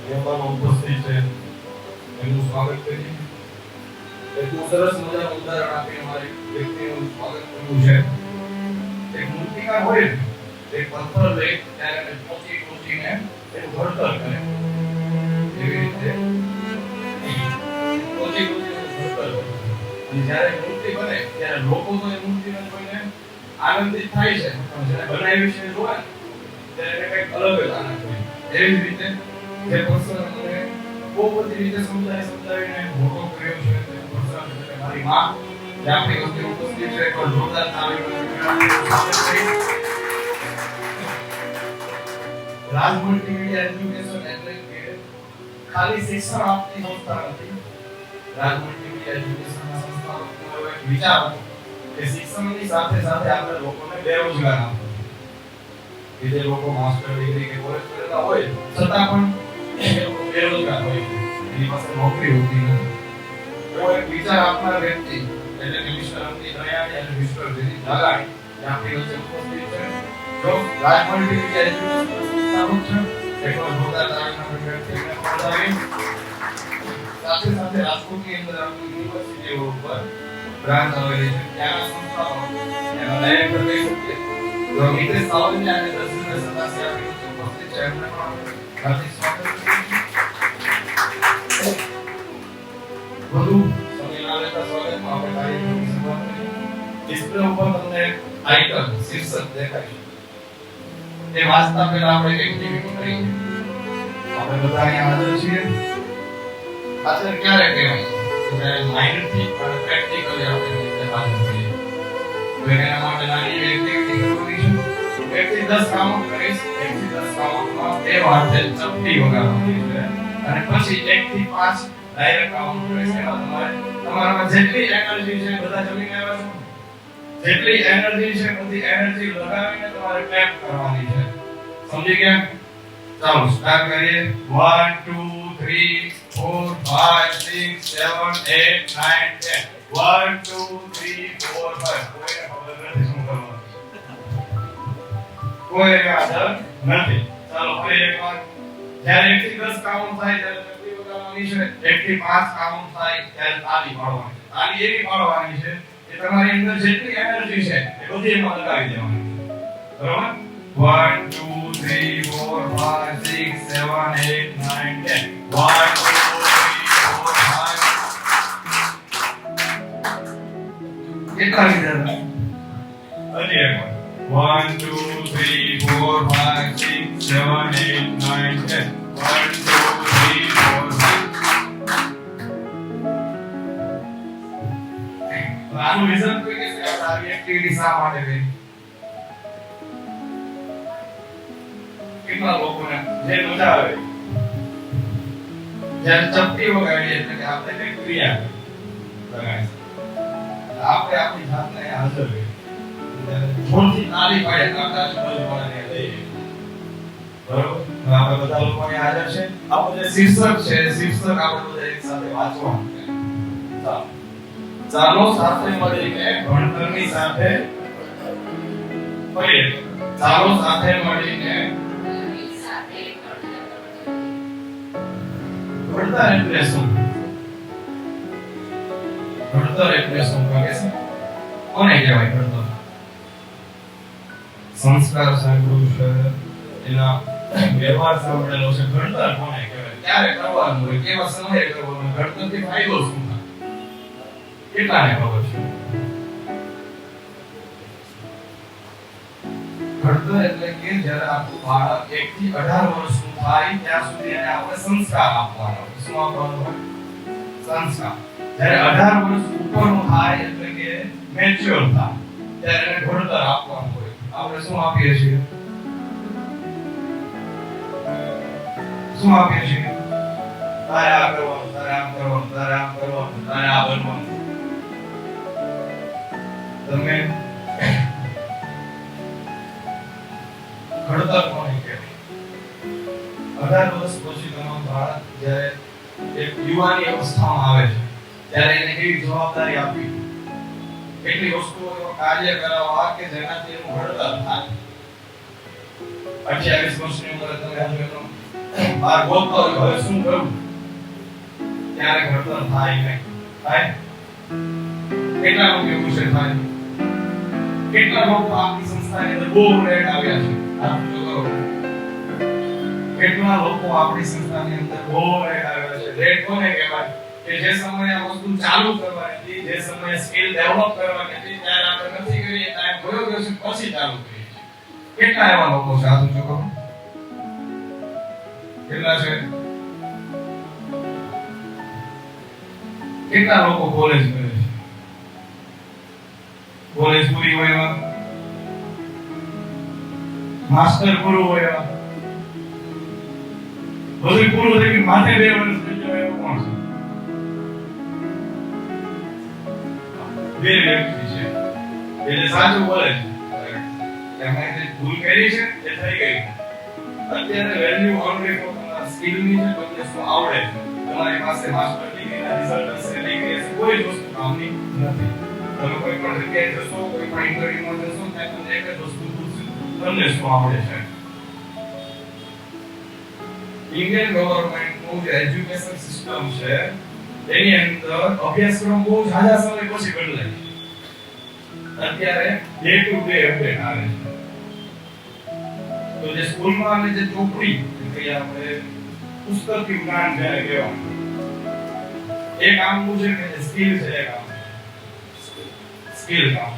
મહેમાનો ઉપસ્થિત છે એમનું સ્વાગત કરીએ. એક સરસ મજાનું ઉદાહરણ આપીને મારી વ્યક્તિનું સ્વાગત કરવું છે. એક મૂર્તિકાર હોય ને, એક પથ્થર લઈ ત્યારે પહોંચીને એનું ઘડતર કરે. એવી રીતે પહોંચીને ઘડતર કરે. અને જ્યારે મૂર્તિ બને ત્યારે લોકો તો એ મૂર્તિને જોઈને આનંદિત થાય છે, પણ જ્યારે બનાવી છે જોવે ત્યારે કંઈક અલગ જ આનંદ હોય. એવી જ રીતે જે પર્સન મને બહુ બધી રીતે સમજાવીને મોટો કર્યો છે તે પર્સન એટલે મારી માં, જે આપણી વચ્ચે ઉપસ્થિત છે. એક જોરદાર તાળીઓ. રાજમલ્ટીમીડિયા એજ્યુકેશન એટલે કે ખાલી શિક્ષણ આપતી સંસ્થા નથી. રાજમલ્ટીમીડિયા એજ્યુકેશનના સંસ્થાનો એક વિચાર હતો કે શિક્ષણની સાથે સાથે આપણે લોકોને બેરોજગાર આપવું. કે જે લોકો માસ્ટર ડિગ્રી કે કોલેજ કરેલા હોય છતાં પણ એ લોકો બેરોજગાર હોય, એની પાસે નોકરી હોતી નથી. એવો એક વિચાર આપનાર વ્યક્તિ એટલે કે મિસ્ટર અંકિત દયાળી અને મિસ્ટર વિનીત નાગાણી જે આપણી વચ્ચે ઉપસ્થિત છે. જો રાજમલ્ટીમીડિયા એજ્યુકેશન સંસ્થાનો છે એક જોરદાર તાળીના ગણગણથી વધાવી. સાથે સાથે રાજકોટની અંદર આપણી યુનિવર્સિટીઓ ઉપર બ્રાન્ચ આવેલી છે, ત્યાંના સંસ્થાઓ એના ડાયરેક્ટર કહી શકીએ તો મિતેશ સાવલિયા અને દર્શના સદાસી આપણી વચ્ચે ઉપસ્થિત છે. એમને પણ હાર્દિક સ્વાગત કરીએ છીએ. વધુ સમય ના લેતા સ્વાગતમાં આપણે કાર્યક્રમની શરૂઆત કરીએ. ડિસ્પ્લે ઉપર તમને આઇકન શીર્ષક દેખાય છે, તે વાંચતા પહેલા આપણે એક એક્ટિવિટી કરીએ. આપણે બધા અહીંયા હાજર છીએ. હાજર ક્યારે કહેવાય જ્યારે માઇન્ડથી અને પ્રેક્ટિકલી આપણે હાજર છીએ. તો એના માટે નાની એક્ટિવિટી કરવાની છે. 1 થી 10 કાઉન્ટ કરીશ. 1 થી 10 કાઉન્ટમાં બે વાર ચપટી વગાડવાની છે અને પછી 1 થી 5 ડાયરેક્ટ કાઉન્ટ કરીશ. એમાં તમારામાં જેટલી એનર્જી છે બધા જમીને આવ્યા છો, જેટલી એનર્જી છે બધી એનર્જી લગાવીને તમારે ક્લેપ કરવાની છે. સમજી ગયા? ચાલો સ્ટાર્ટ કરીએ. 1 2 3 4 5 6 7 8 9 10 1 2 3 4 5 કોઈને યાદ નથી. ચાલો ફરી એકવાર. જ્યારે 1 થી 10 કાઉન્ટ થાય ત્યારે ચપટી વગાડવાની છે. 1 થી 5 કાઉન્ટ થાય ત્યારે તાળી પાડવાની છે. તાળી એવી પાડવાની છે કે તમારી અંદર જેટલી એનર્જી છે એ બધી એમાં લગાવી દેવાની છે. બરોબર? 1 2 3 4 5 6 7 8 9 10 1 2 3 4 5 કેટલા વિદ્યાર્થી? હજી એકવાર. 1 2 3 4 5 6 7 8 9 10 1 2 3 4 5 આનું રીઝન કોઈ કે છે આ એક્ટિવિટી શા માટે કરી? કેટલા લોકોને જે મજા આવે જ્યારે ચપટી વગાડીએ એટલે કે આપણે કઈ ક્રિયા લગાવીએ, આપણે આપણી જાતને હાજર કરીએ. જોરથી તાળી પાડે તો આપણે આજુબાજુવાળાને લઈએ. બરોબર? આપણે બધા લોકો અહીંયા હાજર છે. આપણું જે શીર્ષક છે શીર્ષક આપણે બધા એક સાથે વાંચવાનું છે. ચાલો સાથે મળીને ભણતરની સાથે ફરીએ. ચાલો સાથે મળીને ભણતર એટલે શું? ભણતર એટલે શું કહે છે? કોને કહેવાય ભણતર? સંસ્કાર સાંભળ્યું છે, એના વ્યવહાર સાંભળેલો છે. ભણતર કોને કહેવાય? ક્યારે કરવાનું હોય, કેવા સમયે કરવાનું, ભણતરથી ફાયદો શું થાય? કેટલાને ખબર છે? ભણતર એટલે કે જ્યારે આપણું બાળક 1 થી 18 વર્ષનું થાય ત્યાં સુધી એને આપણે સંસ્કાર આપવાનો હોય. શું આપવાનો હોય? સંસ્કાર. જ્યારે 18 વર્ષ ઉપરનું થાય એટલે કે મેચ્યોર થાય ત્યારે એને ભણતર આપવાનું હોય. આપણે શું આપીએ છીએ? શું આપીએ છીએ? તારે આ કરવાનું, તારે આમ કરવાનું, તારે આમ કરવાનું, તારે આ બનવાનું. તમે ઘડતર કોને કહેવાય? 18 વર્ષ પછી તમારું બાળક જ્યારે એક યુવાની અવસ્થામાં આવે છે ત્યારે એને કેવી જવાબદારી આપવી, કેટલી વસ્તુઓ કાર્ય કરાવવા કે જેનાથી એનું ઘડતર થાય. 28 વર્ષની ઉંમરે તમે હજુ એનો બાર ગોતતો હોય હવે શું કરું, ત્યારે ઘડતર થાય નહીં થાય. કેટલા લોકો એવું છે થાય, કેટલા લોકો આપણી સંસ્થાની અંદર બહુ રેડ આવ્યા છે. આપ જો કરો, કેટલા લોકો આપણી સંસ્થાની અંદર બહુ રેડ આવ્યા છે. રેડ કોને કહેવાય કે જે સમયે આ વસ્તુ ચાલુ કરવાની હતી, જે સમયે સ્કિલ ડેવલપ કરવાની હતી, ત્યારે આપણે નથી કરી, ટાઈમ ગયો ગયો છે પછી ચાલુ કરી. કેટલા એવા લોકો છે આ જો કરો, કેટલા છે? કેટલા લોકો કોલેજ કરે છે, કોલેજ પૂરી હોય એવા, માસ્ટર પૂરું હોય એવા, બધું પૂરું થઈ ગયું માથે 2 વર્ષ થઈ જાય એવું કોણ છે? 2 વ્યક્તિ છે એટલે સાચું બોલે છે. એમાં જે ભૂલ કરી છે એ થઈ ગઈ. અત્યારે વેલ્યુ ઓનલી ફોર તમારા સ્કિલ ની છે, તમને શું આવડે છે. તમારી પાસે માસ્ટર ડિગ્રી ના રિઝલ્ટ છે, ડિગ્રી છે, કોઈ જ વસ્તુ કામની નથી. તમે કોઈ પણ જગ્યાએ જશો, કોઈ પણ ઇન્ટરવ્યુમાં જશો, ત્યાં તમને એક જ વસ્તુ પૂછશે, તમને શું આવડે છે. ઇન્ડિયન ગવર્નમેન્ટનું જે એજ્યુકેશન સિસ્ટમ છે એની અંદર અભ્યાસક્રમ બહુ ઝાઝા સમય પછી બદલાય. અત્યારે ડે ટુ ડે અપડેટ આવે છે. તો જે સ્કૂલમાં અને જે ચોપડી કે આપણે પુસ્તકથી જ્ઞાન જ્યારે કહેવાય એ કામનું છે કે સ્કિલ છે, એ કામ સ્કિલ કામ.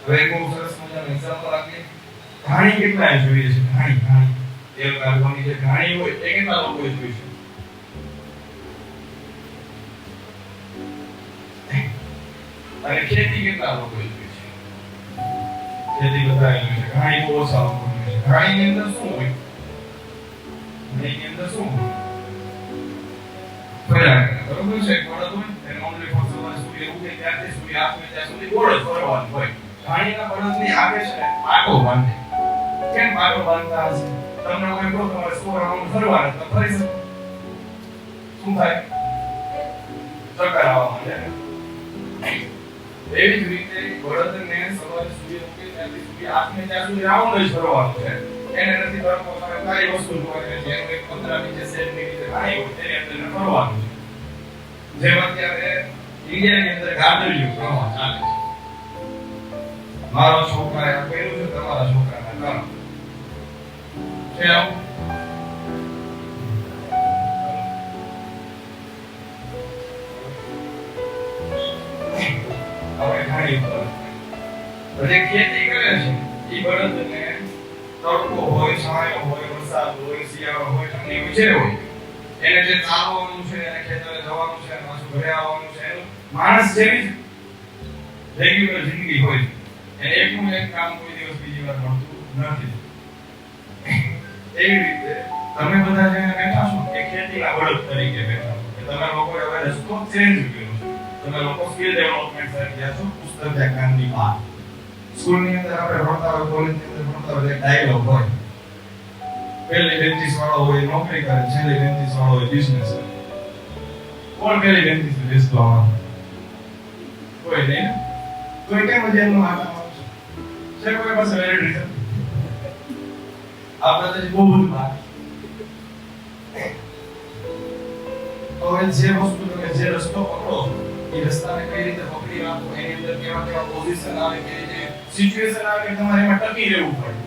હવે બહુ સરસ મજાનું એક્ઝામ્પલ આપીએ. ઘાણી કેટલાય જોઈએ છે? ઘાણી તેલ કાઢવાની જે ઘાણી હોય એ કેટલા લોકો જોઈ છે? અને ખેતી કેટલા લોકો જોઈ છે? ખેતી બધા જોઈ છે. ઘાણી બહુ ઓછા લોકો જોઈ છે. ઘાણીની અંદર શું હોય? ઘાણીની અંદર શું હોય? ફર્યા કરે, બરોબર છે. બળદ હોય એને ઓનલી ફોર સવારે સૂર્ય ઉગે ત્યારથી સૂર્ય આથમે ત્યાં સુધી ગોળ જ ફરવાનું હોય. ઘાણીના બળદની આગે છે પાટો બાંધે. કેમ પાટો બાંધતા હશે? તમને કોઈ કહો તમારે 100 રાઉન્ડ ફરવાના તો ફરી શકો. શું થાય? ચક્કર આવવા માંડે. એવી જ રીતે બળદને સવારે સૂર્ય ઉગે ત્યારથી સૂર્ય આથમે ત્યાં સુધી રાઉન્ડ જ ફરવાનું છે. એને નથી ફરવો તમે કઈ વસ્તુ જોઈને જેમ કે 15 નીચે સેન્ટની નીચે ઘાણી હોય તેની અંદર ફરવાનું છે. જેમ અત્યારે ઇન્ડિયાની અંદર ગાર્ડલિયું પ્રવાહ ચાલે છે. મારો છોકરાએ આ કર્યું છે, તમારા છોકરાને કરો છે આવું. હવે ઘાણી ઉપર જે ખેતી કરે છે એ બળદને તડકો હોય, છાંયો હોય, વરસાદ હોય, શિયાળો હોય, ઠંડી હોય, જે હોય એને જે ચાલવાનું છે, એને ખેતરે જવાનું છે, પાછું ઘરે આવવાનું છે, એનું માણસ જેવી જ રેગ્યુલર જિંદગી હોય છે. એને એકનું એક કામ કોઈ દિવસ બીજી વાર મળતું નથી. એવી રીતે તમે બધા જેને બેઠા છો એ ખેતીના બળદ તરીકે બેઠા છો. કે તમે લોકો હવે રસ્તો ચેન્જ કર્યો છે. તમે લોકો સ્કિલ ડેવલપમેન્ટ તરફ ગયા છો. પુસ્તક જ્ઞાનની બહાર સ્કૂલની અંદર આપણે ભણતા હોય, કોલેજની અંદર ભણતા હોય, એક ડાયલોગ હોય. પહેલી બેન્ચીસ વાળો હોય નોકરી કરે, છેલ્લી બેન્ચીસ વાળો હોય બિઝનેસ કરે. કોણ પહેલી બેન્ચીસ પર બેસતો આવે? કોઈ નહીં. તો કેમ જ એમનું હાથમાં છે કોઈ પાસે વેલિડ રીઝન? આપણે તો બહુ બધું વાત. તો જે વસ્તુ તમે જે રસ્તો પકડો એ રસ્તાને કઈ રીતે પકડી રાખો, એની અંદર કેવા કેવા પોઝિશન આવે, કે જે સિચ્યુએશન આવે કે તમારે એમાં ટકી રહેવું પડે,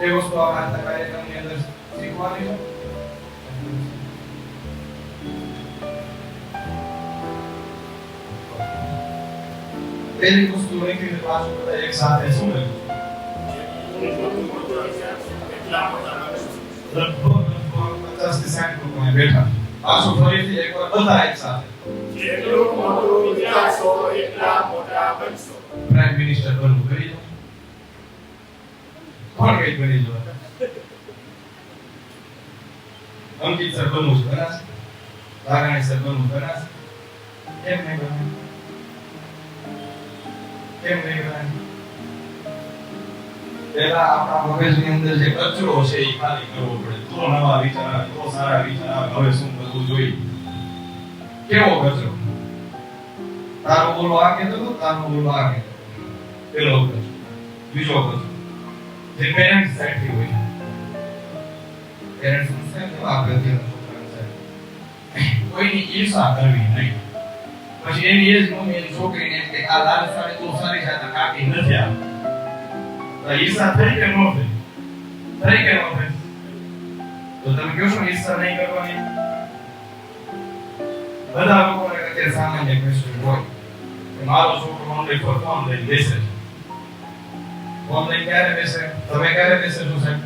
એ વસ્તુ આપણે આજના કાર્યક્રમની અંદર શીખવાની છે. પહેલી વસ્તુ લખી છે પાછું બધા એક સાથે શું લખ્યું? લગભગ 50 થી 60 લોકો અહીં બેઠા. પાછું ફરીથી એકવાર બધા એક સાથે. જેટલું મોટું વિચારશો એટલા મોટા બનશો. પ્રાઇમ મિનિસ્ટર બનવું કરી દો. કોણ કઈ બની જો? અંકિત સર બનવું છે, બના છે. રાઘાણી સર બનવું બના છે. કેમ નહીં બને? કેમ નહીં બને? પહેલા આપણા મગજની અંદર જે કચરો છે એ ખાલી કરવો પડે, તો નવા વિચાર આવે, તો સારા વિચાર આવે. હવે શું કરવું જોઈએ? કેવો કચરો? તારો બોલો આ કહેતો તો, તારો બોલો આ કહેતો. પેલો કચરો. બીજો કચરો જે પેરેન્ટ્સ સાઈડથી હોય. પેરેન્ટ્સ છે ને આપણે અત્યારે છોકરાને છે કોઈની ઈર્ષા કરવી નહીં. પછી એની એજ મમ્મી એની છોકરીને કે આ લાલ સાડી તો સારી છે આ કાકી નથી આવતી. તો ઈર્ષા થઈ કે ન થઈ? થઈ કે ન થઈ? તો તમે કહો છો ઈર્ષા નહીં કરવાની? બધા લોકોને અત્યારે સામાન્ય ક્વેશ્ચન હોય કે મારો છોકરો ઓનલી ફોર ફોન લઈને બેસે છે. ફોન લઈને ક્યારે બેસે? તમે ક્યારે બેસે છો સાહેબ?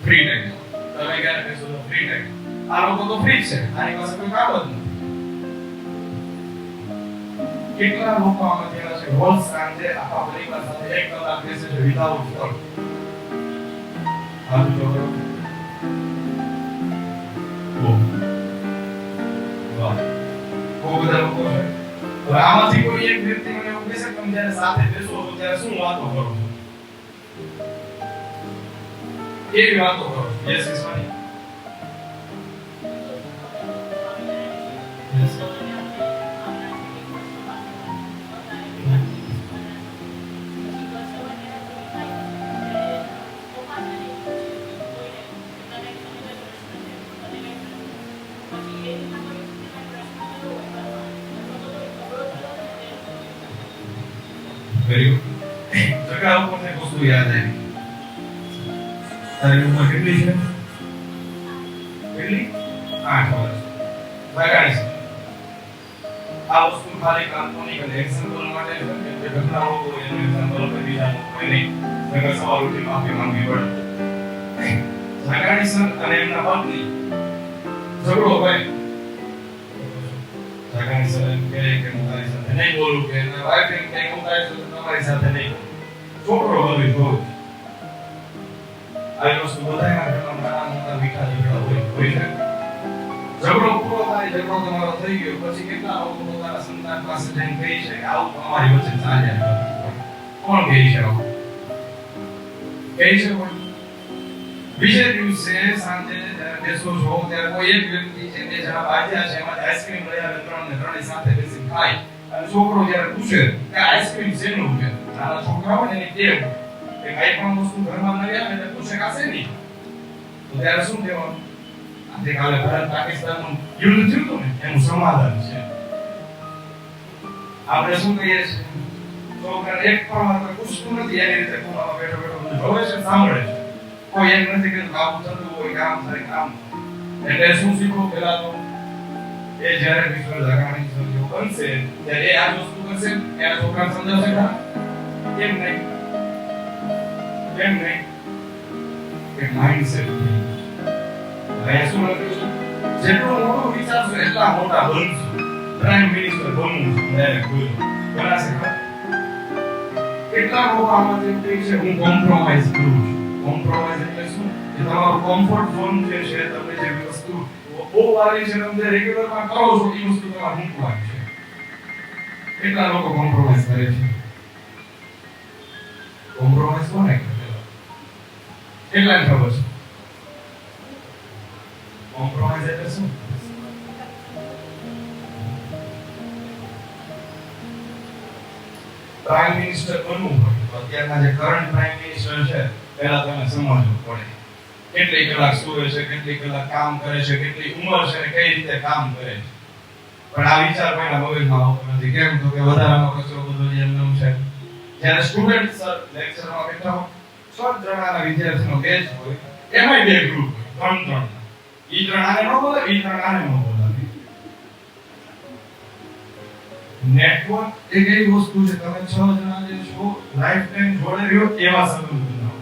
Free time. તમે ક્યારે બેસો છો? Free time. આ લોકો તો ફ્રી છે, આની પાસે કોઈ કામ જ નથી. કેટલા લોકો આમાં જેવા છે રોજ સાંજે આખા પરિવાર સાથે 1 કલાક બેસે છે વિધાઉટ ફોન. આ જો વાહ બહુ બધા લોકો છે. હવે આમાંથી કોઈ એક વ્યક્તિ મને એવું કહેશે કે તમે જ્યારે સાથે બેસો છો ત્યારે શું વાતો કરો છો? કેવી વાતો કરો છો? યસ ઈશ્વરી. Very good. જગા ઉપર એક વસ્તુ યાદ આવી. તારી ઉંમર કેટલી છે? કેટલી? 8 વર્ષ. બગાડી છે. આ વસ્તુ ખાલી કાલ્પનિક અને એક્ઝામ્પલ માટે છે કે ઘણા લોકો એનું એક્ઝામ્પલ કરી દીધા કોઈ નહીં. નગર સવાલ ઉઠી માફી માંગવી પડે. બગાડી સર અને એમના પત્ની ઝઘડો હોય. બગાડી સર એમ કહે કે હું તારી સાથે નહીં બોલું કે એના વાઈફ એમ કહે હું તારી સાથે નહીં બોલું. છોકરો બધું જોયું. આ વસ્તુ બધાના ઘરમાં નાના મોટા મીઠા ઝઘડા હોય છે. ઝઘડો પૂરો થાય, ઝઘડો તમારો થઈ ગયો પછી કેટલા લોકો પોતાના સંતાન પાસે જઈને કહે છે કે આવું અમારી વચ્ચે ચાલ્યા કરે. કોણ કહે છે આવું? કહે છે કોઈ? બીજે દિવસે સાંજે જ્યારે બેસો છો ત્યારે કોઈ એક વ્યક્તિ છે બે જણા બાજ્યા છે એમાં આઈસ્ક્રીમ લઈ આવે ત્રણને સાથે બેસી ખાય અને છોકરો જ્યારે પૂછે કે આઈસ્ક્રીમ શેનું છે? નાના છોકરા હોય ને એની ટેવ કે કઈ પણ વસ્તુ ઘરમાં નવી આવે એટલે પૂછે કાશે નહીં. તો ત્યારે શું કહેવાનું? આજે કાલે ભારત પાકિસ્તાનનું યુદ્ધ થયું હતું ને એનું સમાધાન છે. આપણે શું કહીએ છીએ? છોકરા એક પણ વાર પૂછતું નથી એની રીતે ખૂણામાં બેઠો બેઠો જોવે છે, સાંભળે છે. કોઈ એમ નથી કે આવું થતું હોય કામ થાય કામ. એટલે શું શીખો? પેલા તો એ જ્યારે વિશ્વ જાગરણની સંજો બનશે ત્યારે એ આ વસ્તુ કરશે એના છોકરાને સમજાવશે ખરા? કેમ નહીં? કેમ નહીં? કે માઇન્ડસેટ અહીંયા શું લખ્યું છે? જેટલું મોટું વિચારશો એટલા મોટા બનશો. પ્રાઇમ મિનિસ્ટર બનવું છે ડાયરેક્ટ બોલો બનાશે ખરા? કેટલા લોકો આમાં એમ કહે છે હું કોમ્પ્રોમાઇઝ કરું છું. કોમ્પ્રોમાઇઝ એટલે શું? કે તમારું કમ્ફર્ટ ઝોન જે છે તમે જે વસ્તુ બહુ વારી છે તમે રેગ્યુલર માં કરો છો એ વસ્તુ તમારે મૂકવાની છે. કેટલા લોકો કોમ્પ્રોમાઇઝ કરે છે? કોમ્પ્રોમાઇઝ કોને કરે? કેટલાને ખબર છે? કોમ્પ્રોમાઇઝ એટલે શું? પ્રાઇમ મિનિસ્ટર બનવું હોય તો અત્યારના જે કરંટ પ્રાઇમ મિનિસ્ટર છે પહેલા તમે સમજવું પડે. કેટલી કલાક સૂવે છે, કેટલી કલાક કામ કરે છે, કેટલી ઉંમર છે અને કઈ રીતે કામ કરે છે. પણ આ વિચાર કોઈના મગજમાં આવતો નથી. કેમ? તો કે વધારાનો કચરો બધો જે એમનેમ છે. જ્યારે સ્ટુડન્ટ સર લેક્ચરમાં બેઠા હોય 6 જણાના વિદ્યાર્થીનો બેચ હોય એમાંય બે ગ્રુપ હોય 3 ઈ 3 આને ન બોલે, ઈ 3 આને ન બોલે. નેટવર્ક એક એવી વસ્તુ છે તમે 6 જણા જે છો લાઈફ ટાઈમ જોડે રહ્યો એવા સંબંધ બનાવો.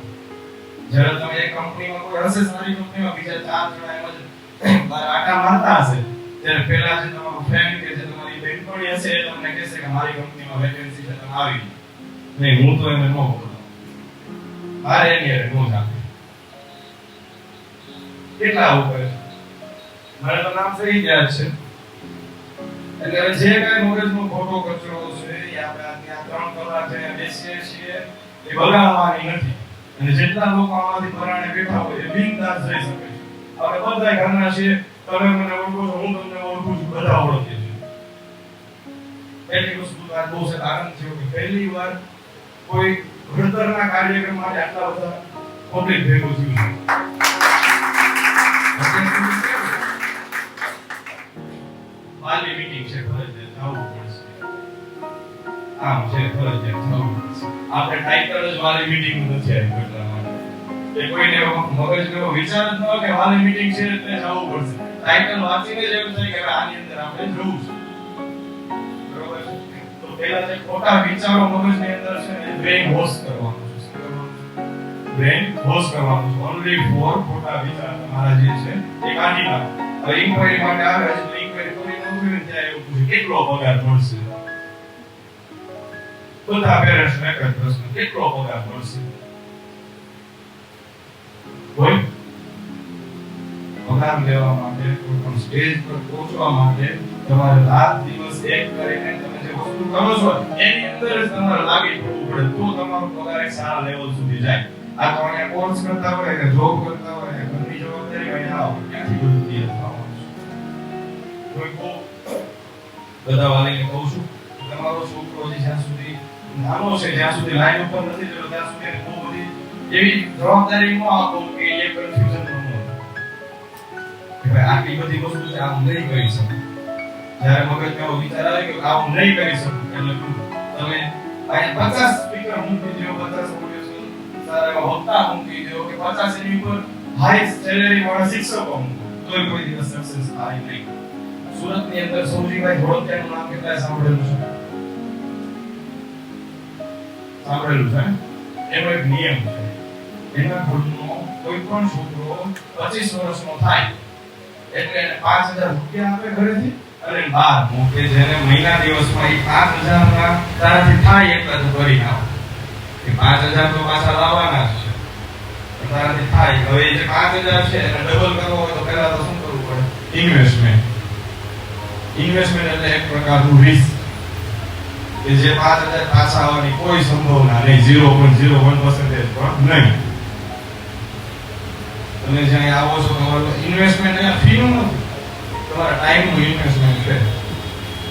જ્યારે તમે એક કંપનીમાં કોઈ હશે સારી કંપનીમાં બીજા 4 જણા એમ જ આટા મારતા હશે ત્યારે પહેલા જે તમારો ફ્રેન્ડ કે જે તમારી બેનપણી હશે એ તમને કહેશે કે મારી કંપનીમાં વેકેન્સી છે તમે આવી જાઓ. નહીં હું તો એમને ન બોલું. મારે એની હારે નો જાતે. કેટલા આવું કરે છે? મને તો નામ સહી યાદ છે. એટલે જે કઈ મગજમાં ખોટો કચરો છે એ આપણે ત્યાં 3 કલાક જે બેસીએ છીએ એ બગાડવાની નથી. અને જેટલા લોકો આમાંથી પરાણે બેઠા હોય એ બિનદાસ રહી શકે છે. આપણે બધા ઘરના છીએ, તમે મને ઓળખો છો, હું તમને ઓળખું છું, બધા ઓળખીએ છીએ. એટલી વસ્તુ આ બહુ છે આનંદ થયો કે પહેલી વાર કોઈ ઘડતરના કાર્યક્રમ માટે આટલા બધા પબ્લિક ભેગું થયું છે. વાલી મીટિંગ છે ફરજિયાત જવું પડશે. આમ છે ફરજિયાત જવું પડશે. આપણે ટાઇટલ જ વાલી મીટિંગ નથી આવી એટલા માટે. એ કોઈને મગજનો વિચાર જ ન હોય કે વાલી મીટિંગ છે એટલે જવું પડશે. ટાઇટલ વાંચીને જ એવું થાય કે હવે આની અંદર આપણે જવું છે. બરોબર છે? તો પહેલા જે ખોટા વિચારો મગજની અંદર છે ને બ્રેન વોશ કરવાનું છે. શું કરવાનું છે? બ્રેન વોશ કરવાનું છે. ઓન્લી ફોર ખોટા વિચાર તમારા જે છે એ કાઢી નાખો. હવે ઇન્ક્વાયરી માટે આવે છે તો ઇન્ક્વાયરી કરી નોંધવી ત્યાં એવું પૂછે કેટલો પગાર મળશે. બધા પેરેન્ટ્સ ને એક જ પ્રશ્ન, કેટલો પગાર મળશે? કોઈ પગાર લેવા માટે કોઈ પણ સ્ટેજ પર પહોંચવા માટે તમારે રાત દિવસ એક કરીને તમે જે વસ્તુ કરો છો એની અંદર જ તમારે લાગી પડવું પડે તો તમારો પગાર એક સારા લેવલ સુધી જાય. આ તો અહીંયા કોર્સ કરતા હોય કે જોબ કરતા હોય કે ઘરની જવાબદારી હોય ના હોય ક્યાંથી બધું ક્લિયર થવાનું છે. કોઈ કો બધા વાલીને કહું છું તમારો છોકરો હજી જ્યાં સુધી નાનો છે જ્યાં સુધી લાઈન ઉપર નથી જતો ત્યાં સુધી એને બહુ બધી એવી જવાબદારી ન આપો કે એ કન્ફ્યુઝન ન હોય કે ભાઈ આટલી બધી વસ્તુ છે આમ નહીં કરી શકું. જ્યારે મગજમાં એવો વિચાર આવે કે આમ નહીં કરી શકું એટલે તમે અહીંયા 50 સ્પીકર મૂકી દો, 50 ઓડિયો સારા એવા વક્તા મૂકી દો કે 50 એની ઉપર હાઈ સેલેરી વાળા શિક્ષકો મૂકો તોય કોઈ દિવસ સક્સેસ થાય નહીં. સુરતની અંદર સૌજીભાઈ ધોળકિયાનું નામ કેટલાય સાંભળેલું છે? સાંભળેલું છે? એનો એક નિયમ છે. એના ઘરનો કોઈ પણ છોકરો 25 વર્ષનો થાય એટલે એને 5000 રૂપિયા આપે ઘરેથી અને બહાર મૂકે જેને મહિના દિવસમાં એ 5000 ના તારાથી થાય એટલા તો કરી નાખો. એ 5000 તો પાછા લાવવાના જ છે. તારાથી થાય હવે જે 5000 છે એને ડબલ કરવો હોય તો પહેલા તો શું કરવું પડે? ઇન્વેસ્ટમેન્ટ. ઇન્વેસ્ટમેન્ટ એટલે એક પ્રકારનું રિસ્ક કે જે 5000 પાછા આવવાની કોઈ સંભાવના નહીં, 0.01% પણ નહીં. તમે જ્યાં આવો છો તમારું ઇન્વેસ્ટમેન્ટ અહીંયા ફીનું નથી, તમારા ટાઈમનું ઇન્વેસ્ટમેન્ટ છે.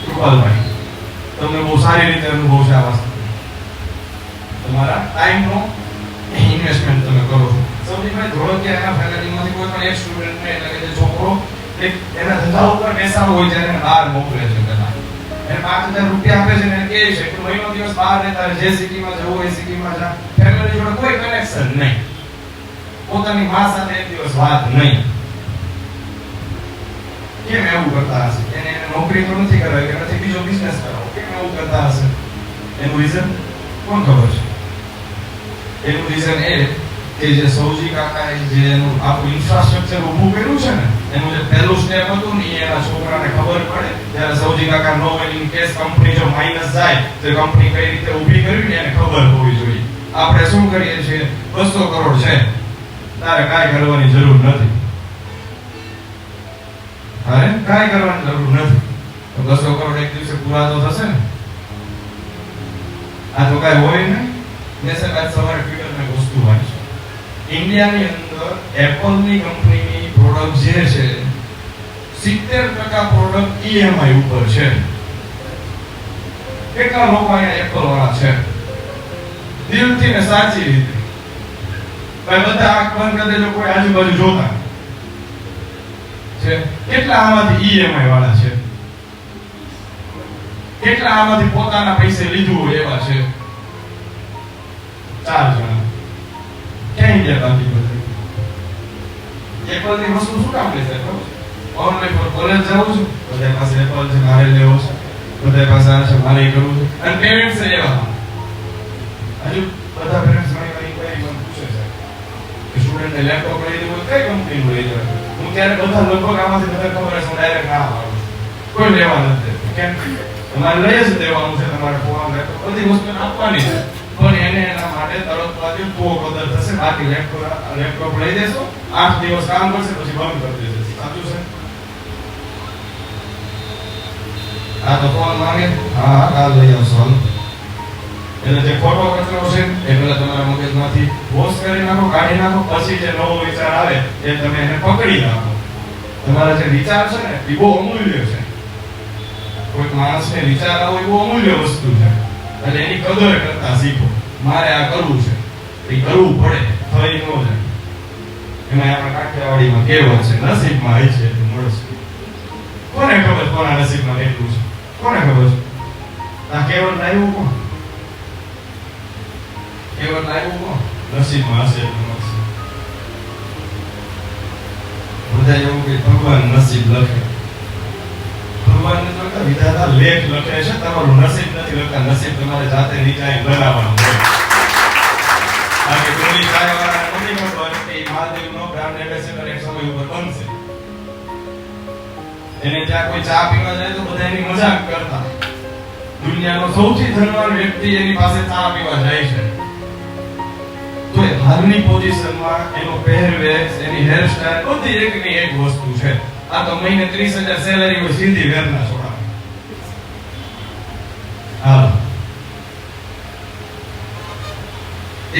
કૃપાલભાઈ તમને બહુ સારી રીતે અનુભવ છે આ વસ્તુ. તમારા ટાઈમનો ઇન્વેસ્ટમેન્ટ તમે કરો છો. સૌથી પહેલા ધોળકિયાના ફેકલ્ટીમાંથી કોઈ પણ એક સ્ટુડન્ટને એટલે કે જે છોકરો એક એના ધંધા ઉપર બેસાડો હોય ત્યારે બહાર મોકલે છે પહેલા એને 5000 રૂપિયા આપે છે ને કહે છે કે મહિનો દિવસ બહાર રહેતા જે સિટીમાં જવું એ સિટીમાં જા. ફેમિલી જોડે કોઈ કનેક્શન નહીં, પોતાની માં સાથે એક દિવસ વાત નહીં. કેમ એવું કરતા હશે? એને નોકરી તો નથી કરવી કે નથી બીજો બિઝનેસ કરવો, કેમ એવું કરતા હશે? એનું રીઝન કોણ ખબર છે? એનું રીઝન એ કે જે સૌજી કાકાએ જે એનું આખું ઇન્ફ્રાસ્ટ્રક્ચર ઊભું કર્યું છે ને એનું જે પહેલું સ્ટેપ હતું ને એના છોકરાને ખબર પડે ત્યારે સૌજી કાકા નો ઇન કેસ કંપની જો માઈનસ જાય તો કંપની કઈ રીતે ઊભી કરવી ને એને ખબર હોવી જોઈએ. આપણે શું કરીએ છીએ 200 કરોડ છે તારે કાંઈ કરવાની જરૂર નથી. અરે કાંઈ કરવાની જરૂર નથી તો 200 કરોડ એક દિવસે પૂરા તો થશે ને? આ તો કાંઈ હોય નહીં. મેં આજ સવારે ટ્વિટરમાં વસ્તુ વાંચી. ઇન્ડિયાની અંદર એપલની કંપનીની પ્રોડક્ટ જે છે 70% પ્રોડક્ટ EMI ઉપર છે. કેટલા લોકો અહીંયા એપલ વાળા છે? દિલથી ને સાચી રીતે ભાઈ બધા આંખ બંધ કરી દેજો, કોઈ આજુબાજુ જોતા છે. કેટલા આમાંથી EMI વાળા છે? કેટલા આમાંથી પોતાના પૈસે લીધું હોય એવા છે? 4 જણા. ક્યાં ગયા બાકી બધા? એપલની વસ્તુ શું કામ લેશે? ઓનલાઈન પર કોલેજ જવું છે, બધા પાસે એપલ છે, મારે લેવો છે, બધા પાસે આ છે, મારે કરવું છે. અને પેરેન્ટ્સ એવા હજુ બધા પેરેન્ટ્સ ઘણી વાર ઇન્ક્વાયરી પણ પૂછે છે કે સ્ટુડન્ટને લેપટોપ લઈ દેવું કઈ કંપનીનું લઈ જવું? હું ત્યારે બધા લગભગ આમાંથી બધા ખબર છે હું ડાયરેક્ટ ના પાડું છું. કોઈ લેવા નથી. કેમ? તમારે લઈ જ દેવાનું છે, તમારે ફોન લેપટોપ બધી વસ્તુ આપવાની છે પણ એને એના માટે તરત પાછું તો કદર થશે. બાકી લેપટોપ લઈ દેશો 8 દિવસ કામ કરશે પછી બંધ કરી દેશે. સાચું છે? આ તો ફોન માંગે હા કાલ લઈ આવશો. એટલે જે ખોટો કચરો છે એ પેલા તમારા મગજમાંથી વોશ કરી નાખો, કાઢી નાખો. પછી જે નવો વિચાર આવે એ તમે એને પકડી નાખો. તમારા જે વિચાર છે ને એ બહુ અમૂલ્ય છે. કોઈ માણસને વિચાર આવો એ બહુ અમૂલ્ય વસ્તુ છે. એટલે એની કદર કરતા શીખો. મારે આ કરવું છે એ કરવું પડે, થઈ ન જાય. એમાં આપણા કાઠિયાવાડીમાં કહેવત છે, નસીબમાં હોય છે એટલું મળશે. કોને ખબર કોના નસીબમાં કેટલું છે? કોને ખબર છે? આ કહેવત લાવ્યું કોણ? કહેવત લાવ્યું કોણ? નસીબમાં હશે એટલું મળશે. બધા એવું કે ભગવાન નસીબ લખે. ભગવાન ને લખતા વિધાતા લેખ લખે છે, તમારું નસીબ નથી લખતા. નસીબ તમારે જાતે નીચાઈ બનાવવાનું હોય. બાકી પેલી કાયવાળા નથી ખબર કે મહાદેવનો બ્રાન્ડ એમ્બેસેડર એક સમય ઉપર બનશે. એને ત્યાં કોઈ ચા પીવા જાય તો બધા એની મજાક કરતા. દુનિયાનો સૌથી ધનવાન વ્યક્તિ એની પાસે ચા પીવા જાય છે, તો એ હાલની પોઝિશનમાં એનો પહેરવેશ, એની હેરસ્ટાઈલ બધી એકની એક વસ્તુ છે. આ તો મહિને 30,000 સેલરી હોય, સીધી વેરના છોડા. હા,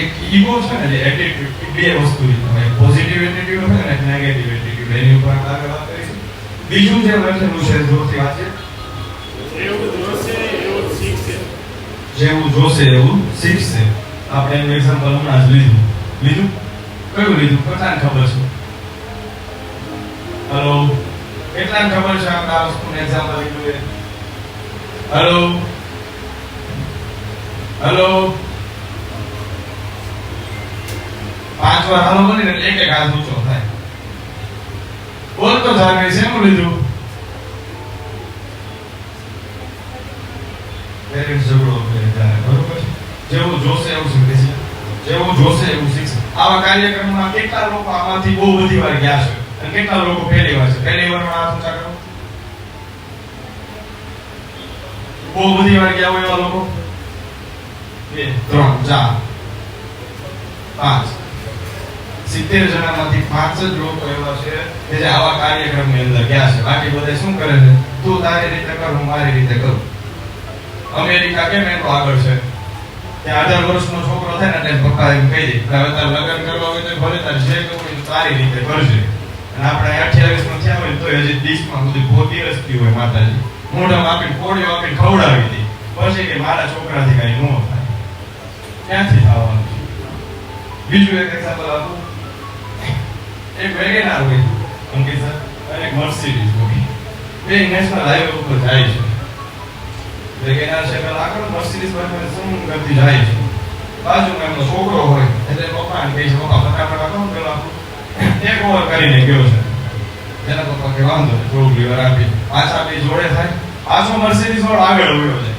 એક ઈગો છે ને, જે એટીટ્યુડ, બે વસ્તુ હોય. પોઝિટિવ એટીટ્યુડ હોય ને નેગેટિવ એટીટ્યુડ. એની ઉપર આગળ વાત કરીશું. બીજું જે લખેલું છે જોરથી વાંચીએ. જેવું જોશે એવું શીખશે. જેવું જોશે એવું શીખશે. આપણે એનું એક્ઝામ્પલ હમણાં જ લીધું. લીધું? કયું લીધું? કેટલાને ખબર છે? હેલો, કેટલાને ખબર છે આપણે આ વસ્તુનું એક્ઝામ્પલ લીધું એ? હેલો, હેલો, 5 વાર હાલો બોલીને એક એક હાથ ઊંચો થાય. બોલ તો જાગે છે. એનું લીધું? પેરેન્ટ્સ ઝઘડો કરે ત્યારે, બરોબર છે? જેવું જોશે એવું શીખશે. જેવું જોશે એવું શીખશે. આવા કાર્યક્રમમાં કેટલા લોકો આમાંથી બહુ બધી વાર ગયા છે અને કેટલા લોકો પહેલી વાર છે? પહેલી વાર હાથ ઊંચા કરો. બહુ બધી વાર ગયા હોય એવા લોકો 2 3 4 5 70 જણામાંથી 5 જ લોકો એવા છે કે જે આવા કાર્યક્રમની અંદર ગયા છે. બાકી બધા શું કરે છે? તું તારી રીતે કર, હું મારી રીતે કરું. અમેરિકા કેમ એટલો આગળ છે? ત્યાં 18 વર્ષનો છોકરો થાય ને એટલે પપ્પા એમ કહી દે કે હવે તારે લગ્ન કરવા હોય તો ભલે તારે જે કરવું હોય તારી રીતે કરજે. અને આપણે 28 નો થયા હોય તો હજી ડીશમાં સુધી પોતી રસતી હોય માતાજી. મોઢામાં આપીને કોળીઓ આપીને ખવડાવી દે. પછી કે મારા છોકરાથી કઈ ન થાય. ક્યાંથી થવાનું છે? બીજું એક એક્ઝામ્પલ આપું. એક વેગેનાર હોય અંકિત સર અને એક મર્સિડીઝ હોય. બે નેશનલ હાઈવે ઉપર જાય છે. વેગેનાર છે પેલા આગળ, મર્સિડીઝ પર શું કરતી જાય છે. બાજુમાં એમનો છોકરો હોય એટલે પપ્પાને કહે છે, પપ્પા ફટાફટ આપો પેલા એક ઓવર કરીને ગયો છે. એના પપ્પા કે વાંધો નહીં, થોડુંક લીવર આપી. પાછા બે જોડે થાય, પાછો મર્સિડીઝ વાળો આગળ વયો જાય.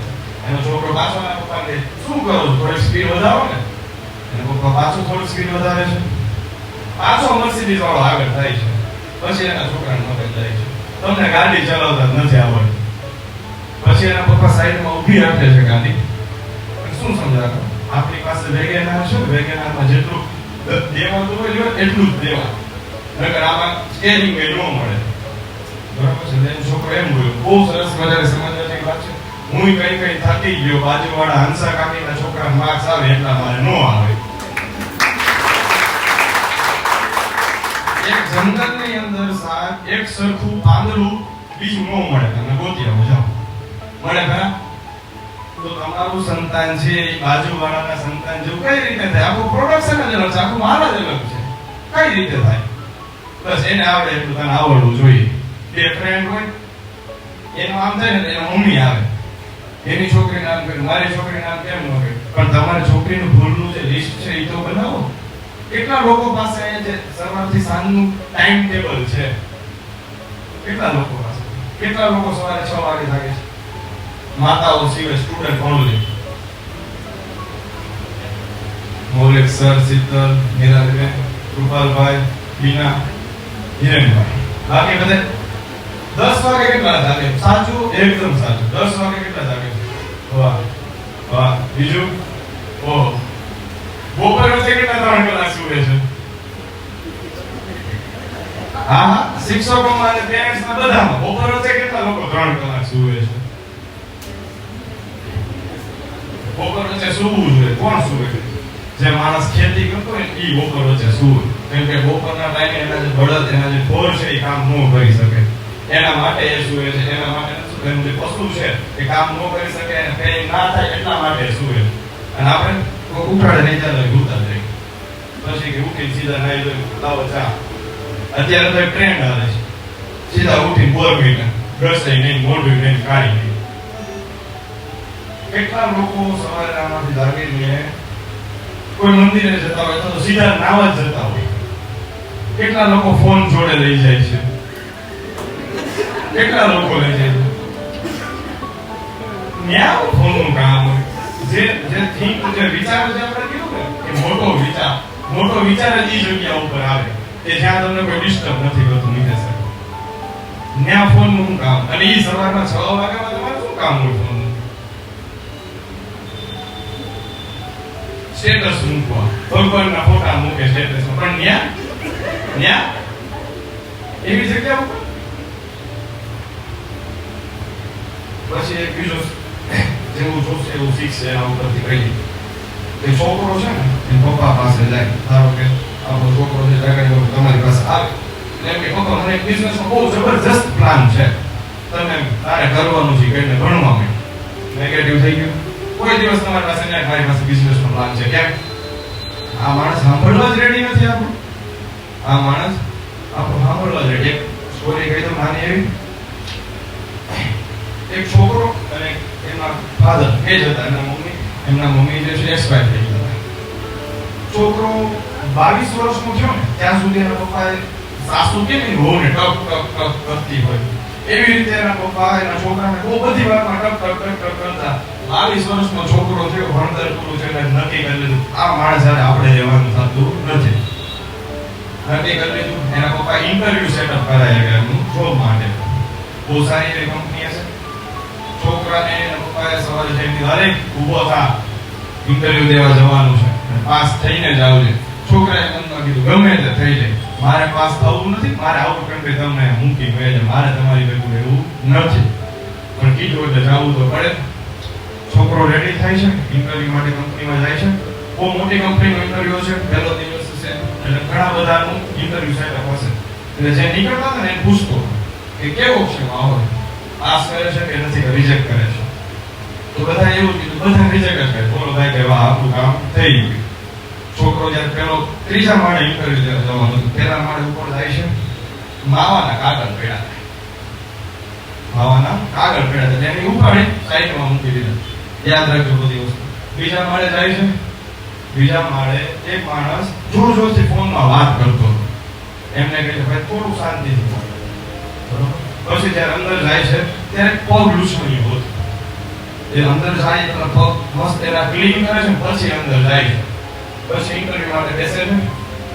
એનો છોકરો પાછો એના પપ્પાને કહે, શું કરો છો? થોડી સ્પીડ વધારો ને. એના પપ્પા પાછું થોડી સ્પીડ વધારે છે. પાછો મર્સિડીઝ વાળો આગળ થાય છે. પછી એના છોકરાને મગજ જાય છે, તમને ગાડી ચલાવતા નથી આવડતી. પછી એના પપ્પા સાઈડમાં ઊભી રાખે છે ગાડી. શું સમજાવો? આપણી પાસે વેગેનાર છે, વેગેનારમાં જેટલું દેવાતું હોય એટલું જ દેવા. નકર આમાં સ્ટેરિંગ એ ન મળે. બરાબર છે? એનો છોકરો એમ બોલ્યો. બહુ સરસ મજાની સમજવાની વાત છે. હું કઈ થાકી ગયો, બાજુવાળા હંસા કાકીના છોકરા માર્ક્સ આવે એટલા મારે ન આવે. એક જંગલની અંદર એક સરખું પાંદડું બીજું ન મળે. તમે ગોતી આવો જાઓ. મળે ખરા? તો તમારું સંતાન છે એ બાજુવાળાના સંતાન જેવું કઈ રીતે થાય? આખું પ્રોડક્શન જ અલગ છે, આખું મારા જ અલગ છે. કઈ રીતે થાય? બસ એને આવડે એટલું તને આવડવું જોઈએ. બે ફ્રેન્ડ હોય, એનું આમ થાય ને એના મમ્મી આવે, એની છોકરી નામ કહ્યું, મારી છોકરી નામ કેમ ન કહ્યું? પણ તમારી છોકરીનું ભૂલનું જે લિસ્ટ છે એ તો બનાવો. કેટલા લોકો પાસે જે સવારથી સાંજનું ટાઈમ ટેબલ છે? કેટલા લોકો પાસે? કેટલા લોકો સવારે 6 વાગે જાગે છે? માતાઓ સિવાય સ્ટુડન્ટ ઓનલી. મૌલિક સર, શીતલ, મીરાબેન, કૃપાલભાઈ, બીના, હિરેનભાઈ. બાકી બધે 10 વાગે કેટલા જાગે? સાચું, એકદમ સાચું. 10 વાગે કેટલા જાગે? વાહ વાહ. બીજું? ઓહ, બપોર વચ્ચે કેટલા 3 કલાક સૂવે છે? હા હા, શિક્ષકોમાં અને પેરેન્ટ્સના બધામાં બપોર વચ્ચે કેટલા લોકો 3 કલાક સૂવે છે? બપોર વચ્ચે સૂવું જોઈએ. કોણ સૂવે? જે માણસ ખેતી કરતો હોય ને એ બપોર વચ્ચે સૂવે. કેમ કે બપોરના ટાઈમે એના જે બળદ, એના જે ઢોર છે એ કામ ન કરી શકે. એના માટે એ સૂવે છે. એના માટે એનું જે પશુ છે એ કામ ન કરી શકે અને પેઇન ના થાય એટલા માટે સૂવે. અને આપણે ઉઠાડે નહીં ચાલે ભૂલતા જાય. પછી કે ઉઠી સીધા નાઈ ધોઈ લાવો ચા. અત્યારે તો એક ટ્રેન્ડ આવે છે, સીધા ઉઠી બોરમીટ રસોઈ નહીં, મોઢું નહીં, કાંઈ નહીં. કેટલા લોકો સવારે આમાંથી જાગીને કોઈ મંદિરે જતા હોય તો સીધા નાવા જ જતા હોય. કેટલા લોકો ફોન જોડે લઈ જાય છે, કેટલા લોકો લઈ જાય છે. ન્યા ફોનનું કામ હોય. જે થિંક જે વિચાર જે આપણે કીધું ને કે મોટો વિચાર જ એ જગ્યા ઉપર આવે કે જ્યાં તમને કોઈ ડિસ્ટર્બ નથી કરતું નીચે સર. ન્યા ફોનનું કામ. અને એ સવારના 6 વાગ્યામાં તમારે શું કામ હોય ફોનનું? સ્ટેટસ મૂકવા, ભગવાનના ફોટા મૂકે સ્ટેટસમાં. પણ ન્યા એવી જગ્યા ઉપર પછી એક બીજો જેવું જોશે એવું શીખશે. એના ઉપરથી કહી કે છોકરો છે ને એ પપ્પા પાસે જાય. ધારો કે આપણો છોકરો છે તમારી પાસે આવે એમ કે પપ્પા મને એક બિઝનેસનો બહુ જબરજસ્ત પ્લાન છે, તમે તારે કરવાનું છે કઈને ભણવા માંડ. નેગેટિવ થઈ ગયું. કોઈ દિવસ તમારી પાસે નહીં મારી પાસે બિઝનેસનો પ્લાન છે. કેમ? આ માણસ સાંભળવા જ રેડી નથી. આ માણસ આપણું સાંભળવા જ રેડી. એક સ્ટોરી કહી દઉં નાની એવી. એક છોકરો અને એના ફાધર એ જ હતા. એમના મમ્મી જે છે એક્સપાયર થઈ ગયા. છોકરો 22 વર્ષનો થયો ને ત્યાં સુધી એના પપ્પાએ સાસુ કેમ રોને ટક ટક ટક કરતી હોય એવી રીતે એના પપ્પા એના છોકરાને બહુ બધી વાતમાં ટક ટક ટક ટક કરતા. 22 વર્ષનો છોકરો થયો, ભણતર પૂરું થયું એટલે નક્કી કરી લીધું આ માણસ સાથે આપણે રહેવાનું થતું નથી. નક્કી કરી લીધું. એના પપ્પા ઇન્ટરવ્યુ સેટઅપ કરાયા ગયા એનું જોબ માટે. બહુ સારી એવી કંપની હશે. છોકરાને એના પપ્પાએ સવારે જઈને અરે ઊભો થા, ઇન્ટરવ્યુ દેવા જવાનું છે, પાસ થઈને જ આવજે. છોકરાએ મનમાં કીધું ગમે તે થઈ જાય, મારે પાસ થવું નથી, મારે આઉટ કન્ટ્રી તમને મૂકી ગયે, મારે તમારી ભેગું એવું નથી. પણ કીધું એટલે જવું તો પડે. છોકરો રેડી થાય છે, ઇન્ટરવ્યુ માટે કંપનીમાં જાય છે. બહુ મોટી કંપનીનો ઇન્ટરવ્યુ છે, પહેલો દિવસ છે એટલે ઘણા બધાનું ઇન્ટરવ્યુ સેટઅપ હશે. એટલે જે નીકળતા હતા ને એને પૂછતો કે કેવો છે માહોલ, પાસ કરે છે કે નથી, રિજેક્ટ કરે છે. તો બધા એવું કીધું બધા રિજેક્ટ જ કરે. બોલો ભાઈ કે વાહ આપણું કામ થઈ ગયું. છોકરો જ્યારે પેલો ત્રીજા માળે ઇન્ટરવ્યુ દેવા જવાનું હતું, પહેલા માળે ઉપર જાય છે, માવાના કાગળ પડ્યા. માવાના કાગળ પડ્યા હતા એની ઉપાડી સાઈડમાં મૂકી દીધા. યાદ રાખજો બધી વસ્તુ. બીજા માળે જાય છે. બીજા માળે એક માણસ જોર જોરથી ફોનમાં વાત કરતો હતો. એમને કહે ભાઈ થોડું શાંતિથી બોલો. બરોબર. પછી જ્યારે અંદર જાય છે ત્યારે પગ લૂછણ્યું હતું. એ અંદર જાય તો પગ મસ્ત એના ક્લીન કરે છે, પછી અંદર જાય છે. પછી ઇન્ટરવ્યુ માટે બેસે છે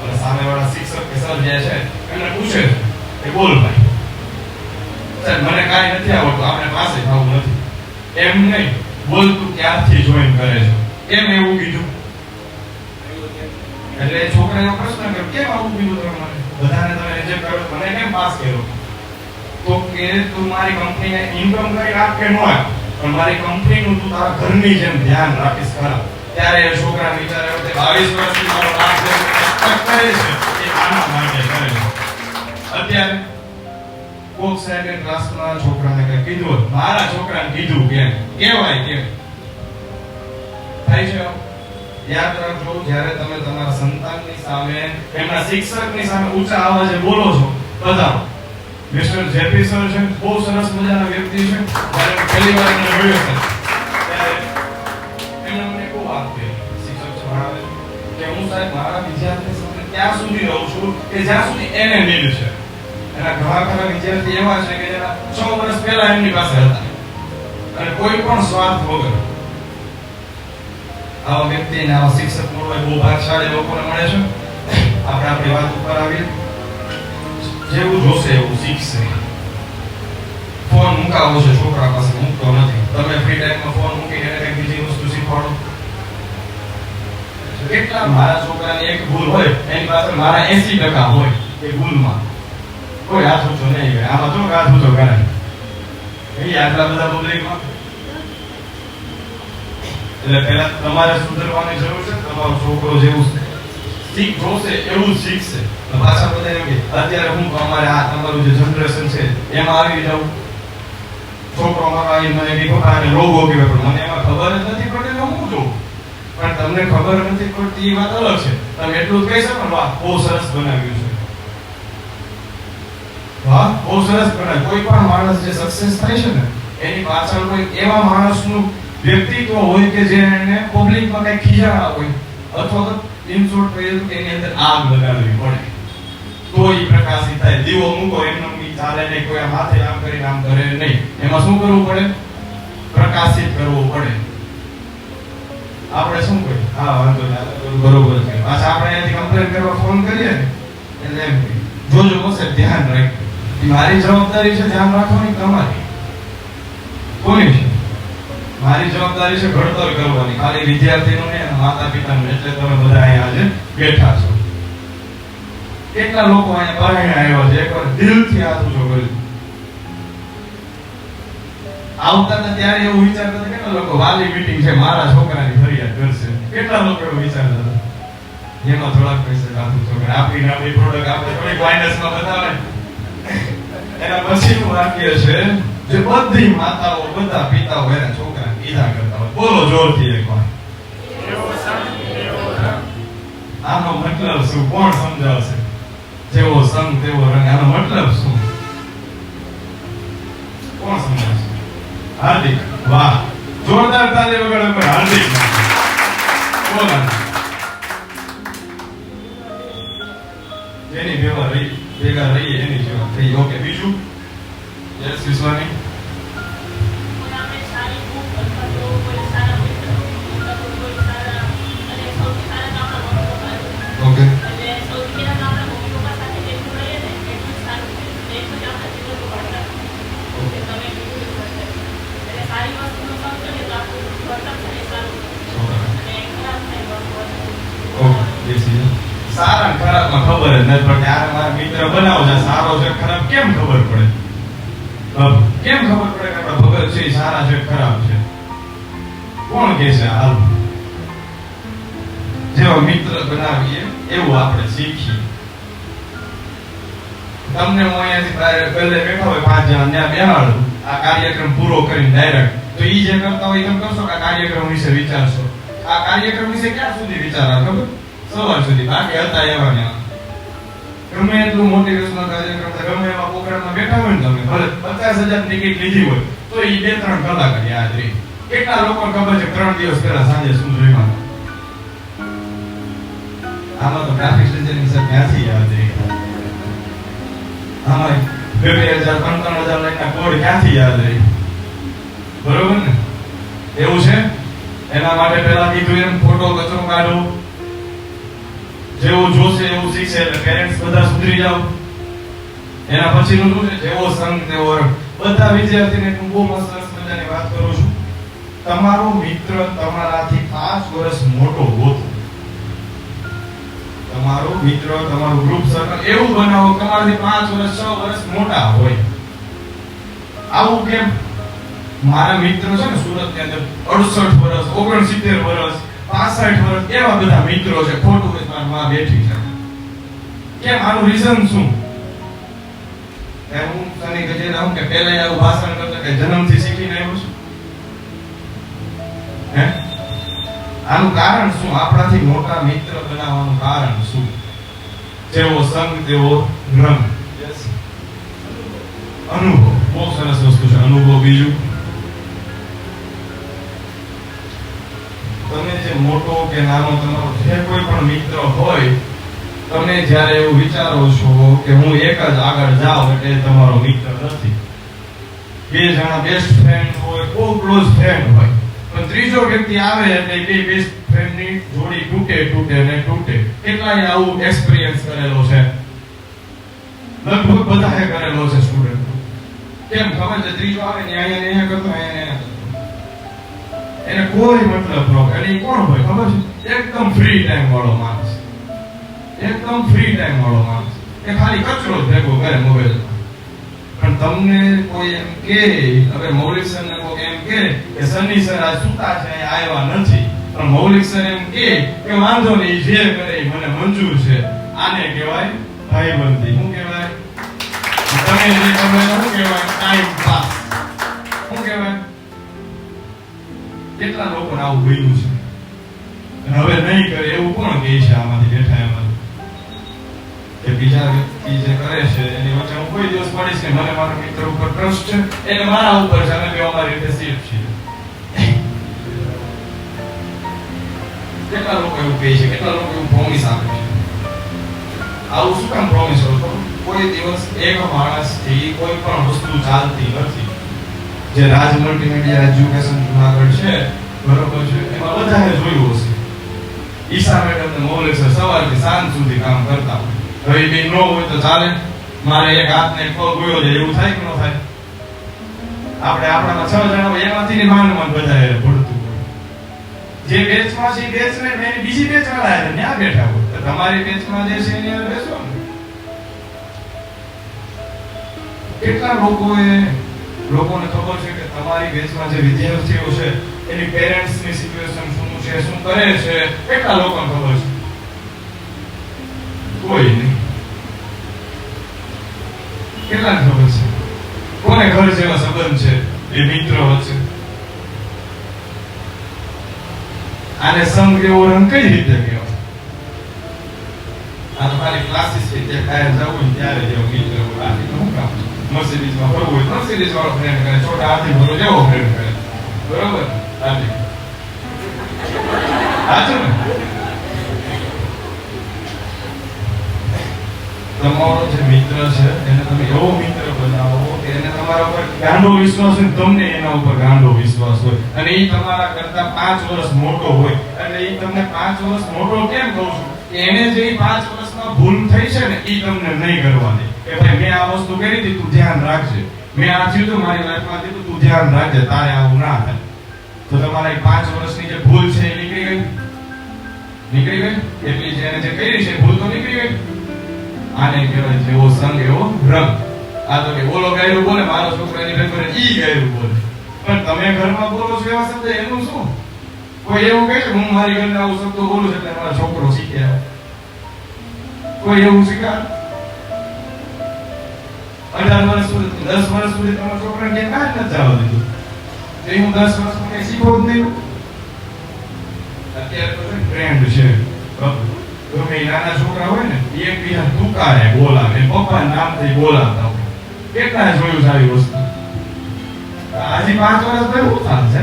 અને સામેવાળા શિક્ષક કે સર જે છે એમને પૂછે છે કે બોલ ભાઈ સર મને કાંઈ નથી આવડતું, આપણે પાસે આવું નથી. એમ નહીં, બોલ તું ક્યારથી જોઈન કરે છે, કેમ એવું કીધું? એટલે છોકરાએ પ્રશ્ન કર્યો કેમ આવું કીધું તમે મને, બધાને તમે રિજેક્ટ કર્યો, મને કેમ પાસ કર્યો? તો કે તું મારી કંપનીને ઇન્કમ કરી આપ કે ન આપ, પણ મારી કંપનીનું તું તારા ઘરની જેમ ધ્યાન રાખીશ ખરા. ત્યારે એ છોકરા વિચારે કે 22 વર્ષથી મારો બાપ જે એક્સપેક્ટ કરે છે એ આના માટે કરે છે. અત્યારે કોક સાહેબે ક્લાસમાં છોકરાને કંઈ કીધું, મારા છોકરાને કીધું કેમ કહેવાય કેમ થાય છે? યાદ રાખજો, જ્યારે તમે તમારા સંતાનની સામે, એમના શિક્ષકની સામે ઊંચા અવાજે બોલો છો, બધા મિસ્ટર જેપી સર છે, બહુ સરસ મજાના વ્યક્તિ છે. જ્યારે પહેલી વાર એમને મળ્યો છે ત્યારે એમણે મને બહુ વાત કરી, શિક્ષક ભણાવે કે હું સાહેબ મારા વિદ્યાર્થી સાથે ત્યાં સુધી રહું છું કે જ્યાં સુધી એને નીડ છે. એના ઘણા ખરા વિદ્યાર્થી એવા છે કે જેના 6 વર્ષ પહેલા એમની પાસે હતા અને કોઈ પણ સ્વાર્થ વગર. આવા વ્યક્તિને આવા શિક્ષક મળવા બહુ ભાગ્યશાળી લોકોને મળે છે. આપણે આપણી વાત ઉપર આવીએ. જેવું જોશે એવું શીખશે. ફોન મુકાવો છે છોકરા પાસે, મૂકતો નથી. તમે ફ્રી ટાઈમમાં ફોન મૂકીને એને કંઈક બીજી વસ્તુ શીખવાડો. કેટલા મારા છોકરાની એક ભૂલ હોય એની પાસે મારા 80% હોય એ ભૂલમાં. કોઈ હાથ ઊંચો નહીં કરે, આમાં તો હાથ ઊંચો કરે એ આટલા બધા પબ્લિકમાં. એટલે પહેલા તમારે સુધરવાની જરૂર છે. તમારો છોકરો જેવું શીખ જોશે એવું શીખશે. પાછા બધા એમ કે અત્યારે હું અમારે આ તમારું જે જનરેશન છે એમાં આવી જાઉં. છોકરો મારો આવી મને કે પપ્પા આને રોગો કહેવાય, પણ મને એમાં ખબર જ નથી પડતી તો હું જોઉં. પણ તમને ખબર નથી પડતી એ વાત અલગ છે. તમે એટલું જ કહી શકો ને, વાહ બહુ સરસ બનાવ્યું છે, વાહ બહુ સરસ બનાવ્યું. કોઈ પણ માણસ જે સક્સેસ થાય છે ને એની પાછળ કોઈ એવા માણસનું વ્યક્તિત્વ હોય કે જે એને પબ્લિકમાં કઈ ખીજાણા હોય, અથવા તો ઇન શોર્ટ કહીએ તો એની અંદર આગ લગાડવી પડે તો એ પ્રકાશિત થાય. દીવો મૂકો એમનો ચાલે નહીં, કોઈ માથે આમ કરીને આમ કરે નહીં, એમાં શું કરવું પડે? પ્રકાશિત કરવું પડે. આપણે શું કહીએ, હા વાંધો નહીં બરોબર છે, પાછા આપણે અહીંયાથી કમ્પ્લેન કરવા ફોન કરીએ ને એટલે એમ જોજો બસે ધ્યાન રાખજો. મારી જવાબદારી છે ધ્યાન રાખવાની, તમારી કોની છે? મારી જવાબદારી છે ઘડતર કરવાની, ખાલી વિદ્યાર્થીનું ને માતા પિતાનું. એટલે તમે બધા અહીંયા આજે બેઠા છો. કેટલા લોકો અહીંયા પરણે આવ્યા છે, એકવાર દિલથી હાથ ઊંચો કરજો. આવતા હતા ત્યારે એવું વિચારતા હતા, કેટલા લોકો વાલી મીટિંગ છે મારા છોકરાની ફરિયાદ કરશે, કેટલા લોકો એવું વિચારતા હતા. એમાં થોડાક પૈસા હાથ ઊંચો કરે, આપણી પ્રોડક્ટ આપણે થોડીક માઇનસમાં બતાવે. એના પછીનું વાક્ય છે જે બધી માતાઓ બધા પિતાઓ એના છોકરાને કીધા કરતા હોય. બોલો જોરથી એકવાર. આનો મતલબ શું? કોણ સમજાવશે? જેવો સંગ તેવો રંગ. આનો મતલબ શું? કોણ સમજાવશે? હાર્દિક, વાહ, જોરદાર તાળી વગાડો પર હાર્દિક. બોલો. જેની ભેગા રહીએ એની જેવા થઈ. ઓકે, બીજું? યસ વિશ્વાની. ઓકે. સારા ખરાબમાં ખબર જ નથી પડતી. આ મારા મિત્ર બનાવો છે, સારો છે ખરાબ કેમ ખબર પડે? કેમ ખબર પડે કે આપણા ભગત છે સારા છે ખરાબ છે? કોણ કહે છે? હાલ જેવો મિત્ર બનાવીએ એવું આપણે શીખીએ. તમને હું અહીંયાથી પહેલે બેઠા હોય 5 જણા ત્યાં બેહાડું, આ કાર્યક્રમ પૂરો કરીને ડાયરેક્ટ, તો ઈ જે કરતા હોય એમ કરશો કે આ કાર્યક્રમ વિશે વિચારશો. આ કાર્યક્રમ વિશે ક્યાં સુધી વિચારા ખબર? સવાર સુધી. બાકી હતા એવા ને ગમે એટલું મોટિવેશનલ કાર્યક્રમ, ગમે એવા પ્રોગ્રામમાં બેઠા હોય ને તમે, ભલે 50,000 ટિકિટ લીધી હોય તો એ 2-3 કલાક જ યાદ રહી. કેટલા લોકો ખબર છે 3 દિવસ પહેલા સાંજે શું જોયું? આમાં તો ટ્રાફિક સિગ્નલિંગ સર ક્યાંથી યાદ રહી? આમાં 2,000-3,000 લાઈનના કોડ ક્યાંથી યાદ રહી? બરોબર ને? એવું છે. એના માટે પહેલા કીધું એમ ફોટો કચરો કાઢો, જેવું જોશે એવું શીખશે. એટલે પેરેન્ટ્સ બધા સુધરી જાવ. એના પછીનું શું છે? જેવો સંગ તેવો રંગ. બધા વિદ્યાર્થીને હું બહુ સરસ મજાની વાત કરું છું. તમારો મિત્ર તમારાથી 5 વર્ષ મોટો હોતો, તમારો મિત્ર તમારું ગ્રુપ સર્કલ એવું બનાવો તમારાથી 5 વર્ષ 6 વર્ષ મોટા હોય. આવું કેમ? મારા મિત્ર છે ને સુરતની અંદર 68 વર્ષ 69 વર્ષ 65 વર્ષ એવા બધા મિત્રો છે. ખોટું હોય મારી માં બેઠી છે. કેમ? આનું રીઝન શું? હું તને ગજેરા હું કે પહેલા આવું ભાષણ કરતો કે જન્મથી શીખીને આવ્યો છું? હે? આનું કારણ શું? આપણાથી મોટા મિત્ર બનાવવાનું કારણ શું? જેવો સંગ તેવો રંગ. અનુભવ બહુ સરસ વસ્તુ છે. અનુભવ. બીજું, તમે જે મોટો કે નાનો તમારો જે કોઈ પણ મિત્ર હોય, તમે જ્યારે એવું વિચારો છો કે હું એક જ આગળ જાઉં એટલે તમારો મિત્ર નથી. 2 જણા બેસ્ટ ફ્રેન્ડ હોય, બહુ ક્લોઝ ફ્રેન્ડ હોય, પણ ત્રીજો વ્યક્તિ આવે એટલે બે બેસ્ટ ફ્રેન્ડની જોડી તૂટે. કેટલાય આવું એક્સપિરિયન્સ કરેલો છે, લગભગ બધાએ કરેલો છે સ્ટુડન્ટ. કેમ ખબર છે? ત્રીજો આવે ને અહીંયા કરતો, એને કોઈ મતલબ ન હોય. અને કોણ હોય ખબર છે? એકદમ ફ્રી ટાઈમ વાળો માણસ. એકદમ ફ્રી ટાઈમ વાળો માણસ. એ ખાલી કચરો જ ભેગો કરે મોબાઈલમાં. પણ તમને કોઈ એમ કે, હવે મૌલિક સર ને કોઈ એમ કે સની સર આ સુતા છે, આવ્યા નથી, પણ મૌલિક સર એમ કે વાંધો નહીં, જે કરે મને મંજૂર છે. આને કહેવાય ભાઈબંધી. શું કહેવાય? તમે જે તમે શું કહેવાય? Time pass. શું કહેવાય? કેટલા લોકો આવું બન્યું છે? અને હવે નહીં કરે એવું કોણ કહે છે આમાંથી બેઠા એમાં કે બીજા વ્યક્તિ જે કરે છે એની વચ્ચે હું કોઈ દિવસ પડીશ નહીં. મને મારા મિત્ર ઉપર ટ્રસ્ટ છે, એને મારા ઉપર છે, અને બે અમારી રીતે સેફ છીએ. કેટલા લોકો એવું કહે છે, કેટલા લોકો એવું પ્રોમિસ આપે છે. આવું શું કામ પ્રોમિસ કરો? કોઈ દિવસ એક માણસથી કોઈ પણ વસ્તુ ચાલતી નથી. જે રાજ મલ્ટીમીડિયા એજ્યુકેશન જુનાગઢ છે, બરોબર છે, એમાં બધાએ જોયું હશે ઈશા મેડમ ને મૌલિક સર સવારથી સાંજ સુધી કામ કરતા હોય. હવે બે ન હોય તો ચાલે? મારે એક હાથ ને એક પગ ગયો છે એવું થાય કે ન થાય? આપણે આપણામાં 6 જણા હોય એમાંથી માન બધાએ ભળતું હોય. જે બેચમાં છે બેચ ને એની બીજી બેચ વાળા છે ત્યાં બેઠા હોય. તો તમારી બેચમાં જે છે એની બેસો ને. કેટલા લોકોને ખબર છે કે તમારી બેચમાં જે વિદ્યાર્થીઓ છે એની પેરેન્ટ્સની સિચ્યુએશન શું છે, શું કરે છે? કેટલા લોકોને ખબર છે? કોઈ નહીં. કેટલાને ખબર છે? કોને ઘર જેવા સંબંધ છે એ મિત્ર વચ્ચે? આને સંગ એવો રંગ કઈ રીતે કહેવાય? આ તો ખાલી ક્લાસીસ છે, ત્યાં કાયમ જવું ત્યારે જેવો મિત્ર હોય. શું કામ છે? મર્સિડીઝમાં ફરવું હોય મર્સિડીઝ વાળો ફ્રેન્ડ કરે, છોટા હાથી ભરો જેવો ફ્રેન્ડ કરે. બરોબર? હાથી સાચું ને? તમારો જે મિત્ર છે એને તમે એવો મિત્ર બનાવો કે એને તમારા ઉપર ગાંડો વિશ્વાસ હોય, તમને એના ઉપર ગાંડો વિશ્વાસ હોય, અને એ તમારા કરતા 5 વર્ષ મોટો હોય. એટલે એ તમને 5 વર્ષ મોટો કેમ કહું છું? એને જે 5 વર્ષમાં ભૂલ થઈ છે ને એ તમને નહીં કરવા દે કે ભાઈ મેં આ વસ્તુ કરી હતી, તું ધ્યાન રાખજે. મેં આ થયું તું મારી લાઈફમાં થયું, તું ધ્યાન રાખજે, તારે આવું ના થાય. તો તમારા 5 વર્ષની જે ભૂલ છે એ નીકળી ગઈ. એટલી જે એને જે કરી છે ભૂલ તો નીકળી ગઈ. આને કહેવાય જેવો સંગ એવો રંગ. આ તો કે ઓલો ગાયરું બોલે, મારો છોકરો એની ભેગો રહે, ઈ ગાયરું બોલે. પણ તમે ઘરમાં બોલો છો એવા શબ્દ, એનું શું? કોઈ એવું કહે છે હું મારી ઘરને આવું શબ્દ બોલું છું એટલે મારો છોકરો શીખે આવે? કોઈ એવું શીખાડ? 18 વર્ષ સુધી 10 વર્ષ સુધી તમારા છોકરાને ક્યાંય કાંઈ નથી જવા દીધું. તો હું 10 વર્ષમાં કઈ શીખો જ નહીં. અત્યારે તો ટ્રેન્ડ છે, ગમે નાના છોકરા હોય ને એકબીજા તુકારે બોલાવે, પપ્પા નામથી બોલાવતા હોય. કેટલા જોયું સારી વસ્તુ. હજી 5 વર્ષ પછી શું થશે?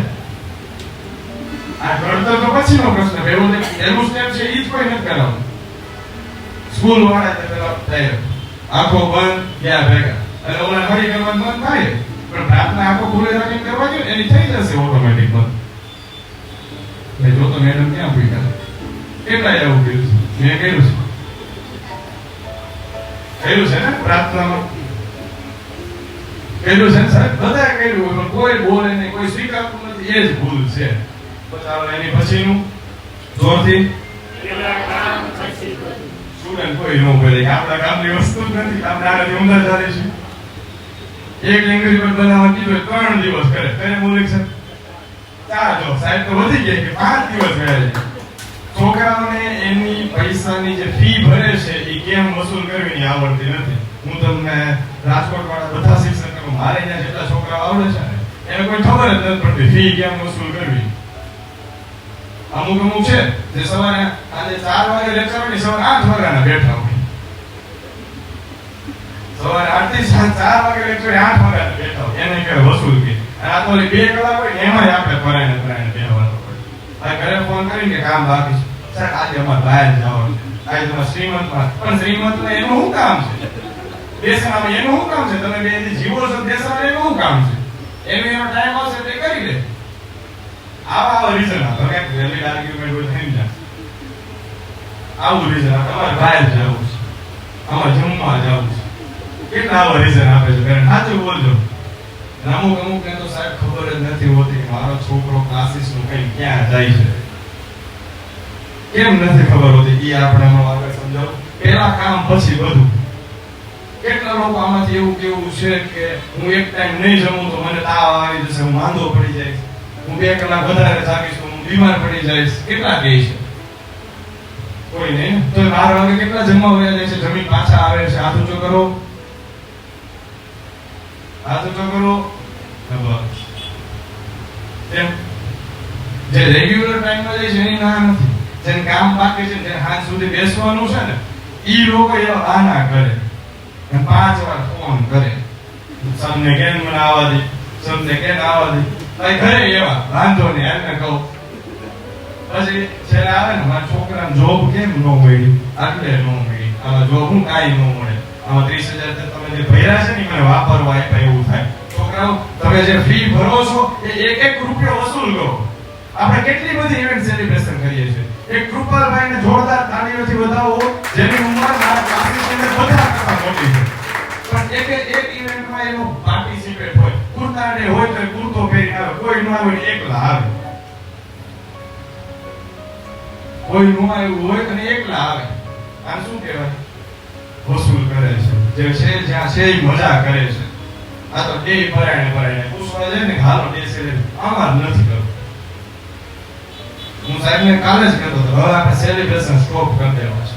આ ઘડતર તો પછીનો પ્રશ્ન. પહેલું સ્ટેપ છે એ જ કોઈ નથી કરાવતું. સ્કૂલ વાળા પેલા તૈયાર આંખો બંધ ગયા ભેગા, અને ઓલા ફરી કરવાનું બંધ થાય, પણ પ્રાર્થના આંખો ખુલ્લી રાખીને કરવા જોઈએ એની થઈ જશે ઓટોમેટિક બંધ. મેં જો તો મેડમ ક્યાં પૂછ્યા? કેટલા એવું કર્યું છે? મેં કર્યું છે ને પ્રાર્થનામાં? કર્યું છે ને સાહેબ? બધા કર્યું હોય, પણ કોઈ બોલે નહીં, કોઈ સ્વીકારતું નથી. એ જ ભૂલ છે. બતાવો એની પછીનું જોરથી. સ્ટુડન્ટ કોઈ ન બોલે કે આપણા કામની વસ્તુ જ નથી, આપણે આનાથી ઊંધા ચાલે છે. એક લેંગ્વેજ પર બનાવવા કીધું 3 દિવસ કરે, તેને બોલે છે 4 જો સાહેબ તો વધી ગયા કે 5 દિવસ કરે. છોકરાઓને એની પૈસાની જે ફી ભરે છે એ કેમ વસૂલ કરવી આવડતી નથી. હું તમને રાજકોટ વાળા બધા શિક્ષકો, મારે ત્યાં જેટલા છોકરાઓ આવડે છે ને એને કોઈ ખબર જ નથી પડતી ફી કેમ વસૂલ કરવી. અમુક છે જે સવારે આજે 4 વાગે લેક્ચર હોય, સવારે 8 વાગ્યાના બેઠા હોય. સવારે 8 થી 4 વાગે લેક્ચર 8 વાગ્યાના બેઠા હોય, એને કહેવાય વસૂલ કે. આ તો 2 કલાક હોય એમાંય આપણે પરાયને બેહવાનું પડે. આ ઘરે ફોન કરીને કે કામ બાકી છે સર, આજે અમારે બહાર જવાનું છે, આજે તમારા શ્રીમંતમાં. પણ શ્રીમંતમાં એનું શું કામ છે? દેશમાં એનું શું કામ છે? તમે બે જીવો છો દેશમાં, એનું શું કામ છે? એનો ટાઈમ આવશે તે કરી દે. આવા રીઝન આપો કે વેલિડ આર્ગ્યુમેન્ટ હોય થઈ જાય. આવું રીઝન આપે અમારે બહાર જવું છે, અમારે જમવા જવું છે. કેટલા આવા રીઝન આપે છે? કારણ સાચું બોલજો. અમુક ને તો સાહેબ ખબર જ નથી હોતી કે મારો છોકરો ક્લાસીસ નું કઈ ક્યાં જાય છે. કેમ નથી ખબર હોતી? એ આપણે આગળ સમજાવું. પેલા કામ પછી બધું. કેટલા લોકો આમાંથી એવું કેવું છે કે હું એક ટાઈમ નહીં જમું તો મને તાવ આવી જશે, હું માંદો પડી જઈશ, હું 2 કલાક વધારે જાગીશ તો હું બીમાર પડી જઈશ. કેટલા કહે છે? કોઈ નહીં. તો 12 વાગે કેટલા જમવા વયા જાય છે, જમીન પાછા આવે છે. હાથ ઊંચો કરો, હાથ ઊંચો કરો. જે રેગ્યુલર ટાઈમમાં જાય છે એની ના નથી. જેને કામ બાકી છે જેને હાથ સુધી બેસવાનું છે ને ઈ લોકો એવા બહાના કરે અને 5 વાર ફોન કરે સમને કેમ મને આવવા દે સમને કેમ આવવા દે ભાઈ ઘરે એવા વાંધો નહીં એમને કહું પછી છેલ્લે આવે ને મારા છોકરાને જોબ કેમ ન મળી આટલે ન મળી આમાં જોબ હું કાંઈ ન મળે આમાં 30,000 તમે જે ભર્યા છે ને મને વાપરવા આપ્યા એવું થાય છોકરાઓ તમે જે ફી ભરો છો એ એક રૂપિયો વસૂલ કરો આપણે કેટલી બધી ઇવેન્ટ સેલિબ્રેશન કરીએ છીએ એક કૃપાલભાઈને જોરદાર તાળીઓથી વધાવો જેની ઉંમર મારા ક્લાસમેટને બધા કરતા મોટી છે પણ એક ઇવેન્ટમાં એનો પાર્ટિસિપેટ હોય કુર્તા ડે હોય તો કુર્તો પહેરીને આવે કોઈ ન આવે એકલા આવે કોઈ નો આવ્યું હોય તો એકલા આવે આ શું કહેવાય વસૂલ કરે છે જે છે જ્યાં છે એ મજા કરે છે આ તો ડે ભરાયને પૂછવા જાય ને હાલો ડે સેલિબ્રેટ આમાં નથી કરવું હું સાહેબને કાલે જ કહેતો હતો હવે આપણે સેલિબ્રેશન સ્ટોપ કરી દેવા છે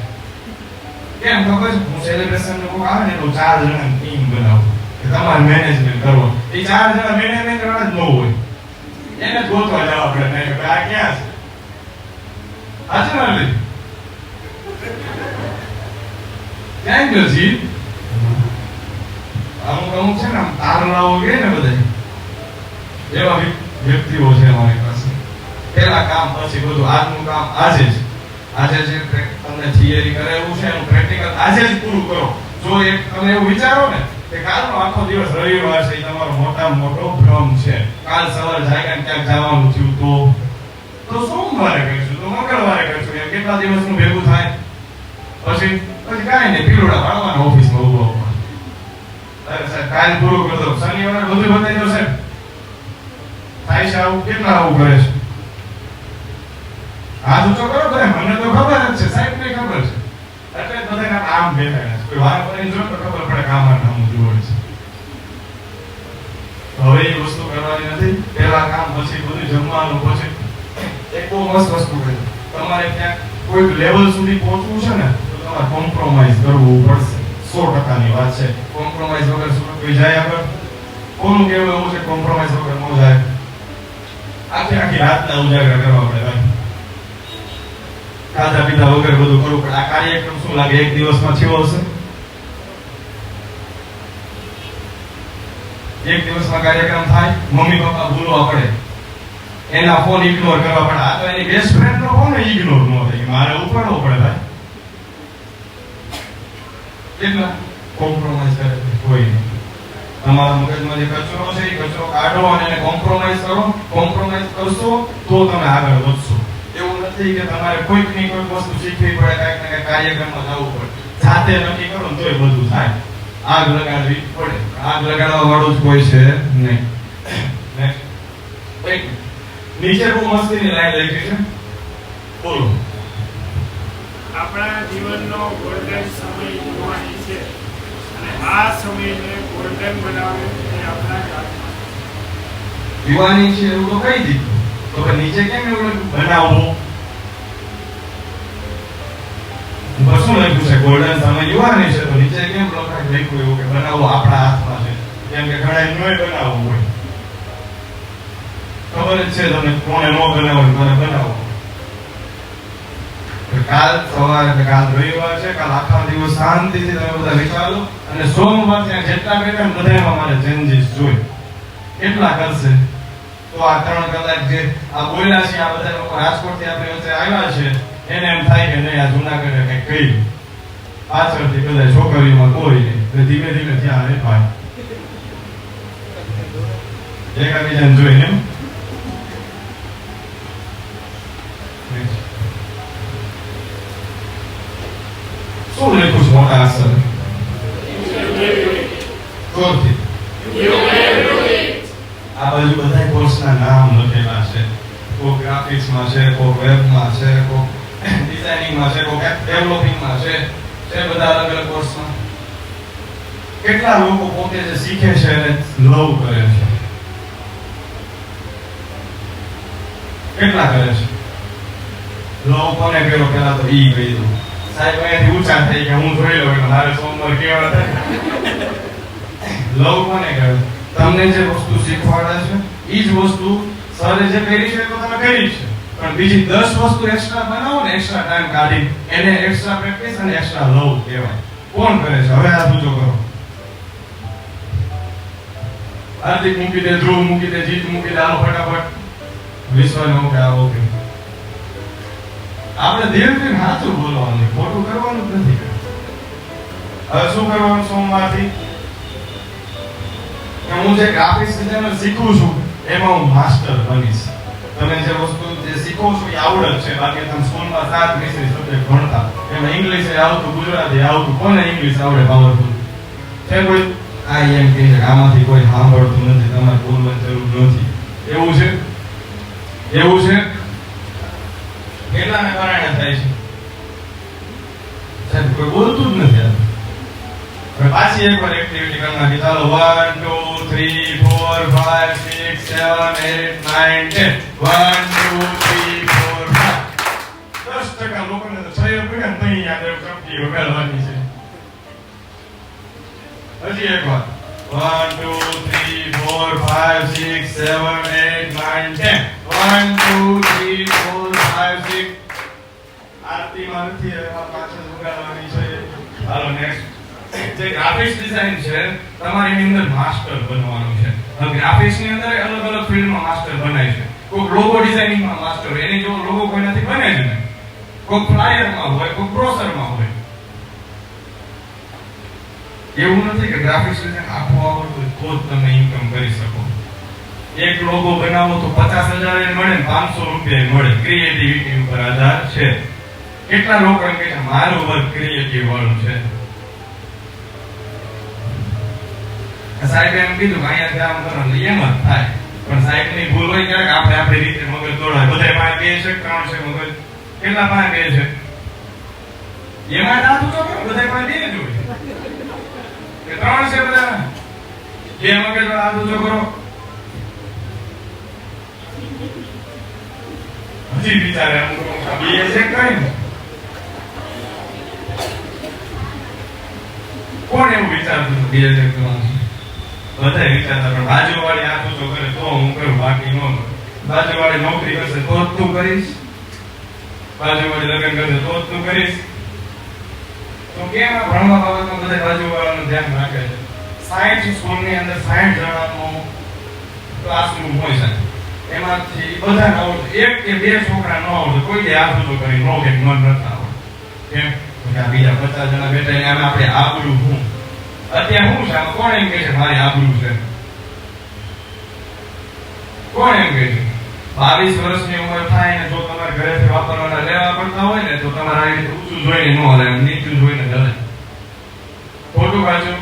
કેમ ખબર છે હું સેલિબ્રેશન નો કોક આવે ને તો 4 જણાની ટીમ બનાવું કે તમારે મેનેજમેન્ટ કરવો એ 4 જણા મેનેજમેન્ટ વાળા જ ન હોય એને જ ગોતવા જવા પડે નહીં કે આ ક્યાં છે આજમાલી ક્યાં ગયો જી અમુક છે ને તારલાઓ કે ને બધા એવા વ્યક્તિઓ છે અમારી પાસે પેલા કામ પછી બધું આજનું કામ આજે જ આજે જે તમને થિયરી કરેલું છે એનું પ્રેક્ટિકલ આજે જ પૂરું કરો જો એક તમે એવું વિચારો ને કે કાલનો આખો દિવસ રવિવાર છે એ તમારો મોટામાં મોટો ભ્રમ છે કાલ સવારે જાગ્યા ને ક્યાંક જવાનું થયું તો સોમવારે કરીશું તો મંગળવારે કરીશું એમ કેટલા દિવસનું ભેગું થાય પછી કાંઈ નહીં પીલોડા પાડવાના ઓફિસમાં ઉભો અરે સાહેબ કાલ પૂરું કરી દો શનિવારે બધું બતાવી દો સાહેબ થાય છે આવું કેટલા આવું કરે છે હાથ ઊંચો કરો તો મને તો ખબર જ છે સાહેબ ને ખબર છે એટલે જ બધાને આમ બેઠા છે કોઈ વાર કરીને જો તો ખબર પડે કામ નામ જોડે છે હવે એ વસ્તુ કરવાની નથી પેલા કામ પછી બધું જમવાનું પછી એક બહુ મસ્ત વસ્તુ છે તમારે ક્યાંક કોઈ લેવલ સુધી પહોંચવું છે ને તો તમારે કોમ્પ્રોમાઇઝ કરવું પડશે 100% ની વાત છે કોમ્પ્રોમાઇઝ વગર શું કોઈ જાય આગળ કોનું કેવું એવું છે કોમ્પ્રોમાઇઝ વગર ન જાય આખી રાતના ઉજાગરા કરવા પડે ભાઈ ખાધા પીધા વગર બધું કરવું પડે આ કાર્યક્રમ શું લાગે એક દિવસમાં થયો હશે એક દિવસમાં કાર્યક્રમ થાય મમ્મી પપ્પા ભૂલવા પડે એના ફોન ઇગ્નોર કરવા પડે આ તો એની બેસ્ટ ફ્રેન્ડ નો ફોન ઇગ્નોર ન થાય મારે ઉપાડવો પડે ભાઈ કેટલા કોમ્પ્રોમાઇઝ કરે કોઈ નહીં તમારા મગજમાં જે કચરો છે એ કચરો કાઢો અને એને કોમ્પ્રોમાઇઝ કરો કોમ્પ્રોમાઇઝ કરશો તો તમે આગળ વધશો એવું નથી કે તમારે કોઈક ની કોઈ વસ્તુ શીખવી પડે કાંઈક ને કાંઈક કાર્યક્રમમાં જવું પડે જાતે નક્કી કરો ને તોય બધું થાય આગ લગાડવી પડે આગ લગાડવા વાળું જ કોઈ છે નહીં નીચે બહુ મસ્તીની લાઈન લખી છે બોલો આપણા જીવનનો ગોલ્ડન સમય જોવાની છે અને આ સમયને ગોલ્ડન બનાવવું એ આપણા હાથમાં યુવાની છે એવું તો કહી દીધું તો કે નીચે કેમ એવું બનાવવું શું લખ્યું છે ગોલ્ડન સમય યુવાની છે તો નીચે કેમ લખ્યું એવું કે બનાવવું આપણા હાથમાં છે કેમ કે ઘણા નોય બનાવવું હોય ખબર જ છે તમને કોને નો બનાવવું મને બનાવો કાલ સવારે કાલ રવિવાર છે કાલ આખા દિવસ શાંતિથી તમે બધા વિચારો અને સોમવાર ત્યાં જેટલા બેઠા ને બધામાં મારે ચેન્જીસ જોઈ કેટલા કરશે તો આ 3 કલાક જે આ બોલ્યા છે આ બધા લોકો રાજકોટ થી આપણી વચ્ચે આવ્યા છે એને એમ થાય કે નહીં આ જૂનાગઢે કંઈક કહ્યું પાછળથી બધા છોકરીઓમાં કોઈ નહીં એટલે ધીમે ધીમે ત્યાં આવે ભાઈ એકાબીજાને જોઈને એમ શું લખ્યું છે મોટા અક્ષર જોરથી આ બાજુ બધા કોર્સના નામ લખેલા છે કોઈ ગ્રાફિક્સમાં છે કોઈ વેબમાં છે કોઈ ડિઝાઇનિંગમાં છે કોઈ ડેવલપિંગમાં છે બધા અલગ અલગ કોર્સમાં કેટલા લોકો પોતે જે શીખે છે અને લવ કરે છે કેટલા કરે છે લવ કોને કર્યો પેલા તો ઈ કહી દઉં સાહેબ અહીંયાથી ઊંચા થઈ કે હું જોઈ લઉં એટલે મારે સોમવાર કેવા થાય લવ કોને કરે તમને જે વસ્તુ શીખવાડે છે ઈ જ વસ્તુ સરે જે કરી છે તો તમે કરી છે પણ બીજી 10 વસ્તુ એક્સ્ટ્રા બનાવો ને એક્સ્ટ્રા ટાઈમ કાઢી એને એક્સ્ટ્રા પ્રેક્ટિસ અને એક્સ્ટ્રા લવ કહેવાય. કોણ કરે છે? હવે આ પૂછો કરો. હાર્દિક મૂકી દે, ધ્રુવ મૂકી દે, જીત મૂકી દે, હાલો ફટાફટ. વિશ્વનો કે આવો કે આપણે ધીરે ધીરે સાચું બોલવાનું, ખોટું કરવાનું જ નથી. હવે શું કરવાનું સોમવારથી? હું જે ગ્રાફિક્સ ડિઝાઇનર શીખું છું એમાં હું માસ્ટર બનીશ. તમે જે વસ્તુ જે શીખો છો એ આવડત છે. બાકી તમે સ્કૂલમાં 7 વિષય સબ્જેક્ટ ભણતા એમાં ઇંગ્લિશ આવતું, ગુજરાતી આવતું, કોને ઇંગ્લિશ આવડે પાવરફુલ છે? કોઈ આ એમ કહે છે આમાંથી કોઈ સાંભળતું નથી, તમારે બોલવાની જરૂર નથી. એવું છે? એવું છે? કેટલાને કારણે થાય છે? સાહેબ કોઈ બોલતું જ નથી. હવે પાછી એકવાર એક્ટિવિટી કરી નાખી. ચાલો 1 2 3 4 5 6 7 8 9 10. 1 2 3 4 5. 10% લોકોને તો છયો પડે ને તઈ યાદ આવે ચપટી વગાડવાની છે. હજી એકવાર 1 2 3 4 5 6 7 8 9 10. 1 2 3 4 5 6. આરતીમાં નથી, એમાં પાછળ વગાડવાની છે. હાલો નેક્સ્ટ. જે ગ્રાફિક્સ ડિઝાઇન છે તમારે એની અંદર માસ્ટર બનવાનું છે. હવે ગ્રાફિક્સ ની અંદર અલગ અલગ ફિલ્ડમાં માસ્ટર બનાય છે. કોઈ લોગો ડિઝાઇનિંગમાં માસ્ટર હોય, એની જો લોગો કોઈ નથી બને જ નહીં. કોઈ ફ્લાયરમાં હોય, કોઈ બ્રોશરમાં હોય. એવું નથી કે ગ્રાફિક્સ ડિઝાઇન આખું આવડતું તો જ તમે ઇન્કમ કરી શકો. એક લોગો બનાવો તો 50,000 એ મળે ને 500 રૂપિયા મળે. ક્રિએટિવિટી ઉપર આધાર છે. કેટલા લોકો એમ કહે છે મારું વર્ક ક્રિએટિવ વાળું છે. સાહેબ એમ કીધું કે અહીંયા કામ કરો એમ જ થાય. પણ સાહેબ ની ભૂલ હોય ક્યારેક આપણે આપણી રીતે મગજ દોડાય. બધા પાસે 2 છે 3 છે મગજ. કેટલા પાસે 2 છે? એમાં દાતું તો બધા પાસે 2 જ હોય કે 3 છે? બધા 2 મગજ વાળા દાતું તો કરો. હજી વિચારે એમ 2 છે કઈ ને કોણ એવું વિચારતું 2 છે કરવાનું? બધા વિચારતા પણ બાજુવાળી આ તું કરે તો હું કરું, બાકી ન કરું. બાજુવાળી નોકરી કરશે તો જ તું કરીશ. બાજુવાળી લગ્ન કરશે તો જ તું કરીશ. તો કેમ આ ભણવા બાબતમાં બધા બાજુવાળાનું ધ્યાન રાખે છે? 60 સ્કૂલની અંદર 60 જણાનું ક્લાસરૂમ હોય છે. એમાંથી બધાને આવડતું, 1 કે 2 છોકરા ન આવડતું. કોઈ દે આ તું કરી નો કે મન નથી આવડતું. કેમ? કે બીજા 50 જણા બેઠા એને આપણે આબરૂ હું અત્યારે હું છે? કોણ એમ કે છે મારી આબરૂ છે? કોણ એમ કે છે? 22 વર્ષની ઉંમર થાય ને જો તમારે ઘરેથી વાપરવાના લેવા પડતા હોય ને તો તમારે આ રીતે ઊંચું જોઈને ન હલે, નીચું જોઈને હલે. ખોટું કાચું?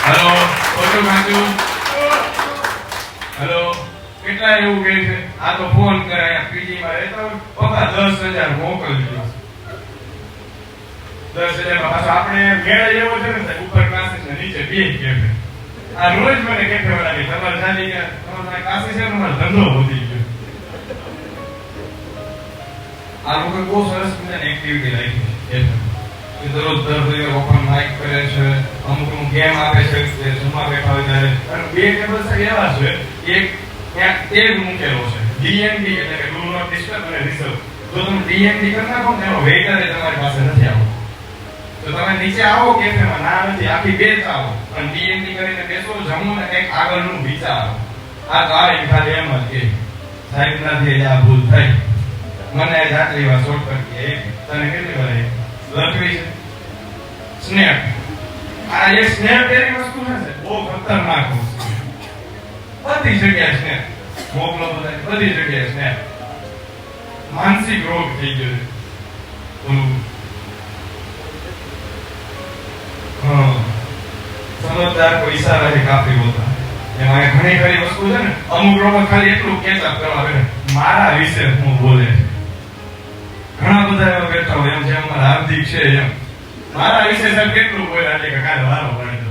હેલો, ખોટું કાચું? હેલો, કેટલા એવું કહે છે આ તો ફોન કરે અહીંયા પીજીમાં રહેતા હોય, પપ્પા 10,000 મોકલજો. 10,000 પાછો આપણે મેળે એવો છે ને ઉપર ક્લાસીસ ને નીચે 2 કેફે. આ રોજ મને કેફે વાળા કે તમારે જાની કે તમારા ક્લાસીસ છે તમારો ધંધો વધી ગયો. આ લોકો બહુ સરસ મજાની એક્ટિવિટી રાખી છે. એ દરરોજ દર ઓપન માઇક કરે છે, અમુક ગેમ આપે છે જે જમવા બેઠા હોય ત્યારે. અને 2 ટેબલ એવા છે, એક ત્યાં ટેગ મૂકેલો છે ડીએનડી એટલે કે ડુ નોટ ડિસ્ટર્બ અને રિઝર્વ. જો તમે ડીએનડી કરી નાખો ને એનો વેઇટર તમારી પાસે નથી આવતો. તો તમે નીચે આવો કેફેમાં, ના નથી આખી બેચ આવો પણ ડીએનડી કરીને બેસો, જમો ને કંઈક આગળનું વિચારો. આ તો આ ખાલી એમ જ કે સાહેબ નથી આ ભૂલ થઈ. મને આટલી વાર શોર્ટકટ કે તને કેટલી વાર લખવી છે સ્નેપ. આ એક સ્નેપ એવી વસ્તુ છે બહુ ખતરનાક વસ્તુ. બધી જગ્યાએ સ્નેપ મોકલો, બધી જગ્યાએ સ્નેપ. માનસિક રોગ થઈ ગયો છે. સમજદાર કોઈ ઈશારાથી કાફી હોતા. એમાં ઘણી ખરી વસ્તુ છે ને, અમુક લોકો ખાલી એટલું કેચઅપ કરવા બેઠે મારા વિશે હું બોલે છે. ઘણા બધા એવા બેઠા હોય એમ, જેમ અમારા હાર્દિક છે એમ મારા વિશે સાહેબ કેટલું બોલ્યા છે કે કાલે વારો પડે તો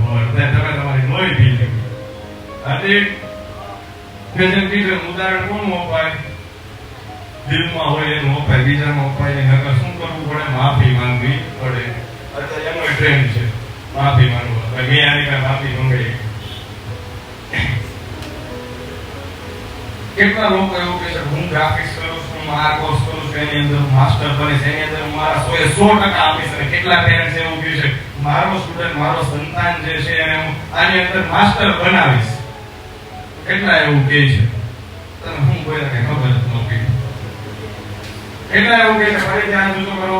તમે તમારી લોહી પી લે. હાર્દિક જેમ કીધું ઉદાહરણ કોનું અપાય? દિલમાં હોય એનું અપાય, બીજામાં અપાય નહીં. નકર શું કરવું પડે? માફી માંગવી પડે. અત્યારે એનો ટ્રેન્ડ છે માફી માંગવા. મેં આની કાંઈ માફી મંગાઈ. કેટલા લોકો એવું કહે છે હું ગ્રાફિક્સ કરું છું હું આ કોર્સ કરું છું એની અંદર હું માસ્ટર બનીશ, એની અંદર હું મારા 100% આપીશ. અને કેટલા પેરેન્ટ્સ એવું કહે છે મારો સ્ટુડન્ટ, મારો સંતાન જે છે એને હું આની અંદર માસ્ટર બનાવીશ. કેટલા એવું કહે છે? તને હું કોઈ કઈ ખબર જ નથી. કેટલા એવું કહે છે ફરી ધ્યાન જુદો કરો.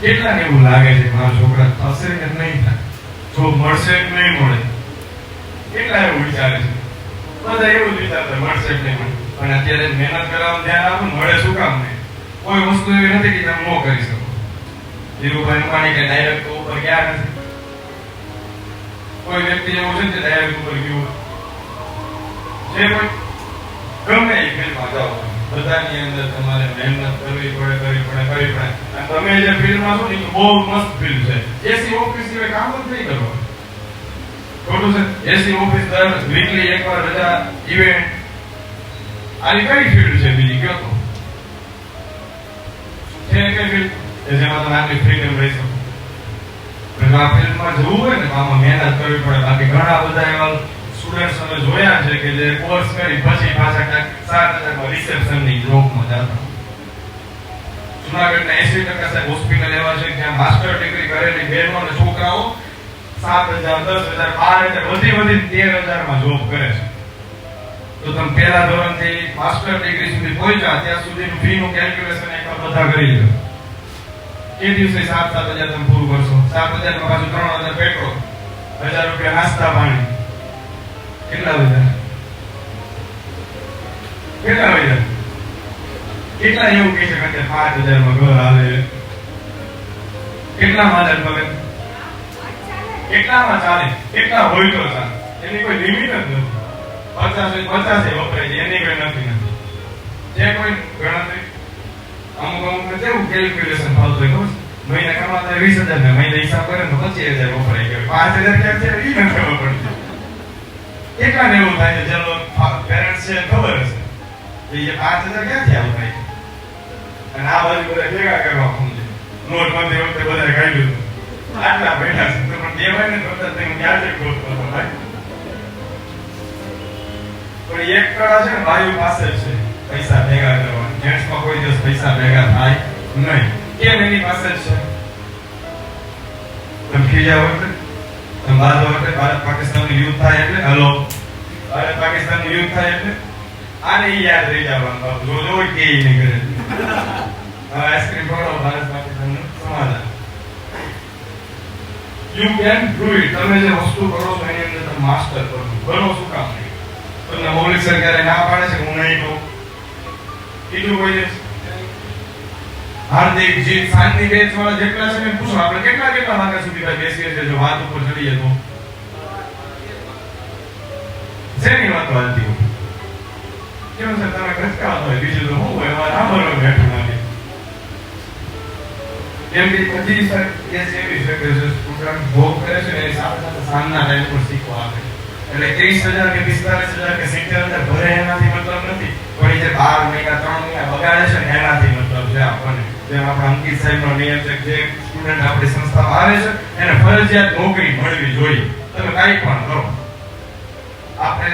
કેટલાને એવું લાગે છે મારા છોકરા થશે કે નહીં થાય, જોબ મળશે કે નહીં મળે? કેટલા એવું વિચારે છે? બધા એવું જ વિચારતા મળશે કે નહીં મળે. પણ અત્યારે મહેનત કરવાનું ધ્યાન આપો, મળે શું કામ નહીં? કોઈ વસ્તુ એવી નથી કે તમે ન કરી શકો. ધીરુભાઈ અંબાણી કે ડાયરેક્ટ ઉપર ગયા નથી. કોઈ વ્યક્તિ એવું છે કે ડાયરેક્ટ ઉપર ગયું જે કોઈ ગમે એ ફિલ્ડમાં જાઓ, બધાની અંદર તમારે મહેનત કરવી પડે. અને તમે જે ફિલ્ડમાં છો ને બહુ મસ્ત ફિલ્ડ છે. એસી ઓફિસ સિવાય કામ જ નહીં કરવાનું. ખોટું છે? એસી ઓફિસ દર વીકલી એકવાર રજા, ઇવેન્ટ. આની કઈ ફિલ્ડ છે બીજી કયો તો? છે કઈ ફિલ્ડ જેમાં તમે આટલી ફ્રીડમ રહી શકો? આ ફિલ્ડમાં જવું હોય ને આમાં મહેનત કરવી પડે. બાકી ઘણા બધા એવા સ્ટુડન્ટ્સ અમે જોયા છે કે જે કોર્સ કરી પછી પાછા 7,000 રિસેપ્શનની જોબમાં જતા. જુનાગઢના 80% સાહેબ હોસ્પિટલ એવા છે જ્યાં માસ્ટર ડિગ્રી કરેલી બહેનો અને છોકરાઓ 7,000, 10,000, 12,000 વધી 13,000 માં જોબ કરે છે. તો તમે પહેલા ધોરણથી માસ્ટર ડિગ્રી સુધી પહોંચ્યા ત્યાં સુધીનું ફીનું કેલ્ક્યુલેશન એકવાર બધા કરી લો. એ દિવસે 7,000 તમે પૂરું કરશો. 7,000 માં પાછું 3,000 પેટ્રોલ, 1,000 રૂપિયા નાસ્તા પાણી. કેટલા વધ્યા? કેટલા એવું કહે છે કે 5,000 માં ઘર આવે? કેટલામાં ચાલે ભગત? કેટલામાં ચાલે? કેટલા હોય તો ચાલે? એની કોઈ લિમિટ જ નથી. 50 વપરાય છે એની કોઈ નથી. જે કોઈ ગણતરી અમુક કેવું કેલ્ક્યુલેશન થતું હોય ખબર? મહિને કમાતા 20,000 ને મહિને હિસાબ કરે તો 25,000 વપરાય ગયો. 5,000 ક્યાં છે એ નથી ખબર પડતી. કેટલાને એવું થાય છે જેનો પેરેન્ટ્સ છે ખબર હશે કે એ 5,000 ક્યાંથી આવતા છે અને આ બાજુ બધા ભેગા કરવા સમજે નોટ બંધી વખતે બધા કાઢ્યું આટલા બેઠા છે પણ દેવાય ને તો તમે ક્યાં ગોતતો હતો ભાઈ? પણ એક કળા છે ને ભાઈઓ પાસે જ છે પૈસા ભેગા કરવા. જેન્ટ્સમાં કોઈ દિવસ પૈસા ભેગા થાય નહીં. કેમ? એની પાસે જ છે. તમે ખીજા વખતે ભારત પાકિસ્તાનનું યુદ્ધ થાય એટલે હલો ભારત પાકિસ્તાનનું યુદ્ધ થાય એટલે આને યાદ રહી જવાનું. જો કે નહીં કરે આઈસ્ક્રીમ ખવડાવો ભારત પાકિસ્તાનનું સમાધાન. You can do it. તમે જે વસ્તુ કરો છો એની અંદર તમે માસ્ટર કરો. બનો શું કામ નહીં? તમને મૌલિક સરકારે ના પાડે છે હું નહીં કહું. કીધું કોઈ દિવસ? હાર્દિક જીત સાંજની બેચ વાળા જેટલા છે ને પૂછો આપણે કેટલા વાગ્યા સુધી ભાઈ બેસીએ છીએ જો વાત ઉપર ચડીએ તો? શેની વાત વાંચતી હોય? કેમ છે તમે ખચકાવતો હોય બીજું તો હું હોય એમાં સાંભળવા બેઠું નથી. કેમ કે બધી સર કેસ એવી છે કે સ્ટુડન્ટ જોબ કરે છે ને એ સાથે સાથે સાંજના ટાઈમ પર શીખવા આપે. એટલે 30,000 કે 45,000 કે 70,000 ભરે એનાથી મતલબ નથી. પણ એ જે 12 મહિના 3 મહિના બગાડે છે ને એનાથી મતલબ છે આપણને. જેમ આપણા અંકિત સાહેબનો નિયમ છે જે સ્ટુડન્ટ આપણી સંસ્થામાં આવે છે એને ફરજિયાત નોકરી મળવી જોઈએ. તમે કાંઈ પણ કરો. આપણે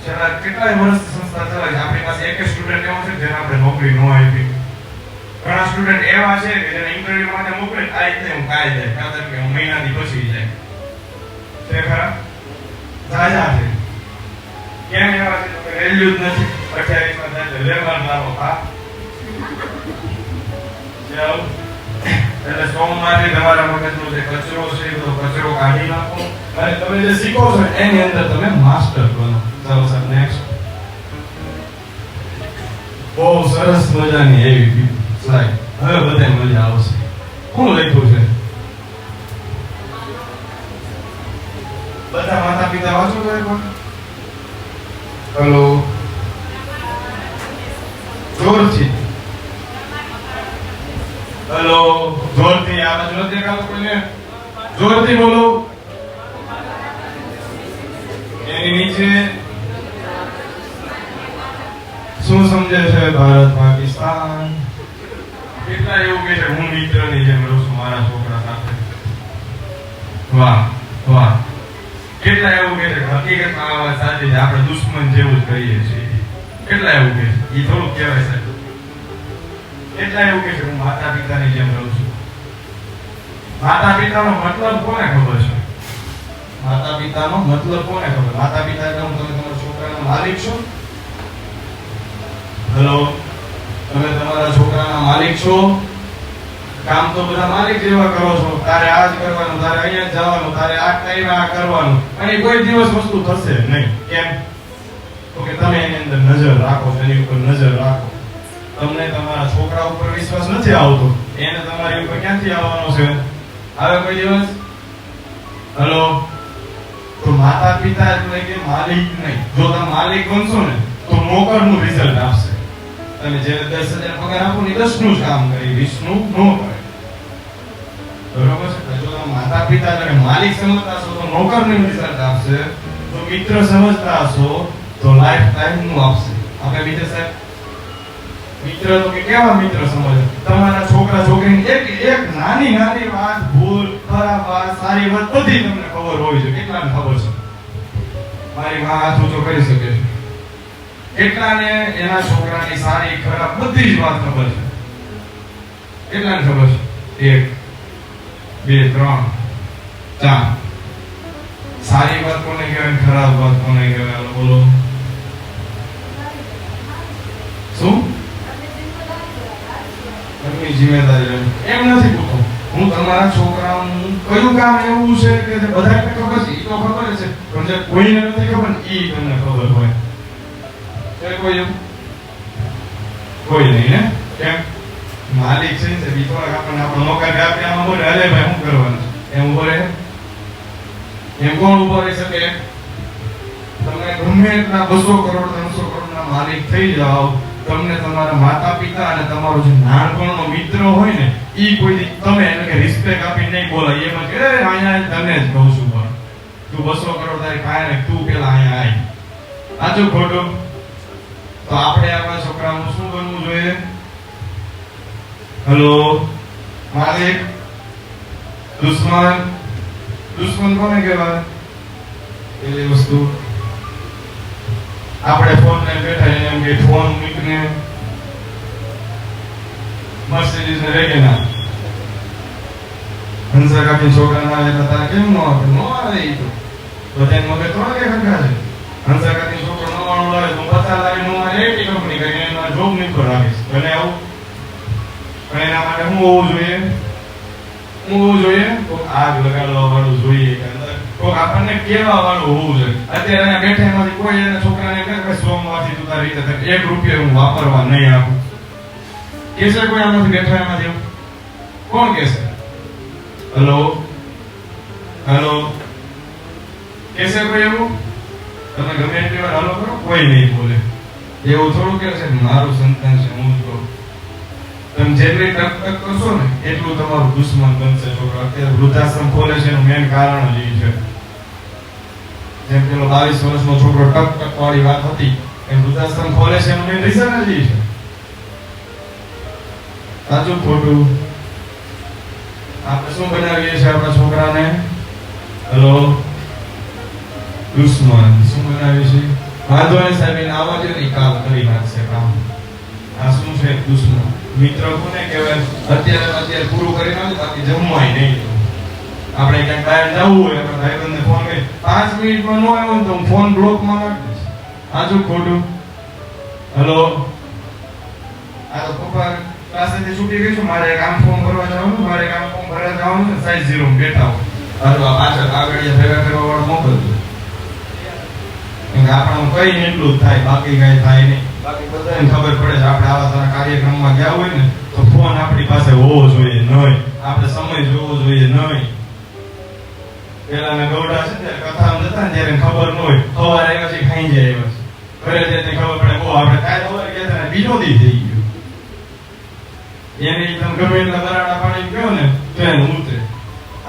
છેલ્લા કેટલાય વર્ષથી સંસ્થા ચલાવી છે. આપણી પાસે એક સ્ટુડન્ટ એવો છે જેને આપણે નોકરી ન આપી. ઘણા સ્ટુડન્ટ એવા છે કે જેને ઇન્ટરવ્યુ માટે મોકલે કાંઈ જ નહીં, કાંઈ જાય ખાતર કે મહિનાથી પછી જાય છે ખરા જાજા છે. કેમ એવા છે તો રેલ્યુ જ નથી. 28 માં જાય લેબર લાવો હા જાવ. એટલે સોમવારથી તમારા મગજનો જે કચરો છે એ બધો કચરો કાઢી નાખો અને તમે જે શીખો છો એની અંદર તમે માસ્ટર બનો. ચાલો સર નેક્સ્ટ. બહુ સરસ મજાની એવી સ્લાઇડ. હવે બધાય મજા આવશે. શું લખ્યું છે? બધા માતા પિતા વાંચો તો એકવાર. હેલો જોરથી. હેલો જોરથી. આ બાજુ નથી દેખાતું કોઈને? જોરથી બોલો. એની નીચે શું સમજે છે ભારત પાકિસ્તાન? કેટલા એવું કે છે હું મિત્રની જેમ રહું છું મારા છોકરા સાથે? વાહ વાહ. કેટલા એવું કે છે હકીકતમાં આ વાત સાચી છે આપણે દુશ્મન જેવું જ કહીએ છીએ. કેટલા એવું કે એ થોડુંક કહેવાય સાહેબ. કેટલા એવું કે હું માતા પિતાની જેમ રહું છું. માતા પિતાનો મતલબ કોને ખબર છે? માતા પિતાનો મતલબ કોને ખબર? માતા પિતા એટલે તમે તમારા છોકરાના માલિક છો. હેલો, તમે તમારા છોકરાના માલિક છો. કામ તો બધા માલિક જેવા કરો છો. તારે આ જ કરવાનું, તારે અહીંયા જવાનું, તારે આ ટાઈમે આ કરવાનું, અને કોઈ દિવસ વસ્તુ થશે નહીં. કેમ? તો કે તમે એની અંદર નજર રાખો, એની ઉપર નજર રાખો. તમને તમારા છોકરા ઉપર વિશ્વાસ નથી આવતો, એને તમારી ઉપર ક્યાંથી આવવાનો છે? આવે કોઈ દિવસ? હેલો, તો માતા પિતા એટલે કે માલિક નહીં. જો તમે માલિક બનશો ને તો નોકરનું રિઝલ્ટ આપશે. તમે જે 10,000 પગાર આપો ને 10 નું જ કામ કરી, 20 નું નો કરે. બરોબર છે? જો તમે માતા પિતા એટલે માલિક સમજતા હશો તો નોકરનું રિઝલ્ટ આપશે. જો મિત્ર સમજતા હશો તો લાઈફ ટાઈમ નું આપશે. આપણે બીજે સાહેબ મિત્ર તો કે કેવા મિત્ર સમજે? તમારા છોકરા છોકરીની એક નાની નાની વાત, ભૂલ, ખરાબ વાત, સારી વાત બધી તમને ખબર હોવી જોઈએ. કેટલાને ખબર છે? મારી માં હાથ ઊંચો કરી શકે છે. કેટલાને એના છોકરાની સારી ખરાબ બધી જ વાત ખબર છે? કેટલાને ખબર છે? 1 2 3 4. સારી વાત કોને કહેવાય, ખરાબ વાત કોને કહેવાય? બોલો. શું? એમની જિમ્મેદારી એમ નથી પૂછતો. હું તમારા છોકરાનું કયું કામ એવું છે કે બધાને ખબર છે? એ તો ખબર છે, પણ જે કોઈને નથી ખબર ને એ તમને ખબર હોય. કોઈ નહીં ને? કેમ? માલિક છે ને બીજો આપણને આપણો નોકર આપે આમાં બોલે અલે ભાઈ શું કરવાનું એમ બોલે. એમ કોણ ઉભો રહી શકે? તમે ગમે એટલા 200 કરોડ 300 કરોડના માલિક થઈ જાઓ, તમને તમારા માતા પિતા અને તમારો જે નાનપણનો મિત્ર હોય ને ઈ કોઈ તમે એને કે રિસ્પેક્ટ આપી નહીં બોલાય. એમ કે અહીંયા તને જ કહું છું, પણ તું 200 કરોડ તારી પાસે ને તું પેલા અહીંયા આવી. સાચું ખોટું? તો આપણે આપણા છોકરાનું શું બનવું જોઈએ? હેલો, માલિક, દુશ્મન. દુશ્મન કોને કહેવાય? પેલી વસ્તુ આપણે ફોન ને બેઠા એમ કે ફોન મૂકીને મર્સિડીઝ ને વેગેનાર હંસા કાકી છોકરાના આવે તારે કેમ નો આવે? નો આવે. એ તો બધાને મગજ થોડા કે ખંખા છે. હંસા કાકી છોકરો 99 લાવે તો 50 લાવી નો આવે એટી કંપની કરીને એમાં જોબ નીકળ રાખીશ. બને આવું? પણ એના માટે શું હોવું જોઈએ? શું હોવું જોઈએ? તો આગ લગાડવા વાળું જોઈએ કે અંદર કોક આપણને કેવા વાળું હોવું જોઈએ. અત્યારે અહીંયા બેઠા એમાંથી કોઈ એના છોકરાને કહે કે સોમવારથી તું તારી રીતે 1 રૂપિયો હું વાપરવા નહીં આપું. કેસે કોઈ આમાંથી બેઠા એમાંથી? કોણ કેસે? હેલો, હેલો, કેસે કોઈ એવું? તમે ગમે એટલી વાર હાલો કરો, કોઈ નહીં બોલે. એવું થોડું કે છે મારું સંતાન છે હું જ કહું. તમે જેટલી ટક ટક કરશો ને એટલું તમારું દુશ્મન બનશે છોકરા. અત્યારે વૃદ્ધાશ્રમ ખોલે છે એનું મેઇન કારણ જ એ છે. જેમ પેલો 22 વર્ષનો છોકરો ટક ટક વાળી વાત હતી એમ વૃદ્ધાશ્રમ ખોલે છે એનું મેઇન રીઝન જ એ છે. સાચું ખોટું? આપણે શું બનાવીએ છીએ આપણા છોકરાને? હેલો, દુશ્મન. શું બનાવીએ છીએ? વાંધો નહીં સાહેબ, એને આવવા દે ને કામ કરી નાખશે કામ. આ શું છે? દુશ્મન. મિત્ર કોને કહેવાય? અત્યારે પૂરું કરી નાખો બાકી જમવાય નહીં. આપણે ક્યાંક બહાર જવું હોય આપણા ભાઈબંધને ફોન કરી 5 મિનિટમાં ન આવ્યો ને તો હું ફોન બ્લોકમાં નાખી દઈશ. સાચું ખોટું? હેલો, આ તો પપ્પા પાસેથી છૂટી ગઈ છું, મારે એક આમ ફોર્મ ભરવા જવાનું, મારે એક આમ ફોર્મ ભરવા જવાનું છે, સાઈઝ 0 માં બેઠા હોય. હાલો આ પાછળ કાગળિયા ભેગા કરવા વાળો મોકલજો. કેમ કે આપણને કઈ એટલું જ થાય, બાકી કઈ થાય નહીં. બાકી બધાને ખબર પડે છે આપણે આવા સારા કાર્યક્રમમાં ગયા હોય ને તો ફોન આપણી પાસે હોવો જોઈએ નહીં. આપણે સમય જોવો જોઈએ નહીં. પેલાના ગૌડા છે ને કથામાં જતા ને ત્યારે ખબર ન હોય, સવારે આવ્યા છે ખાઈ જાય આવ્યા છે, ઘરે જઈને ખબર પડે ઓ આપણે કાલ સવારે ગયા હતા ને બીજો દી થઈ ગયો. એને એકદમ ગમે એટલા બરાડા પાડી ગયો ને તો એને ઉતરે.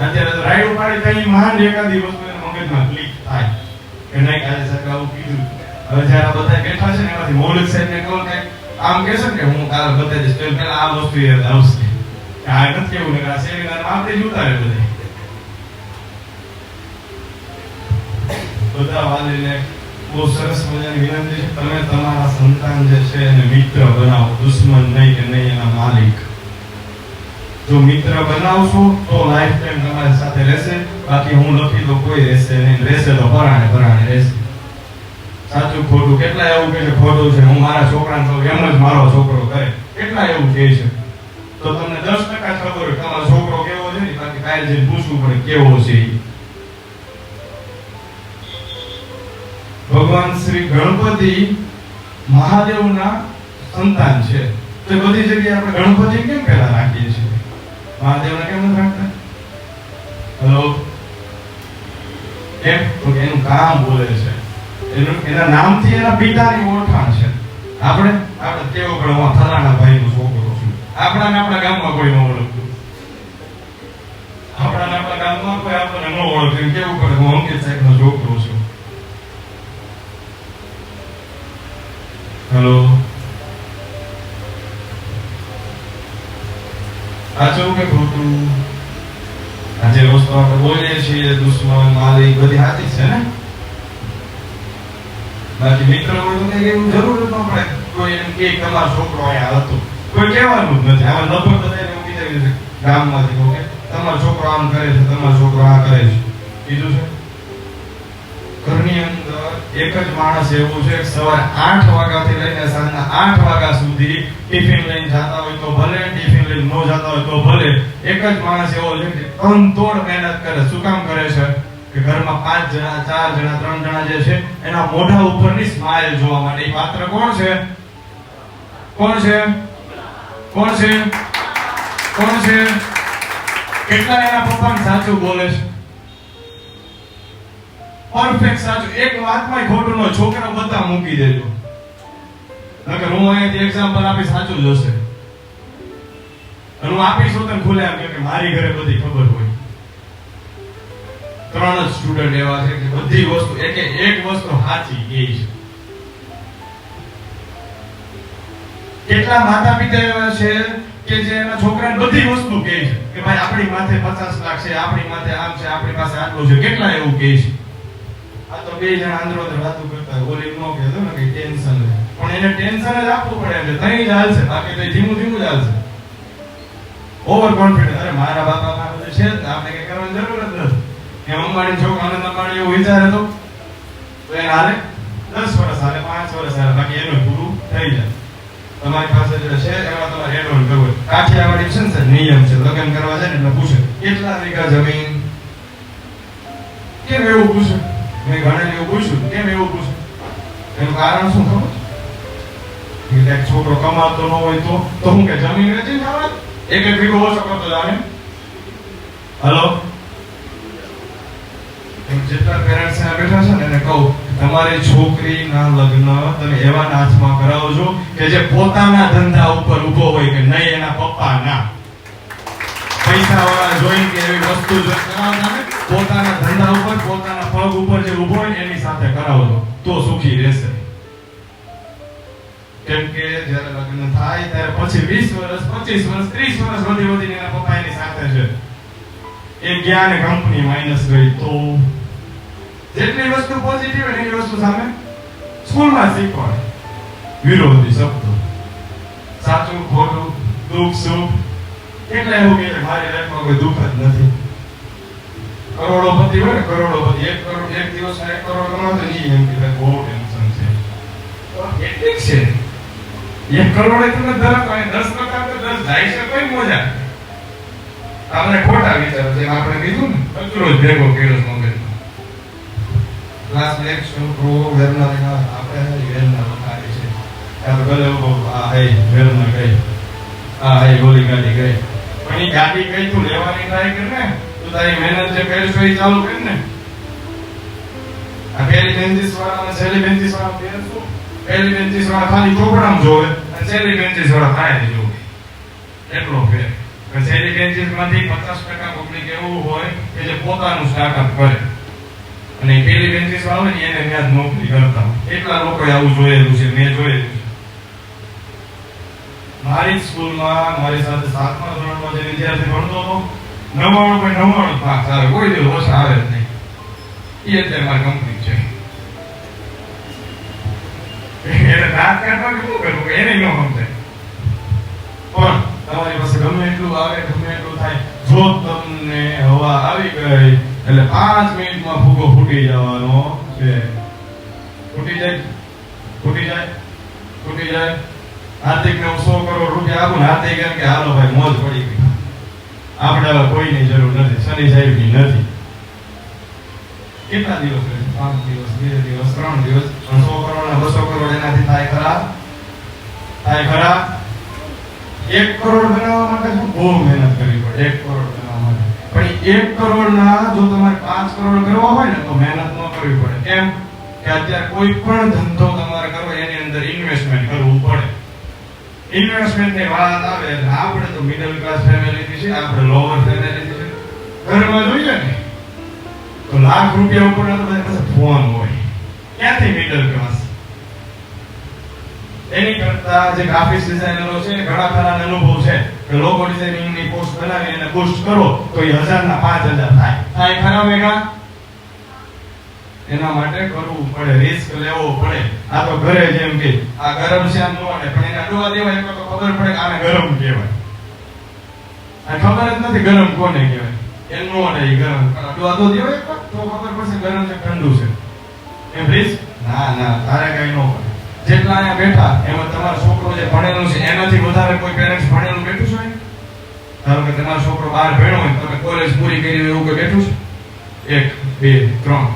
અત્યારે તો રાઈડ પાડી કઈ મહાન એકાદી વસ્તુ એના મગજમાં ક્લિક થાય કે નહીં કાલે સરકાર આવું કીધું. હવે જયારે બધા બેઠા છે ને એમાંથી મૌલિક સાહેબ ને કહું કે આમ કહેશે ને કે હું કાલે બતાવી દઈશ તો પેલા આ વસ્તુ યાદ આવશે. આ નથી કેવું ને આ સેમિનારમાં આપણે જ ઉતારે બધા વાલીને બહુ સરસ મજાની વિનંતી છે, તમે તમારા સંતાન જે છે એને મિત્ર બનાવો, દુશ્મન નહીં કે નહીં એના માલિક. જો મિત્ર બનાવશો તો લાઈફ ટાઈમ તમારી સાથે રહેશે, બાકી હું લખી દો કોઈ રહેશે નહીં, રહેશે તો પરાણે રહેશે. સાચું ખોટું કેટલા એવું કહે છે ખોટું છે, હું મારા છોકરાને કહું એમ જ મારો છોકરો કરે, કેટલા એવું કહે છે. તો તમને 10% ખબર હોય તમારો છોકરો કેવો છે ને, બાકી કાલે જઈને પૂછવું પડે કેવો છે ઈ. ભગવાન શ્રી ગણપતિ મહાદેવના સંતાન છે, તો બધી જગ્યાએ આપણે ગણપતિ કેમ પહેલા રાખીએ છીએ, મહાદેવને કેમ નથી રાખતા? હેલો, કેમ? તો એનું કામ બોલે છે, એના નામથી એના પિતાની ઓળખાણ છે. આપણે કેવો ગણવા ફલાણા ભાઈનો છોકરો છું, આપણા ગામમાં કોઈ ન ઓળખતું, આપણા ગામમાં કોઈ આપણને ન ઓળખે, કેવું પડે હું અંકિત સાહેબનો છોકરો છું. હેલો, સાચું કે ખોટું? આજે વસ્તુ આપણે બોલીએ છીએ દુશ્મન માલિક બધી સાચી છે ને, બાકી મિત્ર હોય તો કઈ એવું જરૂર ન પડે કોઈ એમ કે તમારો છોકરો અહીંયા હતો, કોઈ કહેવાનું જ નથી. આમાં લગભગ બધા એવું કીધું છે ગામમાંથી કે તમારો છોકરો આમ કરે છે, તમારો છોકરો આ કરે છે. કીધું છે ઘરની અંદર એક જ માણસ એવું છે સવારે 8 વાગ્યાથી લઈને સાંજના 8 વાગ્યા સુધી ટિફિન લઈને જતા હોય તો ભલે, ટિફિન લઈને ન જતા હોય તો ભલે, એક જ માણસ એવો છે કે તનતોડ મહેનત કરે. શું કામ કરે છે? કે ઘરમાં 5 જણા 4 જણા 3 જણા જે છે એના મોઢા ઉપરની સ્માઈલ જોવા માટે. એ પાત્ર કોણ છે? કોણ છે? કોણ છે? કોણ છે? કેટલા એના પપ્પાને સાચું બોલે છે? પરફેક્ટ સાચું, એક વાતમાં ખોટું ન. છોકરા બધા મૂકી દેજો, નકર હું અહીંયાથી એક્ઝામ્પલ આપી સાચું જ હશે. અને હું આપીશું તને ખુલે એમ કે મારી ઘરે બધી ખબર હોય. 3 જ સ્ટુડન્ટ એવા છે કે બધી વસ્તુ એક વસ્તુ સાચી કહે છે. કેટલા માતા પિતા એવા છે કે જે એના છોકરાને બધી વસ્તુ કહે છે કે ભાઈ આપણી માથે 50 લાખ છે, આપણી માથે આમ છે, આપણી પાસે આટલું છે. કેટલા એવું કહે છે? આ તો બે જણા આંધળો વાતો કરતા હોય, ઓલી નો કહેતો ને કે ટેન્શન લે, પણ એને ટેન્શન જ આપવું પડે એટલે તઈ જ હાલશે, બાકી તો ધીમું જ હાલશે. ઓવર કોન્ફિડન્સ, અરે મારા બાપા માં બધું છે જ, આપણે કઈ કરવાની જરૂર જ નથી. એમ અંબાણી છોકરો આનંદ અંબાણી એવું વિચારે તો એને હાલે 10 વર્ષ હાલે, 5 વર્ષ હાલે, બાકી એનું પૂરું થઈ જાય. તમારી પાસે જે છે એમાં તમારે એડવાન્સ કરવું. કાઠિયાવાડી છે ને નિયમ છે, લગ્ન કરવા જાય ને એટલે પૂછે કેટલા વીઘા જમીન. કેમ એવું પૂછે? મેં ઘણા એવું પૂછ્યું, કેમ એવું પૂછ્યું? એનું કારણ શું ખબર? એક છોકરો કમાતો ન હોય તો હું કે જમીન વેચીને ખાવા એક વીઘો ઓછો કરતો જાણે. હલો, જેટલા પેરેન્ટ્સ બેઠા છે ને એને કહું તમારી છોકરીના લગ્ન તમે એવા નાથમાં કરાવજો કે જે પોતાના ધંધા ઉપર ઉભો હોય, કે નહીં એના પપ્પા ના પૈસા વાળા જોઈને કે એવી વસ્તુ જો કરાવતા ને, પોતાના ધંધા ઉપર પોતાના પગ ઉપર જે ઉભો હોય એની સાથે કરાવજો તો સુખી રહેશે. કેમ કે જ્યારે લગ્ન થાય ત્યારે પછી 20 વર્ષ 25 વર્ષ 30 વર્ષ વધીને એના પપ્પા એની સાથે છે. એ ગયા ને કંપની માઇનસ ગઈ તો જેટલી વસ્તુ પોઝિટિવ હોય એની વસ્તુ સામે સ્કૂલમાં શીખવાડે વિરોધી શબ્દો, સાચું ખોટું, દુઃખ સુખ. એટલે એવું કે મારી લાઈફમાં કોઈ દુઃખ જ નથી. કરોડોપતિ હોય ને, કરોડોપતિ 1 કરોડ એક દિવસમાં 1 કરોડ કમાતો નહીં, એમ કે બહુ ટેન્શન છે. તો કેટલીક છે 1 કરોડ એ તમે ધરાવ 10% તો 10 જાય છે, કોઈ મજા આપણે ખોટા વિચારો છે. આપણે કીધું ને કચરો જ ભેગો કર્યો મગજમાં. ક્લાસ એક છોકરો વેરના આપણે વેરના લખાવી છે, આપણે ભલે આ હે વેરના ગઈ, આ હે ગોલી ગાડી ગઈ, પણ એ ગાડી ગઈ તું લેવાની ટ્રાય કર ને, તું તારી મહેનત જે કરીશું એ ચાલુ કર ને. આ પહેલી બેન્ચીસ વાળા છેલ્લી બેન્ચીસ વાળા ફેર શું? પહેલી બેન્ચીસ વાળા ખાલી પ્રોગ્રામ જોવે અને છેલ્લી બેન્ચીસ વાળા ફાયર જોવે, એટલો ફેર. છેલ્લી બેન્ચીસમાંથી 50% પબ્લિક એવું હોય કે જે પોતાનું સ્ટાર્ટઅપ કરે, અને પેલી બેન્ચીસ વાળા હોય ને એને ત્યાં જ નોકરી કરતા હોય. એટલા લોકોએ આવું જોયેલું છે, મેં જોયેલું છે. મારી સ્કૂલમાં મારી સાથે 7મા ધોરણમાં જે વિદ્યાર્થી ભણતો હતો 99.99 માર્ક્સ આવે, કોઈ દિવસ ઓછા આવે જ નહીં. એ અત્યારે મારી કંપની છે. એને રાત કાઢવા કે શું કરવું એને ન સમજાય. પણ તમારી પાસે ગમે એટલું આવે ગમે એટલું થાય, જો તમને હવા આવી ગઈ એટલે 5 મિનિટમાં ફૂગો ફૂટી જવાનો છે. ફૂટી જાય. હાર્દિકને હું 100 કરોડ રૂપિયા આપું ને હાર્દિક એમ કે હાલો ભાઈ મોજ પડી ગઈ, આપણે હવે કોઈની જરૂર નથી, શનિ સાહેબની નથી. કેટલા દિવસ રહે? 5 દિવસ, 2 દિવસ, 3 દિવસ. 100 કરોડ ને 200 કરોડ એનાથી થાય ખરા? 1 કરોડ બનાવવા માટે શું બહુ મહેનત કરવી પડે? 1 કરોડ બનાવવા માટે. પણ 1 કરોડ ના જો તમારે 5 કરોડ કરવા હોય ને તો મહેનત ન કરવી પડે. કેમ કે અત્યારે કોઈ પણ ધંધો તમારે કરવો એની અંદર ઇન્વેસ્ટમેન્ટ કરવું પડે. ઇન્વેસ્ટમેન્ટ ની વાત આવે એટલે આપણે તો મિડલ ક્લાસ ફેમિલી થી છે, આપણે લોઅર ફેમિલી થી છે, ઘરમાં જોઈએ ને તો લાખ રૂપિયા ઉપર તો બધા પાસે ફોન હોય, ક્યાંથી મિડલ ક્લાસ? એની કરતા જે ગ્રાફિક્સ ડિઝાઇનરો છે ઘણા ખરા અનુભવ છે કે લોગો ડિઝાઇનિંગ ની પોસ્ટ બનાવી અને પોસ્ટ કરો તો એ 1000 ના 5000 થાય ખરા મેગા? એના માટે કરવું પડે, રિસ્ક લેવો પડે. આ તો ઘરે જેમ કે આ ગરમ છે આમ ન વાટે, પણ એને અડવા દેવાય તો ખબર પડે કે આને ગરમ કહેવાય. આ ખબર જ નથી ગરમ કોને કહેવાય, એમ ન વાટે એ ગરમ અડવા તો દેવાય તો ખબર પડશે ગરમ છે ઠંડુ છે. એમ રિસ્ક ના તારે કઈ ન પડે. જેટલા અહીંયા બેઠા એમાં તમારો છોકરો જે ભણેલો છે એનાથી વધારે કોઈ પેરેન્ટ્સ ભણેલું બેઠું છે? ધારો કે તમારો છોકરો 12 ભણ્યો હોય, તમે કોલેજ પૂરી કરી હોય એવું કોઈ બેઠું છે? 1 2 3.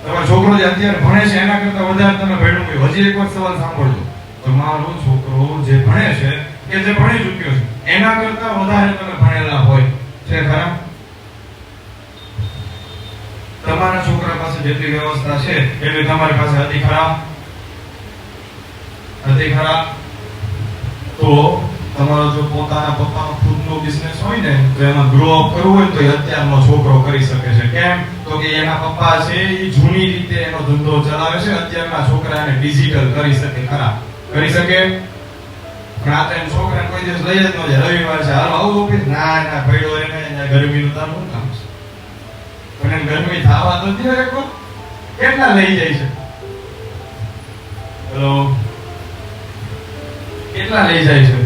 તમારો છોકરો જે અત્યારે ભણે છે એના કરતા વધારે તમે ભણ્યું હોય. હજી એક વાર સવાલ સાંભળજો, તમારો છોકરો જે ભણે છે કે જે ભણી ચૂક્યો છે એના કરતા વધારે તમે ભણેલા હોય છે ખરા? તમારા છોકરા પાસે જેટલી વ્યવસ્થા છે એટલી તમારી પાસે હતી ખરા? તો તમારો જો પોતાના પપ્પાનો ખુદનો બિઝનેસ હોય ને તો એમાં ગ્રો અપ કરવું હોય તો અત્યારનો છોકરો કરી શકે છે. કેમ? તો કે એના પપ્પા છે એ જૂની રીતે એનો ધંધો ચલાવે છે, અત્યારના છોકરાને ડિજિટલ કરી શકે ખરા? કરી શકે? પણ આ તો એમ છોકરાને કોઈ દિવસ લઈ જ ન જાય. રવિવાર છે હાલો આવું ઓફિસ, ના ભેડો એને ગરમીનું તારું કામ છે, પણ એમ ગરમી થવા તો દે એક કેટલા લઈ જાય છે? હેલો, કેટલા લઈ જાય છે?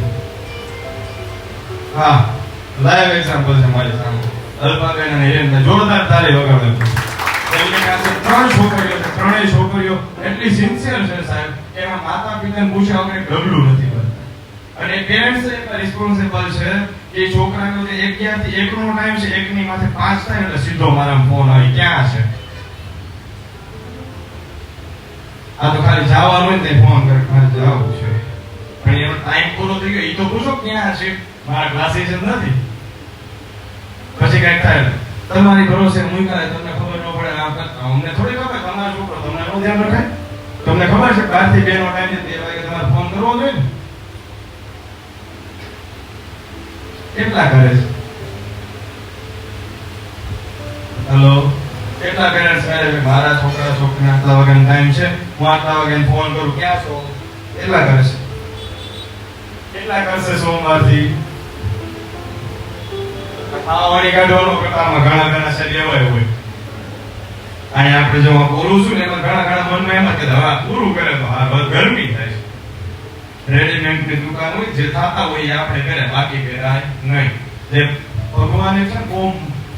હા, લાઈવ એક્ઝામ્પલ છે મારી સામે. અલ્પાબેન અને હિરેનભાઈ જોરદાર તાળી વગાડે છે. એમની પાસે 3 છોકરીઓ છે, 3 છોકરીઓ એટલી સિન્સિયર છે સાહેબ કે એના માતા પિતાને પૂછ્યા વગર ડગલું નથી કરતા. અને પેરેન્ટ્સ એટલા રિસ્પોન્સિબલ છે કે છોકરાનો જે 1 થી 1 નો ટાઈમ છે 1 ની માથે 5 થાય એટલે સીધો મારા ફોન આવી ક્યાં છે. આ તો ખાલી જવાનું હોય ને ફોન કરે મારે જવું છે, પણ એનો ટાઈમ પૂરો થઈ ગયો એ તો પૂછો ક્યાં છે, મારા ક્લાસીસ જ નથી. પછી કઈક થાય તમારી ભરોસે મૂક્યા તમને ખબર ન પડે આમ કરતા અમને થોડી ખબર તમારો છોકરો તમને નો ધ્યાન રાખે. તમને ખબર છે 12 થી 2 નો ટાઈમ છે 2 વાગે તમારે ફોન કરવો જોઈએ ને? કેટલા કરે છે? હેલો, કેટલા પેરેન્ટ્સ કહે છે મારા છોકરા છોકરીને આટલા વાગ્યાનો ટાઈમ છે, હું આટલા વાગ્યાને ફોન કરું ક્યાં છો? કેટલા કરે છે? કેટલા કરશે સોમવારથી? ખાવાની કાઢવાનો પ્રકારમાં ઘણા શરીર હોય. અહીંયા આપણે જો બોલું છું ને એમાં ઘણા મનમાં એમ જ કે હવે પૂરું કરે તો હા બસ ગરમી થાય છે. રેડીમેડ ની દુકાન હોય જે થતા હોય એ આપણે કરે, બાકી કરાય નહીં. જે ભગવાને છે બહુ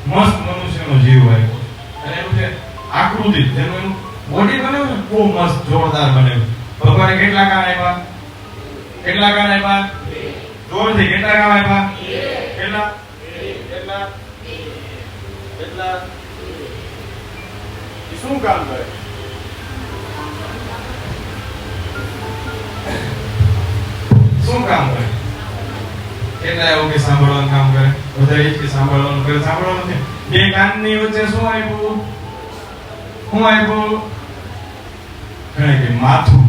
મસ્ત મનુષ્યનો જીવ આપ્યો અને એનું જે આકૃતિ જેનું એનું બોડી બનાવ્યું ને બહુ મસ્ત જોરદાર બનાવ્યું. ભગવાને કેટલા કાન આપ્યા? જોરથી કેટલા કામ આપ્યા? કેટલા? શું કામ કરે? શું કામ કરે? કેટલા એવું કે સાંભળવાનું કામ કરે? બધા એ જ કે સાંભળવાનું કરે. સાંભળવાનું નથી. 2 કાનની વચ્ચે શું આપ્યું? ઘણે કે માથું.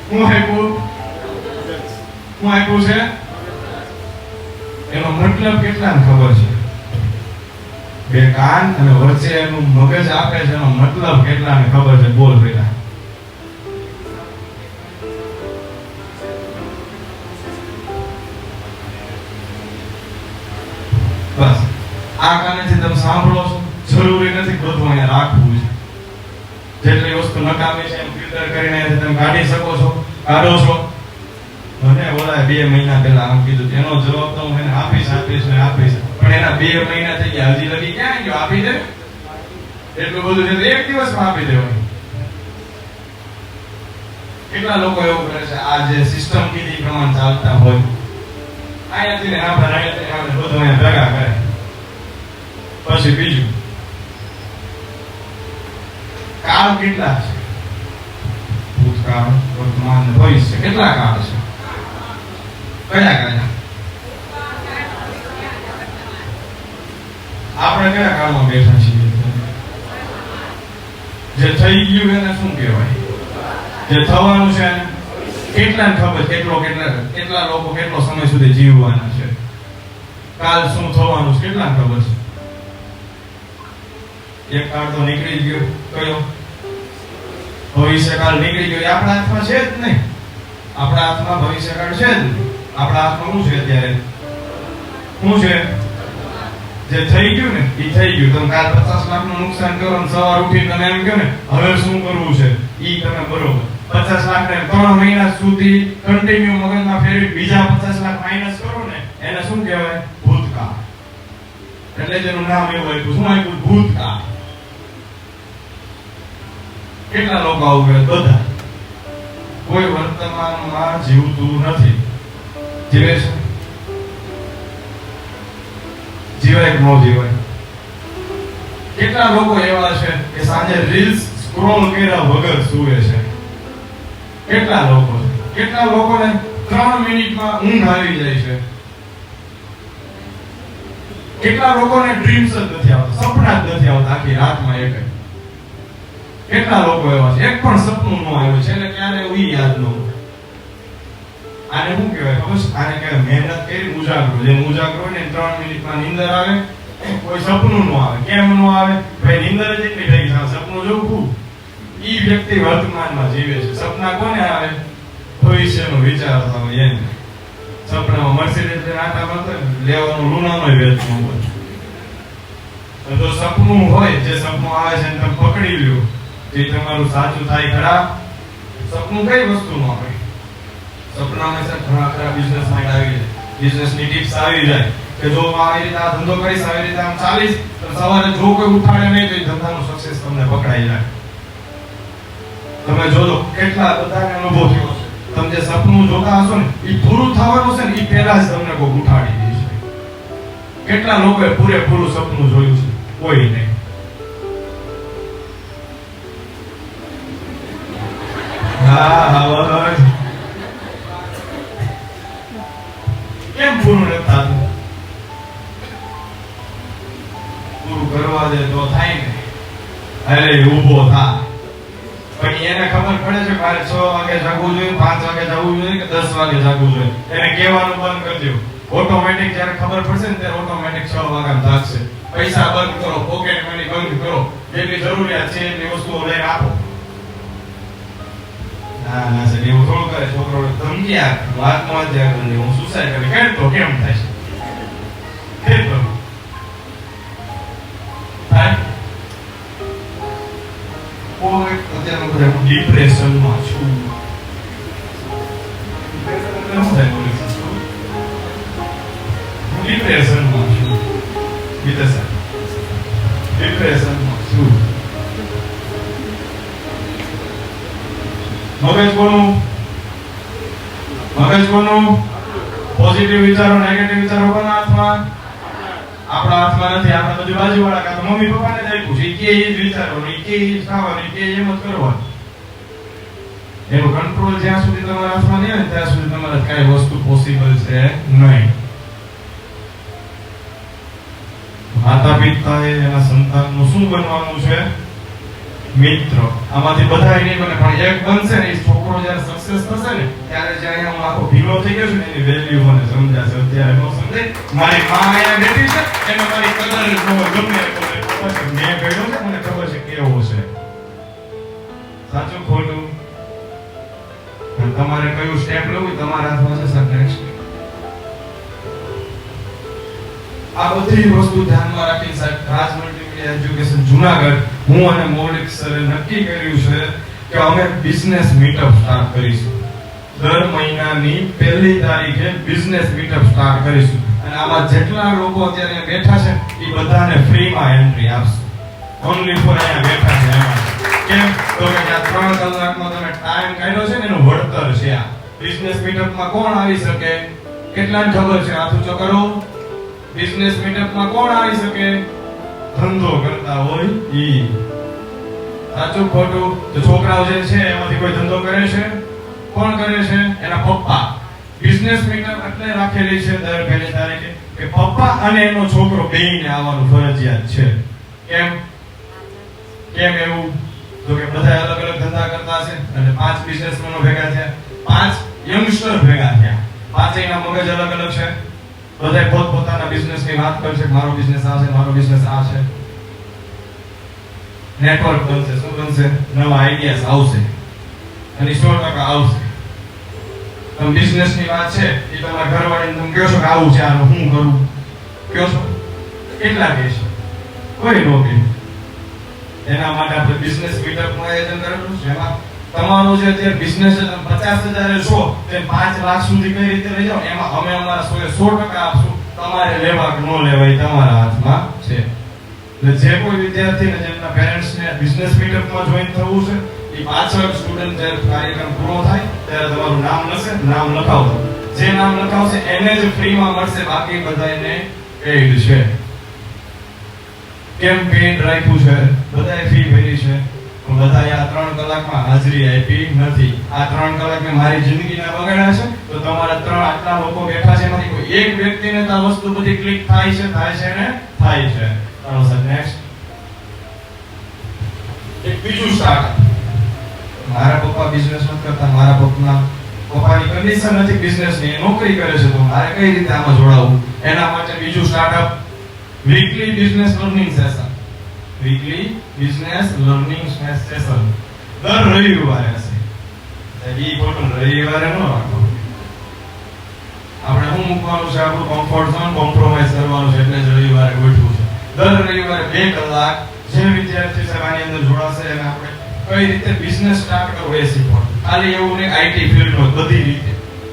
શું આપ્યું છે? એનો મતલબ કેટલાને ખબર છે? 2 કાન અને વચ્ચે એનું મગજ આપે છે, એનો મતલબ કેટલાને ખબર છે? બોલ બેટા. બસ આ કાનેથી તમે સાંભળો છો, જરૂરી નથી બધું અહીંયા રાખવું છે. જેટલી વસ્તુ નકામી છે એમ ફિલ્ટર કરીને તમે કાઢી શકો છો, કાઢો છો? મને ઓલા 2 મહિના પહેલા આમ કીધું, એનો જવાબ તો હું એને આપીશ પણ એના 2 મહિના થઈ ગયા, હજી લગી ક્યાં ગયો? આપી દે એટલું બધું છે તો એક દિવસમાં આપી દેવાનું. કેટલા લોકો એવું કરે છે, આ જે સિસ્ટમ કીધી પ્રમાણે ચાલતા હોય, અહીંયાથી ને આપણે બધું અહીંયા ભેગા કરે. પછી બીજું, કાળ કેટલા છે? ભૂતકાળ, વર્તમાન, ભવિષ્ય. કેટલા કાળ છે? કયા? આપણે કયા કાળમાં બેઠા છીએ? જે થઈ ગયું એને શું કહેવાય? જે થવાનું છે એને કેટલાને ખબર? કેટલા લોકો કેટલો સમય સુધી જીવવાના છે? કાલ શું થવાનું છે કેટલાને ખબર છે? એક કાળ તો નીકળી ગયો. કયો? ભવિષ્યકાળ નીકળી ગયો. આપણા હાથમાં છે જ નહીં. આપણા હાથમાં ભવિષ્યકાળ છે જ નહીં. આપણા હાથમાં શું છે અત્યારે? શું છે? જે થઈ ગયું ને એ થઈ ગયું. તમે કાલ 50 લાખનું નુકસાન કરો ને સવાર ઉઠીને તમે એમ કહો ને હવે શું કરવું છે, ઈ તમે બરોબર 50 લાખને 3 મહિના સુધી કન્ટિન્યુ મગજમાં ફેરવી બીજા 50 લાખ માઈનસ કરો ને એને શું કહેવાય? ભૂતકાળ. એટલે જેનું નામ એવું આપ્યું. શું આપ્યું? ભૂતકાળ. કેટલા લોકો આવું કરે? બધા. કોઈ વર્તમાનમાં જીવતું નથી. જીવે છે? જીવાય કે ન જીવાય? કેટલા લોકો એવા છે કે સાંજે રીલ્સ સ્ક્રોલ કર્યા વગર સૂવે છે? કેટલા લોકો છે? કેટલા લોકોને 3 મિનિટમાં ઊંઘ આવી જાય છે? કેટલા લોકોને ડ્રીમ્સ જ નથી આવતા, સપના જ નથી આવતા આખી રાતમાં એક? કેટલા લોકો એવા છે એક પણ સપનું ન આવ્યું છે એટલે ક્યારે ઉઈ યાદ ન હોય? આને શું કહેવાય ખબર છે? આને કહેવાય મહેનત કરી ઉજાગરો. જે ઉજાગરો હોય ને 3 મિનિટમાં નીંદર આવે, કોઈ સપનું ન આવે. કેમ ન આવે? ભાઈ નીંદર જ એટલી થઈ ગઈ, સપનું જોવું. ઈ વ્યક્તિ વર્તમાનમાં જીવે છે. સપના કોને આવે? ભવિષ્યનો વિચારતા હોય એને. સપનામાં મર્સિડીઝ આટા મળતો લેવાનું લુણાનો વેચવું હોય. તો સપનું હોય, જે સપનું આવે છે તમે પકડી લ્યો, જે તમારું સાચું થાય ખરા. સપનું કઈ વસ્તુમાં હોય? સપનામાં છે ઘણા ખરા બિઝનેસ માઇન્ડ આવી જાય, બિઝનેસની ટિપ્સ આવી જાય કે જો આવી રીતે આ ધંધો કરીશ, આવી રીતે આમ ચાલીશ, તો સવારે જો કોઈ ઉઠાડે નહીં તો એ ધંધાનો સક્સેસ તમને પકડાઈ જાય. તમે જોજો કેટલા બધાને અનુભવ થયો છે. તમે જે સપનું જોતા હશો ને એ પૂરું થવાનું છે ને એ પહેલા જ તમને કોઈ ઉઠાડી દેશે. કેટલા લોકોએ પૂરેપૂરું સપનું જોયું છે? કોઈ નહીં. હા કેમ પૂરું નથી થતું? પૂરું કરવા દે તો થાય ને. અરે ઊભો થા. પણ એને ખબર પડે છે મારે 6 વાગે જાગવું જોઈએ, 5 વાગે જાગવું જોઈએ કે 10 વાગે જાગવું જોઈએ. એને કહેવાનું બંધ કરી દો. ઓટોમેટિક જ્યારે ખબર પડશે ને ત્યારે ઓટોમેટિક 6 વાગ્યામાં જાગશે. પૈસા બંધ કરો, પોકેટ મની બંધ કરો, જેટલી જરૂરિયાત છે એટલી વસ્તુઓ લઈને આપો. ના સાહેબ એવું થોડું કરે. છોકરો ધમકી આપે, વાતમાં જ હું સુસાઇડ કરી કેમ થાય છે? કોઈ અત્યારે હું ડિપ્રેશનમાં છું. ડિપ્રેશનમાં છું. ડિપ્રેશનમાં છું. મગજ કોનું? પોઝિટિવ વિચારો, નેગેટિવ વિચારો કોના હાથમાં? આપણા હાથમાં નથી. આપણે બધું બાજુવાળા કાં તો મમ્મી પપ્પાને જ આપ્યું છે. કે એ જ વિચારવાનું, કે એ જ ખાવાનું, કે એમ જ કરવાનું. એનું કંટ્રોલ જ્યાં સુધી તમારા હાથમાં નહીં હોય ત્યાં સુધી તમારે કઈ વસ્તુ પોસિબલ છે નહીં. માતા પિતાએ એના સંતાનનું શું બનવાનું છે? મિત્ર. આમાંથી બધા નહીં બને પણ એક બનશે ને. એ છોકરો જ્યારે સક્સેસ થશે ને ત્યારે જ્યારે હું આખો ભીલો થઈ ગયો છું ને એની વેલ્યુ મને સમજાશે. અત્યારે ન સમજાય. મારી માં અહીંયા બેઠી છે એને મારી કદર ગમે મેં કહ્યું છે મને ખબર છે કેવો છે. સાચું ખોટું? તમારે કયું સ્ટેપ લેવું તમારા હાથમાં છે સર. નેક્સ્ટ આ બધી વસ્તુ ધ્યાનમાં રાખીને સાહેબ રાજ મલ્ટીમીડિયા એજ્યુકેશન જુનાગઢ હું અને મૌલિક સરે નક્કી કર્યું છે કે અમે બિઝનેસ મીટઅપ સ્ટાર્ટ કરીશું. દર મહિનાની 1લી તારીખે બિઝનેસ મીટઅપ સ્ટાર્ટ કરીશું અને આમાં જેટલા લોકો અત્યારે બેઠા છે એ બધાને ફ્રીમાં એન્ટ્રી આપશું. ઓન્લી ફોર અહીંયા બેઠા છે એમાં. કેમ તો કે આ 3 કલાકનો તમે ટાઈમ કાઢ્યો છે ને એનું વળતર છે આ. બિઝનેસ મીટઅપમાં કોણ આવી શકે? કેટલાને ખબર છે? હાથ ઊંચો કરો. બિઝનેસ મીટઅપમાં કોણ આવી શકે? ધંધો કરતા હોય ઈ. સાચું ખોટું? તો છોકરાઓ જે છે એમાંથી કોઈ ધંધો કરે છે? કોણ કરે છે? એના પપ્પા. બિઝનેસ મીટઅપ એટલે રાખેલી છે દર 1લી તારીખે કે પપ્પા અને એનો છોકરો બેયને આવવાનું ફરજિયાત છે. કેમ એવું? તો કે બધા અલગ અલગ ધંધા કરતા છે અને 5 બિઝનેસમેનો ભેગા થયા, 5 યંગસ્ટર ભેગા થયા. પાંચેયના મગજ અલગ અલગ છે. બધા પોતપોતાના બિઝનેસની વાત કરશે. મારો બિઝનેસ આ છે, મારો બિઝનેસ આ છે. નેટવર્ક બનશે. શું બનશે? નવા આઈડિયાઝ આવશે અને 100% આવશે. તમે બિઝનેસની વાત છે એ તમારા ઘરવાળીને તમે કહો છો કે આવું છે, આનું હું કરું કહો છો? કેટલા કહે છે? કોઈ નો કહે. એના માટે આપણે બિઝનેસ મીટઅપનું આયોજન કરેલું છે. એમાં તમારો જે અત્યારે બિઝનેસ છે તમે 50,000 છો તે 5 લાખ સુધી કઈ રીતે લઈ જાઓ એમાં અમે અમારા 100% આપશું. તમારે લેવા કે ન લેવા એ તમારા હાથમાં છે. એટલે જે કોઈ વિદ્યાર્થીને જેમના પેરેન્ટ્સને બિઝનેસ મીટઅપમાં જોઈન થવું છે એ પાછળ સ્ટુડન્ટ જ્યારે કાર્યક્રમ પૂરો થાય ત્યારે તમારું નામ લખશે, નામ લખાવજો. જે નામ લખાવશે એને જ ફ્રીમાં મળશે, બાકી બધાને પેઇડ છે. કેમ પેઇડ રાખ્યું છે? બધાએ ફી ભરી છે પણ બધાએ આ 3 કલાકમાં હાજરી આપી નથી. આ 3 કલાક મેં મારી જિંદગીના બગાડ્યા છે. તો તમારા 3 આટલા લોકો બેઠા છે એમાંથી કોઈ એક વ્યક્તિને તો આ વસ્તુ બધી ક્લિક થાય છે ને થાય છે. ચાલો સર નેક્સ્ટ. એક બીજું સ્ટાર્ટઅપ. મારા પપ્પા બિઝનેસ નથી કરતા, મારા પપ્પાની કન્ડિશન નથી બિઝનેસની, એ નોકરી કરે છે, તો મારે કઈ રીતે આમાં જોડાવું? એના માટે બીજું startup weekly business learning session. Weekly business learning session દર રવિવારે હશે. ઈ ખોટું રવિવારે ન રાખો. આપણે શું મૂકવાનું છે? આપણું કમ્ફર્ટ ઝોન કોમ્પ્રોમાઇઝ કરવાનું છે એટલે જ રવિવારે ગોઠવું છે. દર રવિવારે 2 કલાક જે વિદ્યાર્થી છે આની અંદર જોડાશે અને આપણે કઈ રીતે બિઝનેસ સ્ટાર્ટ કરવો એ શીખવાનું. ખાલી એવું નહીં આઈટી ફિલ્ડમાં બધી રીતે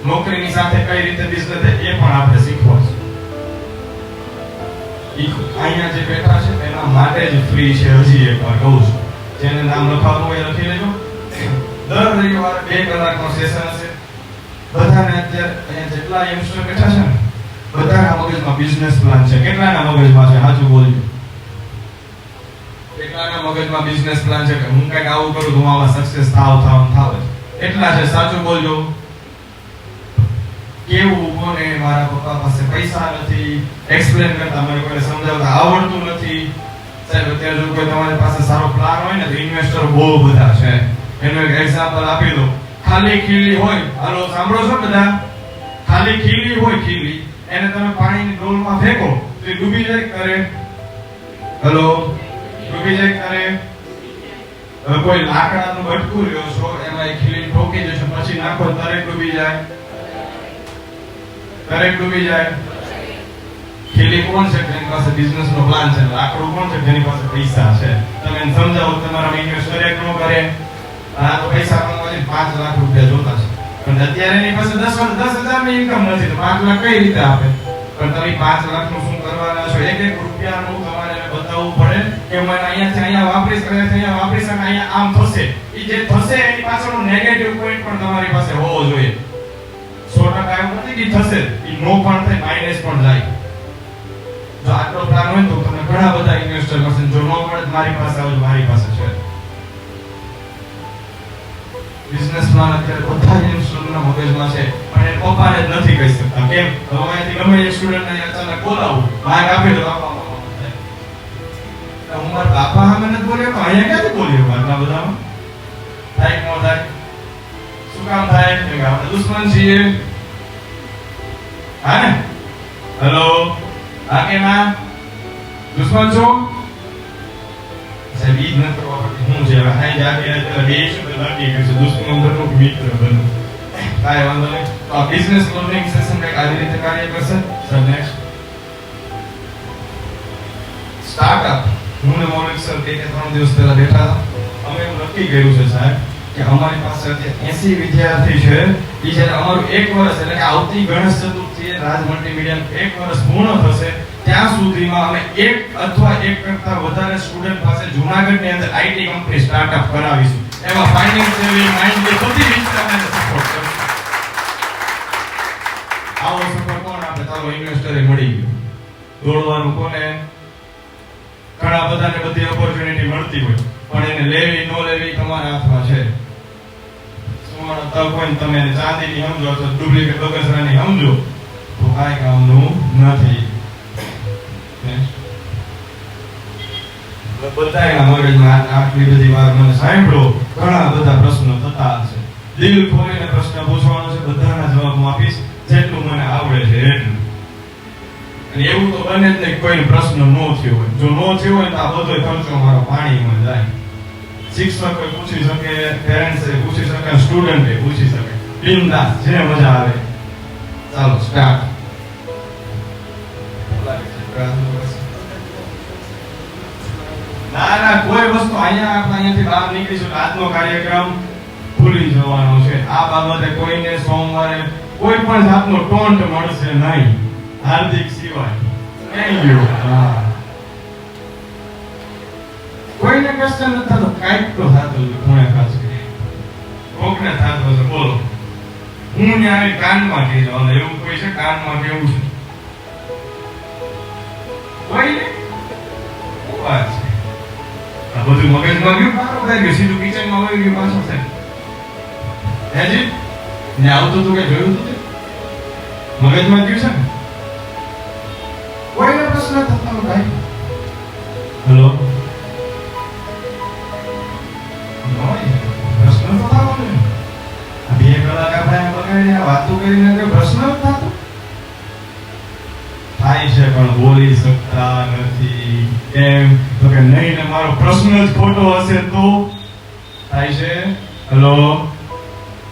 નોકરીની સાથે કઈ રીતે બિઝનેસ થાય એ પણ આપણે શીખવાનું. અહીંયા જે બેઠા છે એના માટે જ ફ્રી છે. હજી એકવાર કહું છું, જેને નામ લખાવવું હોય લખી લેજો. દર રવિવારે 2 કલાકનો સેશન હશે. બધાને અત્યારે અહીંયા જેટલા યંગસ્ટર બેઠા છે ને બધાના મગજમાં બિઝનેસ પ્લાન છે. કેટલાના મગજમાં છે? સાચું બોલજો. કેટલાના મગજમાં બિઝનેસ પ્લાન છે કે હું કંઈક આવું કરું તો હું આમાં સક્સેસ થાવ? એટલા છે. સાચું બોલજો. કેવું કોને? મારા પપ્પા પાસે પૈસા નથી, એક્સપ્લેન કરતા મને કોઈ સમજાવતા આવડતું નથી. સાહેબ અત્યારે જો કોઈ તમારી પાસે સારો પ્લાન હોય ને તો ઇન્વેસ્ટર બહુ બધા છે. એનું એક એક્ઝામ્પલ આપી દો. ખાલી ખીલી હોય, હાલો સાંભળો છો બધા? ખાલી ખીલી હોય, ખીલી એને તમે પાણીની ડોલમાં ફેંકો તો એ ડૂબી જાય કરે? હેલો, ડૂબી જાય કરે? હવે કોઈ લાકડાનું બટકું લ્યો છો એમાં એ ખીલી ઠોકી જશે પછી નાખો તરત ડૂબી જાય? તરત ડૂબી જાય. ખીલી કોણ છે? જેની પાસે બિઝનેસ નો પ્લાન છે. લાકડું કોણ છે? જેની પાસે પૈસા છે. તમે એને સમજાવો તમારા ઇન્વેસ્ટ કરે કે ન કરે? આ તો પૈસા કમાવાની 5 લાખ રૂપિયા જોતા છે પણ અત્યારે એની પાસે 10,000 ની ઇન્કમ નથી તો 5 લાખ કઈ રીતે આપે? પણ તમે 5 લાખ નું શું કરવાના છો? એક રૂપિયાનું તમારે બતાવવું પડે કે મને અહીંયાથી અહીંયા વાપરીશ, અહીંયા વાપરીશ અને અહીંયા આમ થશે. એ જે થશે એની પાછળનો નેગેટિવ પોઈન્ટ પણ તમારી પાસે હોવો જોઈએ. 100% એવું નથી કે થશે, એ નો પણ થાય, માઇનસ પણ જાય. જો આટલો પ્લાન હોય તો તમને ઘણા બધા ઇન્વેસ્ટર મળશે. જો નો મળે મારી પાસે આવજો, મારી પાસે છે. બિઝનેસ પ્લાન અત્યારે બધા ઇન્સ્ટુડન્ટના મગજમાં છે પણ એ પપ્પાને જ નથી કહી શકતા. કેમ? તો અહીંયાથી ગમે એક સ્ટુડન્ટને અચાનક બોલાવું, માર્ક આપી દો, હું મારા બાપા સામે નથી બોલ્યો તો અહીંયા ક્યાંથી બોલ્યો? આટલા બધામાં થાય કે ન થાય? શું કામ થાય? કે આપણે દુશ્મન છીએ? હા ને? હેલો, હા કે ના? દુશ્મન છો? સાહેબ ઈ જ નથી કરવા પડતી. હું છે હાઈ જાગે અત્યારે બે શું તો નક્કી કરશે દુશ્મન બનવું કે મિત્ર બનવું. કાંઈ વાંધો નહીં. તો આ બિઝનેસ લર્નિંગ સેશન કંઈક આવી રીતે કાર્ય કરશે. Sir next startup. હું ને મૌલિક સર 3 દિવસ પહેલા બેઠા હતા. અમે એવું નક્કી કર્યું છે સાહેબ કે અમારી પાસે અત્યારે 80 વિદ્યાર્થી છે. એ જ્યારે અમારું 1 વર્ષ એટલે કે આવતી ગણેશ ચતુર્થીએ રાજ મલ્ટીમીડિયા 1 વર્ષ પૂર્ણ થશે ત્યાં સુધીમાં અમે એક અથવા એક કરતા વધારે સ્ટુડન્ટ પાસે જૂનાગઢની અંદર આઈટી કંપની સ્ટાર્ટઅપ કરાવીશું. એમાં ફાઇનાન્શિયલી માઇન્ડલી બધી રીતે અમે સપોર્ટ કરીશું. આવો સપોર્ટ કોણ આપે? તારો ઇન્વેસ્ટરે મળી ગયો. દોડવાનું કોને? ઘણા બધાને બધી ઓપોર્ચ્યુનિટી મળતી હોય પણ એને લેવી ન લેવી તમારા હાથમાં છે. સુવર્ણ તક હોય ને તમે એને ચાંદીની સમજો તો ડુપ્લિકેટ બગસરાની સમજો તો કાંઈ કામનું નથી. બધાના મગજમાં આટલી બધી વાર મને સાંભળો ઘણા બધા પ્રશ્નો થતા હશે. દિલ ખોલીને પ્રશ્ન પૂછવાનો છે, બધાના જવાબ હું આપીશ જેટલું મને આવડે છે એટલું. અને એવું તો બને જ નહીં કોઈ પ્રશ્ન ન થયો હોય. જો ન થયો હોય તો આ બધો ખર્ચો મારો પાણીમાં જાય. શિક્ષક પૂછી શકે, પેરેન્ટ્સ પૂછી શકે, સ્ટુડન્ટ પૂછી શકે. બિંદાસ જે મજા આવે. ચાલો સ્ટાર્ટ. ના ના કોઈ વસ્તુ અહીંયા આપણે અહીંયાથી બહાર નીકળીશું આજનો કાર્યક્રમ ભૂલી જવાનો છે. આ બાબતે કોઈને સોમવારે કોઈ પણ જાતનો ટોન્ટ મળશે નહીં, હાર્દિક સિવાય. Thank you. કોઈને ક્વેશ્ચન નથી થતો, કાંઈક તો થતું છે. કોણે ખાસ કોકને થતો છે બોલો. હું ન્યાય કાનમાં કહી જાઉં એવું કોઈ છે? કાનમાં કેવું છે? કોઈને વાત છે. આ બધું મગજમાં ગયું, પારો થઈ ગયો, સીધું કિચનમાં વહી ગયું પાછું છે. હેજી ને આવતું તું કે જોયું તું મગજમાં ગયું છે ને? કોઈને પ્રશ્ન થતો ભાઈ? હેલો, પ્રશ્ન તો થતો ને. 2 કલાક આપણે બગાડ્યા વાતો કરીને કોઈ પ્રશ્ન જ થતો થાય છે પણ બોલી શકતા નથી. કેમ તો કે નહીં ને મારો પ્રશ્ન જ ખોટો હશે તો થાય છે. હેલો,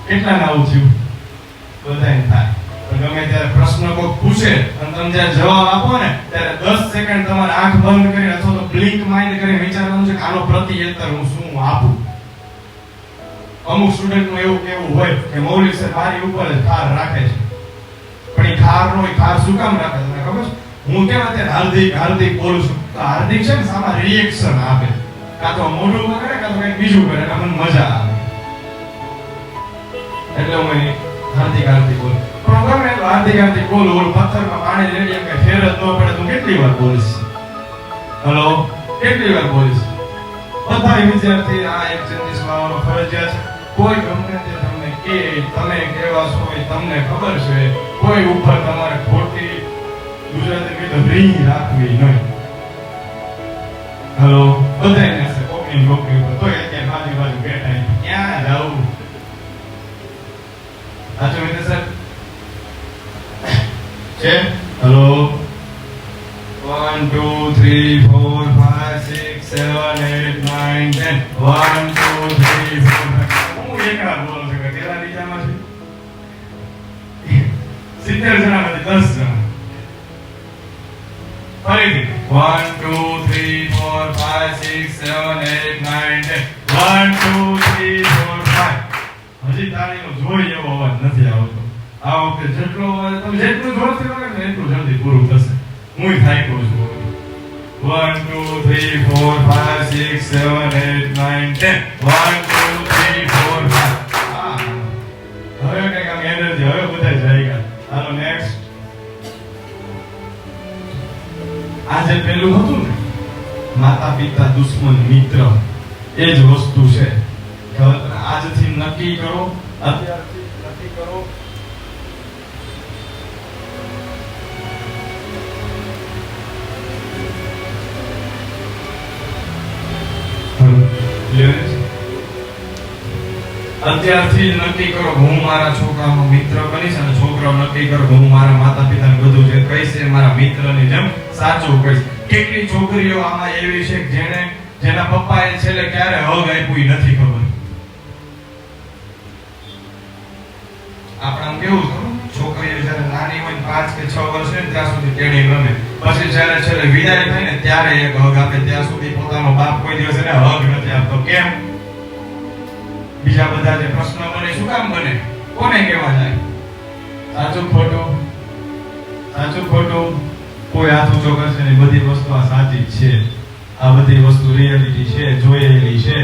કેટલા ને આવું થયું? બધાને થાય. પણ ગમે ત્યારે પ્રશ્ન કોઈ પૂછે અને તમે જ્યારે જવાબ આપો ને ત્યારે 10 સેકન્ડ તમારે આંખ બંધ કરી અથવા તો બ્લિંક માઇન્ડ કરીને વિચારવાનું છે કે આનો પ્રત્યુત્તર હું શું આપું. અમુક સ્ટુડન્ટનું એવું કેવું હોય કે મૌલિક સર મારી ઉપર જ ખાર રાખે છે પણ એ ખાર નો ખાર શું કામ રાખે તમને ખબર છે? હું કેમ અત્યારે હાર્દિક હાર્દિક બોલું છું તો હાર્દિક છે ને સામા રિએક્શન આપે, કાં તો મોઢું કરે કાં તો કંઈક બીજું કરે એટલે મને મજા આવે એટલે હું હાર્દિક હાર્દિક બોલું. પણ ગમે એટલું હાર્દિક હાર્દિક બોલું ઓલું પથ્થરમાં પાણી રેડી એમ કે ફેર જ ન પડે તો કેટલી વાર બોલીશ? હેલો, કેટલી વાર બોલીશ? બધા વિદ્યાર્થી આ એક્સચેન્જીસ માં ફરજિયાત છે. કોઈ ગમે તે તમને કે તમે કેવા છો એ તમને ખબર છે. કોઈ ઉપર તમારે ખોટી ગુજરાતી કીધો રીંગ રાખવી નહીં. હેલો, બધાને છે કોકની નોકરી ઉપર તોય અત્યારે બાજુ બેઠા ક્યાં જાવું? સાચું મિત્ર સર છે? હેલો, 1 2 3 4 5 6 7 8 9 10 1 2 3 4 હું એકલા બોલું છું કે કેટલા બીજામાં છે? 70 જણામાંથી 10 જણા. ફરીથી 1 2 3 4 5 6 7 8 9 10 1 2 3 4 5 હજી તાળીનો જોઈ એવો અવાજ નથી આવતો. આ વખતે જેટલો અવાજ તમે જેટલું જોરથી વગાડો ને એટલું જલ્દી પૂરું થશે. હું થાક્યો છું. 1 2 3 4 5 6 7 8 9 10 1 2 3 4 5 હવે કઈક આમ એનર્જી હવે બધા જાય ગયા. હાલો નેક્સ્ટ. આજે પેલું હતું ને માતા પિતા દુશ્મન મિત્ર, એ જ વસ્તુ છે. આજથી નક્કી કરો, અત્યારથી નક્કી કરો. અત્યારથી નક્કી કરો હું મારા છોકરાનો મિત્ર બનીશ અને છોકરાઓ નક્કી કરો હું મારા માતા પિતાને બધું જે કહીશ એ મારા મિત્રની જેમ સાચું કહીશ. કેટલી છોકરીઓ આમાં એવી છે જેના પપ્પાએ છેલ્લે ક્યારે હગ આપ્યું નથી ખબર. આપણે કેવું છોકરીઓ જ્યારે નાની હોય 5 કે 6 વર્ષ હોય ત્યાં સુધી તેડી રમે, પછી જ્યારે છેલ્લે વિદાય થાય ને ત્યારે એક હગ આપે. ત્યાં સુધી પોતાનો બાપ કોઈ દિવસ એને હગ નથી આપતો. કેમ? બીજા બધા જે પ્રશ્ન બને શું કામ બને? કોને કહેવા જાય? સાચું ખોટું? સાચું ખોટું? કોઈ હાથ ઊંચો કરશે ને બધી વસ્તુ આ સાચી જ છે, આ બધી વસ્તુ રિયાલિટી છે, જોયેલી છે.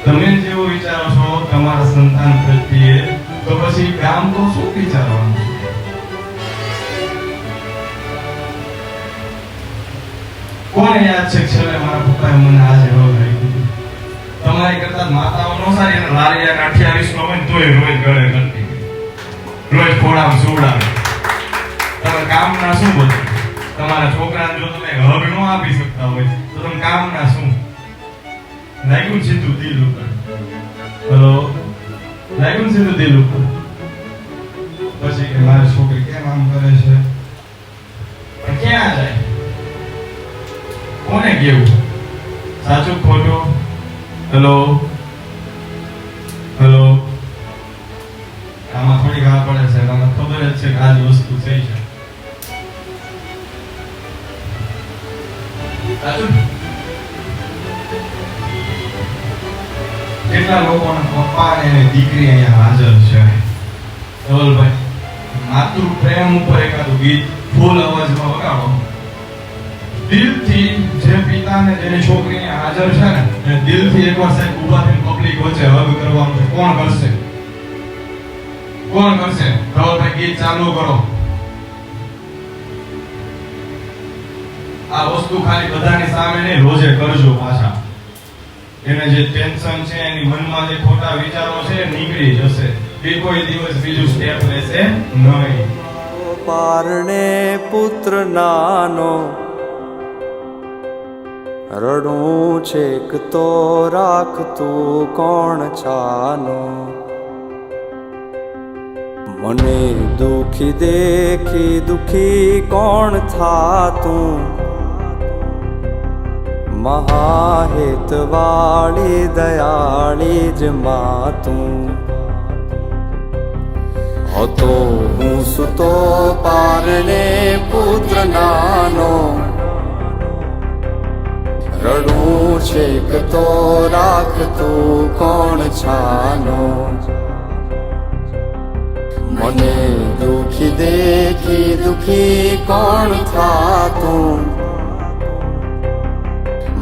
તમે જેવું વિચારો છો તમારા સંતાન પ્રત્યે, તો પછી ગામ તો શું વિચારવાનું છે? કોને યાદ છે છેલ્લે મારા પપ્પાએ મને આજે રોજ આવી દીધું? તમારી કરતા માતાઓ નો સારી, અને લારિયા 28 નો હોય તોય રોજ ગળે કરતી, રોજ ખોડામાં સુવડાવે. તમે કામના શું બધું? તમારા છોકરાને જો તમે હગ ન આપી શકતા હોય તો તમે કામના શું? લાગ્યું સીધું દિલ ઉપર? હલો, લાગ્યું સીધું દિલ ઉપર? પછી કે મારી છોકરી કેમ આમ કરે છે? પણ ક્યાં જાય? કોને કેવું? સાચું ખોટું? હેલો હેલો, આમાં થોડી ઘા પડે છે, તમને ખબર જ છે કે આ જ વસ્તુ થઈ છે. સાચું? કેટલા લોકોના પપ્પા અને દીકરી અહીંયા હાજર છે? ધવલભાઈ, માતૃ પ્રેમ ઉપર એકાદું ગીત ફૂલ અવાજમાં વગાડો. દિલથી જે પિતા ને જેની છોકરી અહીંયા હાજર છે ને, એ દિલથી એકવાર સાહેબ ઊભા થઈને પબ્લિક વચ્ચે હગ કરવાનું છે. કોણ કરશે? કોણ કરશે? ધવલભાઈ ગીત ચાલુ કરો. આ વસ્તુ ખાલી બધાની સામે નહીં, રોજે કરજો પાછા. એને જે ટેન્શન છે, એની મનમાં જે ખોટા વિચારો છે, નીકળી જશે. એ કોઈ દિવસ બીજું સ્ટેપ લેશે નહીં. પારણે પુત્ર નાનો રડું છેક તો રાખતું કોણ છાનો. મને દુખી દેખી દુખી કોણ થાતું. મહાહિત વાળી દયાળી જ માતું. હતો હું સુતો પારણે પુત્ર નાનો રડું છેક તો રાખતું કોણ છાનો. મને દુખી દેખી દુખી કોણ થાતું.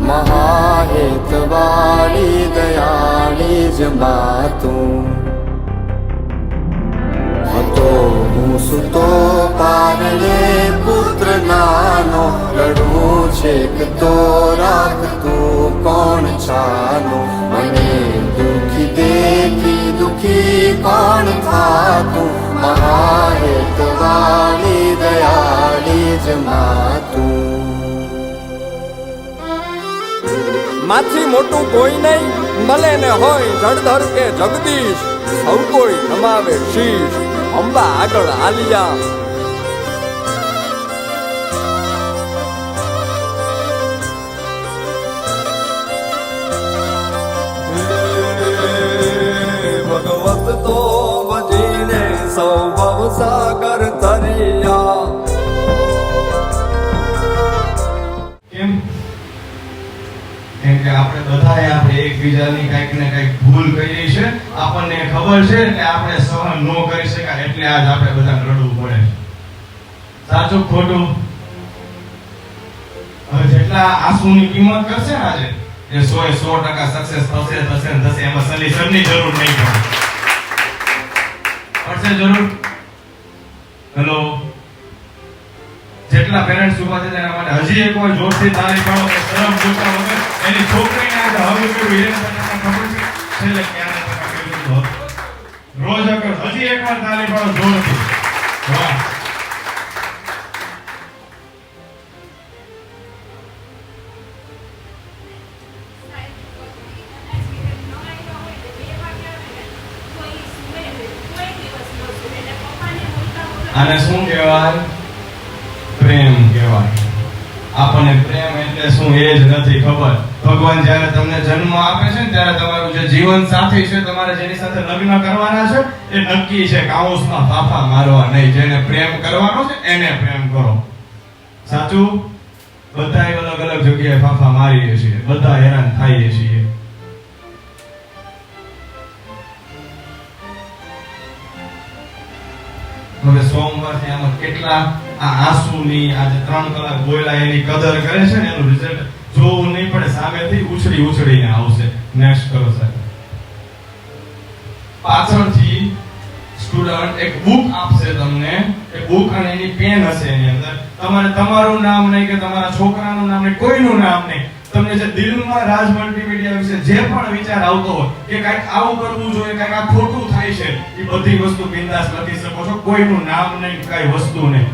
મહાહિત વાળી દયાળી જ માતું. હતો હું સુતો પારણે પુત્ર નાનો રડું છેક તો રાખતું કોણ છાનો. મને દુખી દેખી દુખી કોણ થાતું. મહાહિત વાળી દયાળી જ માતું. માથી મોટું કોઈ નહીં, મળે ને હોય જળધર કે જગદીશ. સૌ કોઈ નમાવે શીશ, અંબા આગળ આલિયા. ભગવત તો ભજીને સૌ ભવસાગર તરિયા. કેમ? કેમ કે આપણે બધાએ આપણે એકબીજાની કંઈક ને કંઈક ભૂલ કરી છે. આપણને ખબર છે કે આપણે સહન ન કરી શકાય, એટલે આજ આપણે બધાને રડવું પડે છે. સાચું ખોટું? હવે જેટલા આંસુની કિંમત કરશે ને આજે, એ 100% સક્સેસ થશે. એમાં સોલ્યુશનની જરૂર નહીં પડે. પડશે જરૂર? હેલો, જેટલા પેરેન્ટ્સ ઉભા છે તેના માટે હજી એક વાર જોરથી તાળી પાડો કે શરમ જોતા વગર એની છોકરીને આજે હવે કેવું હિરેન બનવાના ખબર છે છેલ્લે ક્યારે તમે કેવું હતું. રોજ અગર હજી એક વાર તાળી પાડો જોરથી. વાહ. આને શું કહેવાય? પ્રેમ કહેવાય. આપણને પ્રેમ એટલે શું એ જ નથી ખબર. ભગવાન જ્યારે તમને જન્મ આપે છે ને ત્યારે તમારું જે જીવન સાથી છે, તમારે જેની સાથે લગ્ન કરવાના છે, એ નક્કી છે. કાઉસમાં ફાફા મારવા નહીં. જેને પ્રેમ કરવાનો છે એને પ્રેમ કરો. સાચું? બધાય અલગ અલગ જગ્યાએ ફાફા મારીએ છીએ, બધા હેરાન થઈએ છીએ. હવે સોમવારથી આમાં કેટલા આ આંસુની આ જે 3 કલાક બોલ્યા એની કદર કરે છે ને એનું રિઝલ્ટ જોવું નહીં પડે, સામેથી ઉછળીને આવશે. નેક્સ્ટ કરો સાહેબ. પાછળથી સ્ટુડન્ટ એક બુક આપશે તમને, એ બુક અને એની પેન હશે, એની અંદર તમારે તમારું નામ નહીં કે તમારા છોકરાનું નામ નહીં, કોઈનું નામ નહીં, તમને જે દિલમાં રાજ મલ્ટીમીડિયા વિશે જે પણ વિચાર આવતો હોય કે કંઈક આવું કરવું જોઈએ, કંઈક આ ખોટું થાય છે, એ બધી વસ્તુ બિંદાસ લખી શકો છો. કોઈનું નામ નહીં, કઈ વસ્તુ નહીં.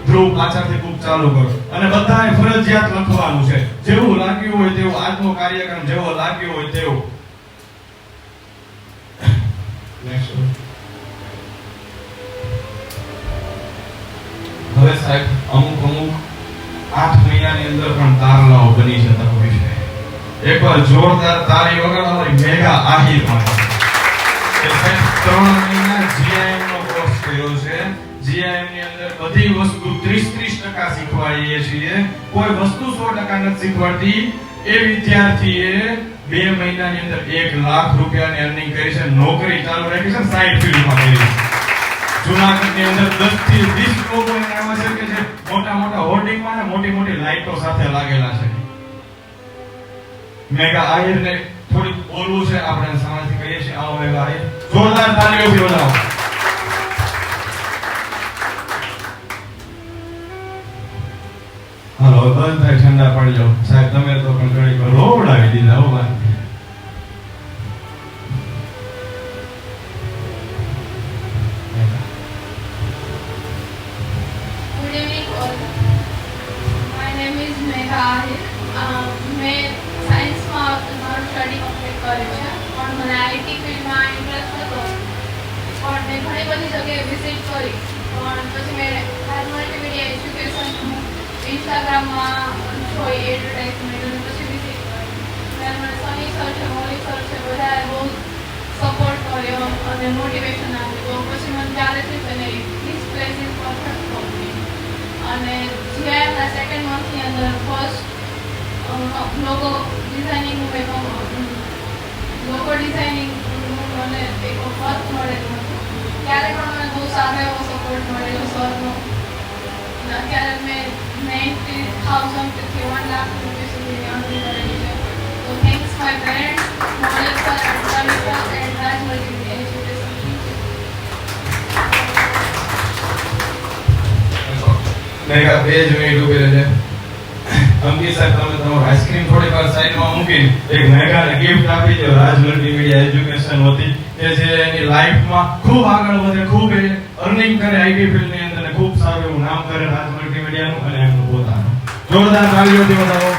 ધ્રુવ પાછળથી બુક ચાલુ કરો અને બધાએ ફરજિયાત લખવાનું છે, જેવું લાગ્યું હોય તેવું. આજનો કાર્યક્રમ જેવો લાગ્યો હોય તેવું. નેક્સ્ટ. હવે સાહેબ અમુક 8 મહિનાની અંદર પણ તારલાઓ બની જતા હોય છે. એકવાર જોરદાર તાળી વગાડો અમારી મેઘા આહિર માટે. એ સાહેબ 3 મહિના જીઆઈએમ નો કોર્સ કર્યો છે. જીઆઈએમ ની અંદર બધી વસ્તુ 30% શીખવાડીએ છીએ, કોઈ વસ્તુ 100% નથી શીખવાડતી. એ વિદ્યાર્થીએ 2 મહિનાની અંદર 1 લાખ રૂપિયાની અર્નિંગ કરી છે. નોકરી ચાલુ રાખી છે, સાઇડ ફીલ્ડમાં કરી છે. જૂનાગઢની અંદર 10 થી 20 લોકો એવા છે કે જે મોટા હોર્ડિંગમાં ને મોટી લાઇટો સાથે લાગેલા છે. મેઘા આહિરને થોડીક બોલવું છે, આપણે સામેથી કહીએ છીએ. આવો મેઘા આહિર, જોરદાર તાળીઓથી વધાવો. હાલો બંધ થાય, ઠંડા પડી જાઓ સાહેબ. તમે તો પણ ઘણી વાર રોવડાવી દીધા હો ભાઈ. મેં સાયન્સમાં મારું સ્ટડી કમ્પ્લીટ કર્યું છે, પણ મને આઈટી ફિલ્ડમાં ઇન્ટરેસ્ટ હતો. પણ મેં ઘણી બધી જગ્યાએ વિઝિટ કરી, પણ પછી મેં રાજ મલ્ટીમીડિયા એજ્યુકેશન ઇન્સ્ટાગ્રામમાં જોઈ એડવર્ટાઇઝમેન્ટ, અને પછી વિઝિટ કરી. ત્યારે મને સની સર છે, મોલી સર છે, બધાએ બહુ સપોર્ટ કર્યો અને મોટિવેશન આપ્યું. તો પછી મને ત્યારેથી મને this place is perfect for me. અને જીઆઈએમના સેકન્ડ મંથની અંદર ફર્સ્ટ લોગો ડિઝાઇનિંગનું મેં લોગો ડિઝાઇનિંગનું મને એક વર્ક મળેલું હતું. ત્યારે પણ મને બહુ સારો એવો સપોર્ટ મળેલો સરનો. અત્યારે મેં 90,000 થી 1 લાખ રૂપિયા સુધીની અર્નિંગ કરેલી છે. તો થેન્ક્સ માય પેરેન્ટ્સ, મોલેજ sir and Sunny sir and Raj multimedia education. Megha 2 minute ઉભી રહેજે. અંકિત સાહેબ, તમે તમારો આઈસ્ક્રીમ થોડીક વાર સાઈડમાં મૂકીને એક મેઘાને ગિફ્ટ આપી દો રાજ મલ્ટીમીડિયા એજ્યુકેશન વતી, કે જે એની લાઈફમાં ખૂબ આગળ વધે, ખૂબ અર્નિંગ કરે આઈટી ફિલ્ડની અંદર, ખૂબ સારું એવું નામ કરે રાજ મલ્ટીમીડિયાનું અને એમનું પોતાનું. જોરદાર તાળીઓથી વધાવો.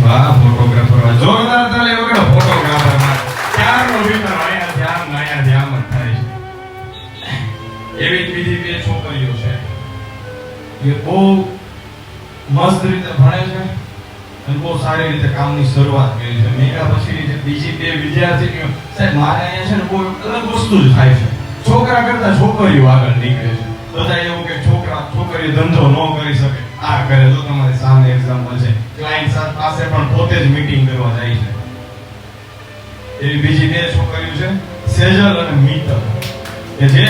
વાહ, ફોટોગ્રાફર જોરદાર તાળી વગાડો ફોટોગ્રાફર માટે. ક્યારનો વિચાર અહીંયા ધ્યાન જ થાય છે. એવી જ બીજી 2 છોકરીઓ છે, એ બહુ મસ્ત રીતે ભણે છે અને બહુ સારી રીતે કામની શરૂઆત કરી છે. મેઘા પછીની જે બીજી 2 વિદ્યાર્થીનીઓ, સાહેબ મારે અહીંયા છે ને બહુ અલગ વસ્તુ જ થાય છે. છોકરા કરતા છોકરીઓ આગળ નીકળે છે. બધા એવું કે છોકરી ધંધો ન કરી શકે, આ કરે. તો તમારી સામે એક્ઝામ્પલ છે, ક્લાયન્ટ પાસે પણ પોતે જ મીટિંગ કરવા જાય છે. એવી બીજી 2 છોકરીઓ છે, સેજલ અને મીતલ, કે જે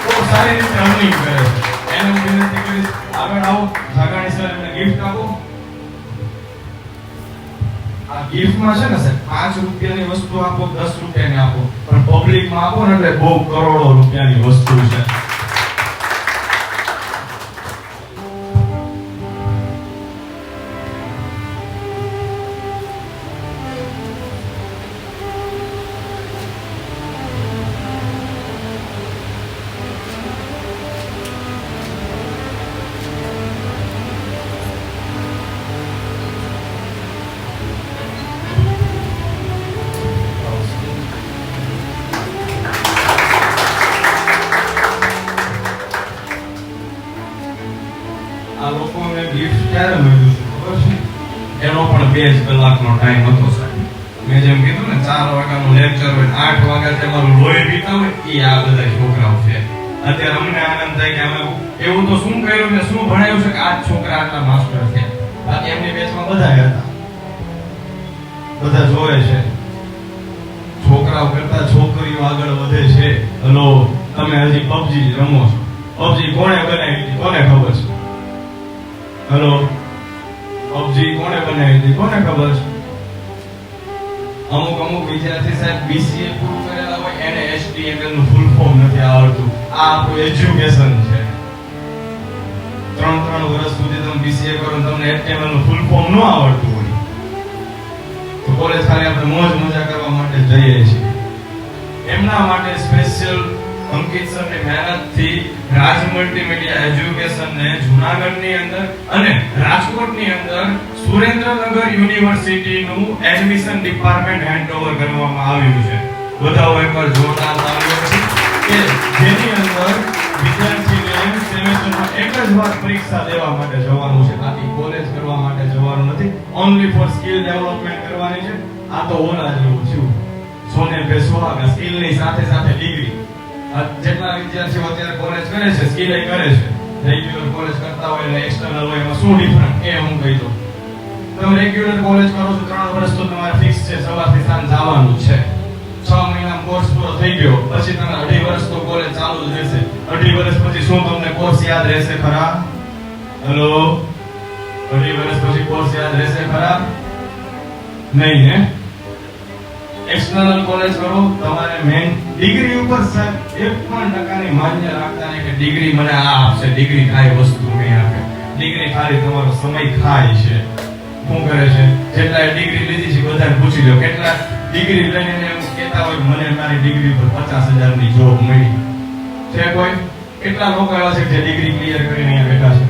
બહુ સારી રીતે અર્નિંગ કરે છે. એને હું વિનંતી કરીશ, આગળ આવો. જાગાણી સર, એમને ગિફ્ટ આપો. આ ગિફ્ટમાં છે ને સાહેબ 5 રૂપિયાની વસ્તુ આપો, 10 રૂપિયાની આપો, પણ પબ્લિકમાં આપો ને એટલે બહુ કરોડો રૂપિયાની વસ્તુ છે. આ લોકોને ગિફ્ટ ક્યારે મળ્યું છે ખબર ખબર છે? એનો પણ 2 કલાકનો ટાઈમ હતો સાહેબ. મેં જેમ કીધું ને 4 વાગ્યાનું લેક્ચર હોય 8 વાગ્યાથી અમારું લોહી પીતા હોય એ આ બધા છોકરાઓ છે. અત્યારે અમને આનંદ થાય કે અમે એવું તો શું કર્યું ને શું ભણાવ્યું છે કે આ છોકરા આટલા માસ્ટર છે. બાકી એમની બેચમાં બધા હતા, બધા જોવે છે. છોકરાઓ કરતા છોકરીઓ આગળ વધે છે. હલો, તમે હજી પબજી રમો છો. પબજી કોણે બનાવી હતી કોને ખબર છે? હલો, પબજી કોણે બનાવી હતી કોને ખબર છે? અમુક વિદ્યાર્થી સાહેબ BCA પૂરું કરેલા હોય એને HTML નું ફૂલ ફોર્મ નથી આવડતું. આ આપણું એજ્યુકેશન છે. 3 વર્ષ સુધી તમે BCA કરો તમને HTML નું ફૂલ ફોર્મ ન આવડતું હોય તો કોલેજ ખાલી આપણે મોજ મજા કરવા માટે જઈએ છીએ. એમના માટે સ્પેશિયલ અંકિત સરની મહેનતથી રાજ મલ્ટીમીડિયા એજ્યુકેશનને જૂનાગઢની અંદર અને રાજકોટની અંદર સુરેન્દ્રનગર યુનિવર્સિટીનું એડમિશન ડિપાર્ટમેન્ટ હેન્ડઓવર કરવામાં આવ્યું છે. બધા એકવાર જોરદાર તાળીઓ કે જેની અંદર વિદ્યાર્થીને સેમેસ્ટરમાં એક જ વાર પરીક્ષા દેવા માટે જવાનું છે, બાકી કોલેજ કરવા માટે જવાનું નથી. ઓન્લી ફોર સ્કિલ ડેવલપમેન્ટ કરવાની છે. આ તો ઓલા જેવું થયું, સોને પે સુહાગા. સ્કિલની સાથે સાથે ડિગ્રી. જેટલા વિદ્યાર્થીઓ અત્યારે કોલેજ કરે છે સ્કિલ એ કરે છે, રેગ્યુલર કોલેજ કરતા હોય અને એક્સટર્નલ હોય એમાં શું ડિફરન્સ એ હું કહી દઉં. તમે રેગ્યુલર કોલેજ કરો છો 3 વર્ષ તો તમારે ફિક્સ છે, સવારથી સાંજ જવાનું છે. 6 મહિનાનો કોર્સ પૂરો થઈ ગયો પછી તમે 2.5 વર્ષ તો કોલેજ ચાલુ જ રહેશે. 2.5 વર્ષ પછી શું તમને કોર્સ યાદ રહેશે ખરા? હેલો, 2.5 વર્ષ પછી કોર્સ યાદ રહેશે ખરા? નહીં ને? એક્સટર્નલ કોલેજ કરો તમારે મેન ડિગ્રી ઉપર સાહેબ 1% માન્ય રાખતા નહીં કે ડિગ્રી મને આ આપશે. ડિગ્રી કાંઈ વસ્તુ નહીં આપે. ડિગ્રી ખાલી તમારો સમય ખાય છે. શું કરે છે? જેટલા ડિગ્રી લીધી છે બધાને પૂછી લો કેટલા ડિગ્રી લઈને એમ કહેતા હોય મને મારી ડિગ્રી પર 50,000 ની જોબ મળી છે. કોઈ કેટલા લોકો એવા છે જે ડિગ્રી ક્લિયર કરીને અહીંયા બેઠા છે?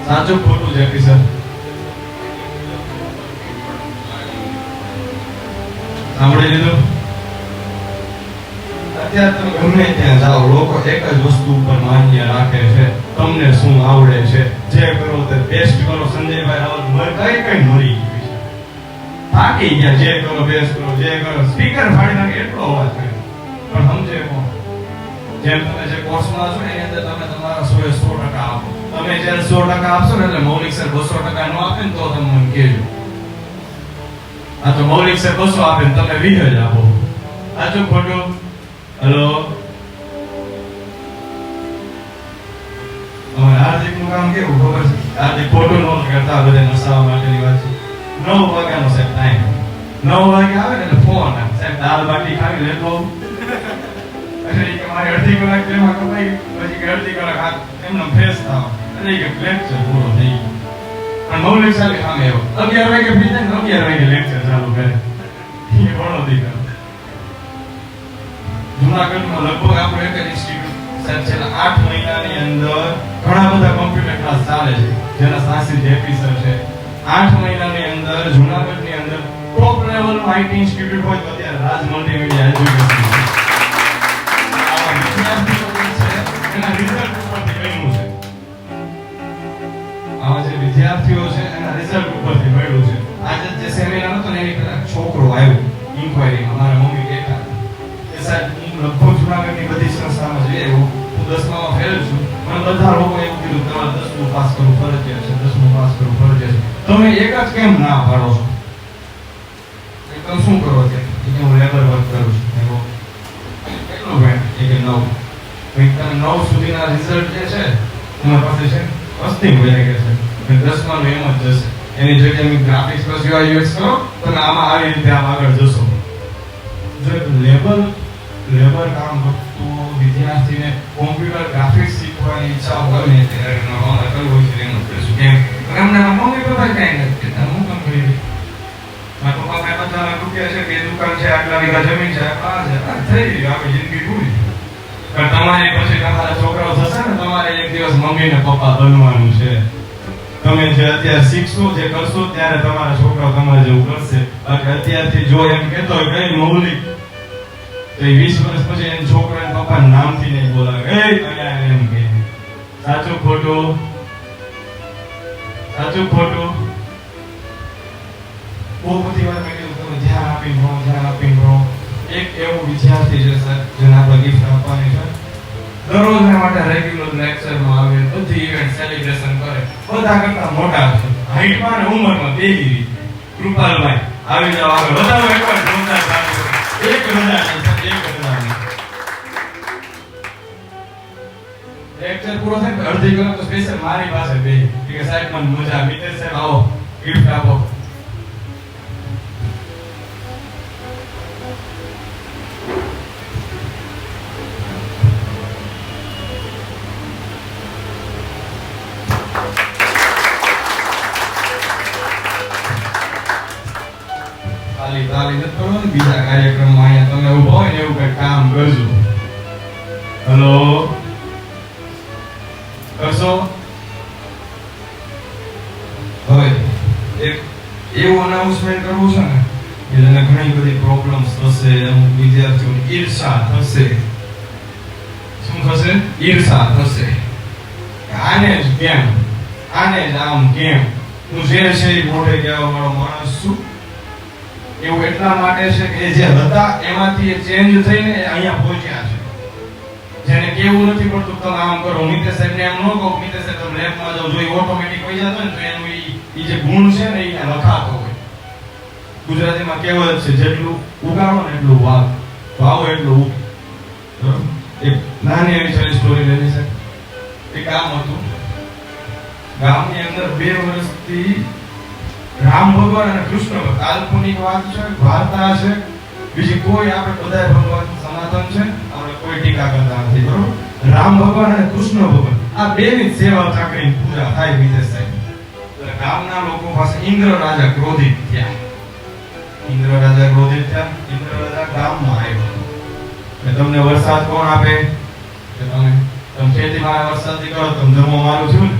સાચું ખોટું છે સર? સાંભળી લીધું? અત્યારે તમે ગમે ત્યાં જાઓ લોકો એક જ વસ્તુ ઉપર માન્ય રાખે છે, તમને શું આવડે છે, જે કરો તે બેસ્ટ કરો. સંજયભાઈ રાવત કઈ મરી ગયું છે, થાકી ગયા. જે કરો બેસ્ટ કરો, જે કરો સ્પીકર ફાડી નાખે એટલો અવાજ કર્યો પણ સમજે કોણ? જેમ તમે જે કોર્સમાં છો એની અંદર તમે તમારા 100% આપો. તમે જ્યારે 100% આપશો ને એટલે મૌલિક સર 200% નો આપે ને તો તમે મને કહેજો. આ તો મૌલિક સર 200 આપે ને તમે 20 જ આપો. સાચું ખોટું? હેલો, હાર્દિક નું કામ કેવું ખબર છે? હાર્દિક ખોટું ન કરતા બધા નસાવા માટેની વાત છે. 9 વાગ્યાનો સાહેબ ટાઈમ. 9 વાગે આવે ને એટલે ફોન સાહેબ દાળ બાટી ખાવી લેતો એટલે કે મારે 1.5 કલાક તેમાં કપાઈ પછી 1.5 કલાક હાથ એમનો ફ્રેશ થાવ એટલે કે લેક્ચર પૂરો થઈ ગયો. પણ મૌલિક સાહેબ સામે આવ્યો 11 વાગે ફ્રી થાય ને 11 વાગે લેક્ચર ચાલુ કરે. એ ઘણો દીકરો. જૂનાગઢમાં લગભગ આપણું એક જ ઇન્સ્ટિટ્યૂટ સાહેબ છેલ્લા 8 મહિનાની અંદર ઘણા બધા કોમ્પ્યુટર ક્લાસ ચાલે છે જેના સાસી જેપી સર છે. 8 મહિનાની અંદર જૂનાગઢની અંદર ટોપ લેવલનું આઈટી ઇન્સ્ટિટ્યૂટ હોય તો અત્યારે રાજ મલ્ટીમીડિયા એજ્યુકેશન છે. આ વિદ્યાર્થીઓ છે એના રિઝલ્ટ ઉપરથી બન્યું છે. આવા જે વિદ્યાર્થીઓ છે એના રિઝલ્ટ ઉપરથી મળ્યું છે. આજે જે સેમિનાર હતો ને એની પહેલા છોકરો આવ્યો ઇન્ક્વાયરીમાં મારા મમ્મી કહેતા કે સાહેબ હું લગભગ જૂનાગઢની બધી સંસ્થામાં જઈ આવ્યો, હું 10મામાં ફેલ છું. મને બધા લોકો એવું કીધું તમારે 10મું પાસ કરવું ફરજિયાત છે, 10મું પાસ કરવું ફરજિયાત છે. તમે એક જ કેમ ના પાડો છો? તમે શું કરો છો? હું લેબર વર્ક કરું છું. કેટલું ભણ? કે 9. તમે 9 સુધીના રિઝલ્ટ જે છે તમારી પાસે છે અસ્તિમ વહી ગયા છે. 10માનું એમ જ જશે. એની જગ્યાએ તમે ગ્રાફિક્સ પ્લસ UI UX કરો તમે આમાં આવી રીતે આમ આગળ જશો. જો લેબર કામ કરતું વિદ્યાર્થીને કોમ્પ્યુટર ગ્રાફિક્સ શીખવાની ઈચ્છા હોય ને ત્યારે નોર્મલ કરવું હોય છે એનું કહીશું કેમ અમને મમ્મી પપ્પા કાંઈ નથી કહેતા. હું કામ કરી મારા પપ્પા કાંઈ બધા રૂપિયા છે કે દુકાન છે આટલા વીઘા જમીન છે આ છે થઈ ગયું આપણી જિંદગી પૂરી. પણ તમારી પછી તમારા છોકરાઓ થશે ને તમારે એક દિવસ મમ્મી ને પપ્પા બનવાનું છે. તમે જે અત્યારે શીખશો જે કરશો ત્યારે તમારા છોકરાઓ તમારે જેવું કરશે. બાકી અત્યારથી જો એમ કહેતો હોય કઈ મૌલિક તો 20 વર્ષ પછી એના છોકરાને પપ્પા નામથી નહીં બોલાવે એ કયા એમ કહે સાચું ખોટું? સાચું ખોટું? બહુ બધી વાર મેં કીધું તમે ધ્યાન આપીને ભણો, ધ્યાન આપીને ભણો. એક એવો વિદ્યાર્થી છે સર જેને આપણે ગિફ્ટ આપવાની છે. દરરોજ એના માટે રેગ્યુલર લેક્ચરમાં આવે, બધી ઇવેન્ટ સેલિબ્રેશન કરે. બધા કરતા મોટા છે, હાઈટમાં અને ઉંમરમાં બેય રીતે. કૃપાલભાઈ આવી જાવ આગળ, વધારો એકવાર જોરદાર તાળીઓ. એક રજા નહીં સર, એક રજા નહીં. લેક્ચર પૂરો થાય ને અડધી કલાક તો સ્પેશિયલ મારી પાસે બે કે સાહેબ મને મજા, મિત્ર સાહેબ આવો ગિફ્ટ આપો. તાલી નથી કરો ને બીજા કાર્યક્રમમાં અહીંયા તમે ઉભા હોય ને એવું કઈ કામ કરજો. હેલો કરશો? હવે એક એવું અનાઉન્સમેન્ટ કરવું છે ને કે જેને ઘણી બધી પ્રોબ્લેમ્સ થશે, અમુક વિદ્યાર્થીઓની ઈર્ષા થશે. શું થશે? ઈર્ષા થશે. આને જ કેમ, આને જ આમ કેમ, હું જે છે એ મોઢે કહેવા વાળો માણસ છું. એવું એટલા માટે છે કે જે હતા એમાંથી એ ચેન્જ થઈને અહીંયા પહોંચ્યા છે. જેને કેવું નથી પડતું તમે આમ કરો, મિતેશ સાહેબ ને આમ ન કહો, મિતેશ સાહેબ તમે લેબમાં જાઓ, જો એ ઓટોમેટિક થઈ જતો ને તો એનું એ જે ગુણ છે ને એ લખાતો હોય. ગુજરાતીમાં કહેવત છે જેટલું ઉગાડો ને એટલું વાવો એટલું ઉગે. બરાબર? એક નાની એવી સ્ટોરી લેવી છે. એક ગામ હતું, ગામની અંદર 2 વર્ષથી રામ ભગવાન અને કૃષ્ણ ભગવાન, કાલ્પનિક વાત છે, વાર્તા છે, બીજી કોઈ આપણે બધા ભગવાન સનાતન છે, આપણે કોઈ ટીકા કરતા નથી. બરોબર? રામ ભગવાન અને કૃષ્ણ ભગવાન આ બેની સેવા ચાકરી પૂજા થાય વિદેશ સાહેબ. એટલે ગામના લોકો પાસે ઇન્દ્ર રાજા ક્રોધિત થયા. ઇન્દ્ર રાજા ક્રોધિત થયા. ઇન્દ્ર રાજા ગામમાં આવ્યો. એટલે તમને વરસાદ કોણ આપે? કે તમે ખેતીમાં વરસાદથી કરો, તમે ધર્મ મારું છું ને,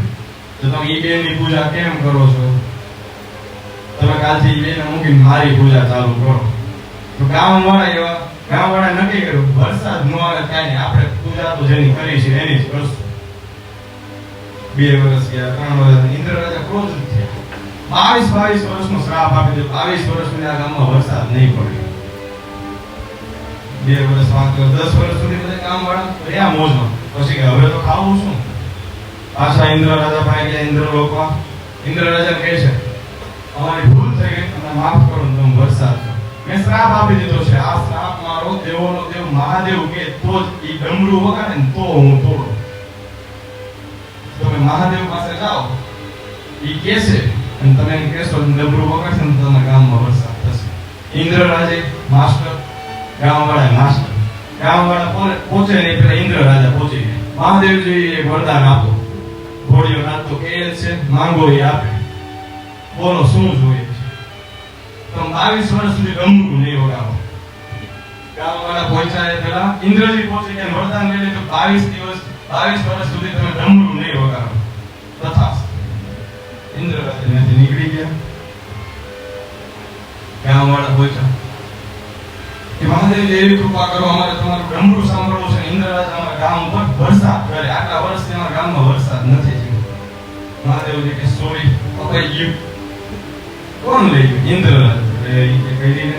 તો તમે ઈ બેની પૂજા કેમ કરો છો? તમે કાલથી બેને મૂકીને મારી પૂજા ચાલુ કરો. તો ગામવાળા નક્કી કર્યું વરસાદ ન આવે કાંઈ નહીં, આપણે પૂજા તો જેની કરી છે એની જ કરશું. 2 વર્ષ ગયા, 3 વર્ષ. ઇન્દ્ર રાજા ક્રોધિત થયા. 22 વર્ષનો શ્રાપ આપી દીધો. 22 વર્ષ સુધી આ ગામમાં વરસાદ નહીં પડે. 2 વર્ષ 5 વર્ષ 10 વર્ષ સુધી બધા ગામવાળા રહ્યા મોજમાં. પછી કે હવે તો ખાવું શું? પાછા ઇન્દ્ર રાજા પાસે ગયા. ઇન્દ્ર રાજા કહે છે અમારી ભૂલ થઈ ગઈ, તમે માફ કરો ને તમે વરસાદ. મેં શ્રાપ આપી દીધો છે, આ શ્રાપ મારો દેવોનો દેવ મહાદેવ કે તો જ ઈ ડમરું વગાડે ને તો હું તોડું. તમે મહાદેવ પાસે જાઓ, ઈ કહેશે અને તમે એને કહેશો ડમરું વગાડશે ને તમારા ગામમાં વરસાદ થશે. ઇન્દ્ર રાજે માસ્ટર, ગામવાળા માસ્ટર. ગામવાળા પહોંચે નહીં પેલા ઇન્દ્ર રાજા પહોંચી ગયા. મહાદેવજી એક વરદાન આપો, ઘોડીઓ નાચતો કે છે, માંગો એ આપે. બોલો શું જોઈએ છે? તમે 22 વર્ષ સુધી ડમરું નહીં વગાડો. ગામવાળા પહોંચ્યા પેલા ઇન્દ્રજી પહોંચી ગયા, વરદાન લઈ લીધું 22 વર્ષ સુધી તમે ડમરું નહીં વગાડો. તથાસ્તુ. ઇન્દ્ર ત્યાંથી નીકળી ગયા. ગામવાળા પહોંચ્યા કે મહાદેવજી એવી કૃપા કરો, અમારે તમારું ડમરું સાંભળવું છે. ઇન્દ્ર રાજા અમારા ગામ ઉપર વરસાદ કરે, આટલા વર્ષથી અમારા ગામમાં વરસાદ નથી થયો. મહાદેવજી કે સોરી અપાઈ ગયું. કોણ લઈ ગયું? ઇન્દ્ર રાજા. કહી દઈને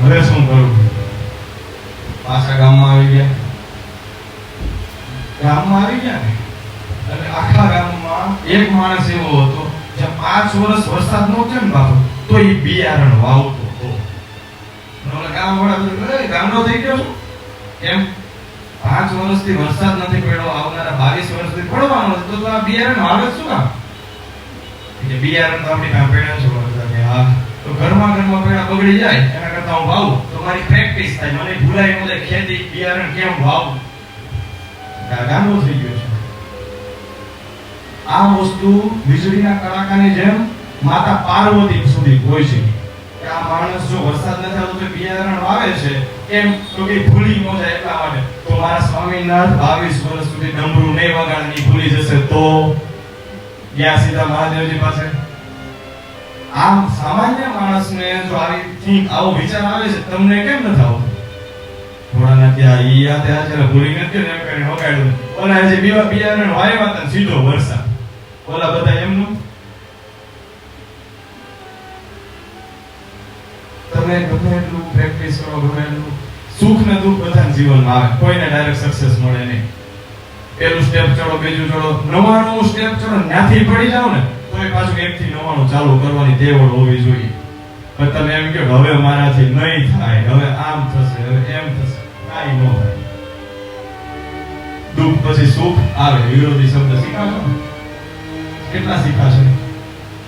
હવે શું કરું? પાછા ગામમાં આવી ગયા. ગામમાં આવી ગયા ને એટલે આખા ગામમાં એક માણસ એવો હતો જે 5 વર્ષ વરસાદ નો થયો ને બાપુ તો એ બિયારણ વાવતો હતો. ગામવાળા ગામનો થઈ ગયો છું કેમ? 5 વર્ષથી વરસાદ નથી પડ્યો, આવનારા 22 વર્ષથી પડવાનો તો આ બિયારણ વાવે શું કામ? કે બિયારણ તો આપણી પાસે પડ્યા છે. હા, તો ઘરમાં પેડા બગડી જાય એના કરતા હું વાવું તો મારી પ્રેક્ટિસ થાય, મને ભૂલાય મને ખેતી બિયારણ કેમ વાવું. ગામનો થઈ ગયો છે. આ વસ્તુ વીજળીના કડાકાની જેમ માતા પાર્વતી સુધી પહોંચી કે આ માણસ જો વરસાદ નથી આવતો તો બિયારણ વાવે છે કેમ? તો કે ભૂલી ન જાય એટલા માટે. તો મારા સ્વામીનાથ 22 વર્ષ સુધી ડમરું નહીં વગાડની ભૂલી જશે તો ગયા સીધા મહાદેવજી પાસે. આમ સામાન્ય માણસને જો આવો વિચાર આવે છે, તમને કેમ નથી આવતો? ઘોડાના ત્યાં ઈ આ ત્યાં છે ભૂલી નથી ને એમ કરીને વગાડ્યું. ઓલા જે બિયારણ વાવ્યા હતા ને સીધો વરસાદ. ઓલા બધા એમનું. તમે ગમે એટલું પ્રેક્ટિસ કરો, ગમે એટલું સુખ ને દુઃખ બધાના જીવનમાં આવે, કોઈને ડાયરેક્ટ સક્સેસ મળે નહીં. પેલું સ્ટેપ ચડો, બીજું ચડો, 99 સ્ટેપ ચડો, ત્યાંથી પડી જાવ ને તોય પાછું 1 થી 99 ચાલુ કરવાની તેવડ હોવી જોઈએ. પણ તમે એમ કહો હવે મારાથી નહીં થાય, હવે આમ થશે, હવે એમ થશે, કાંઈ ન થાય. દુઃખ પછી સુખ આવે. વિરોધી શબ્દ શીખાશો? કેટલા શીખાશે?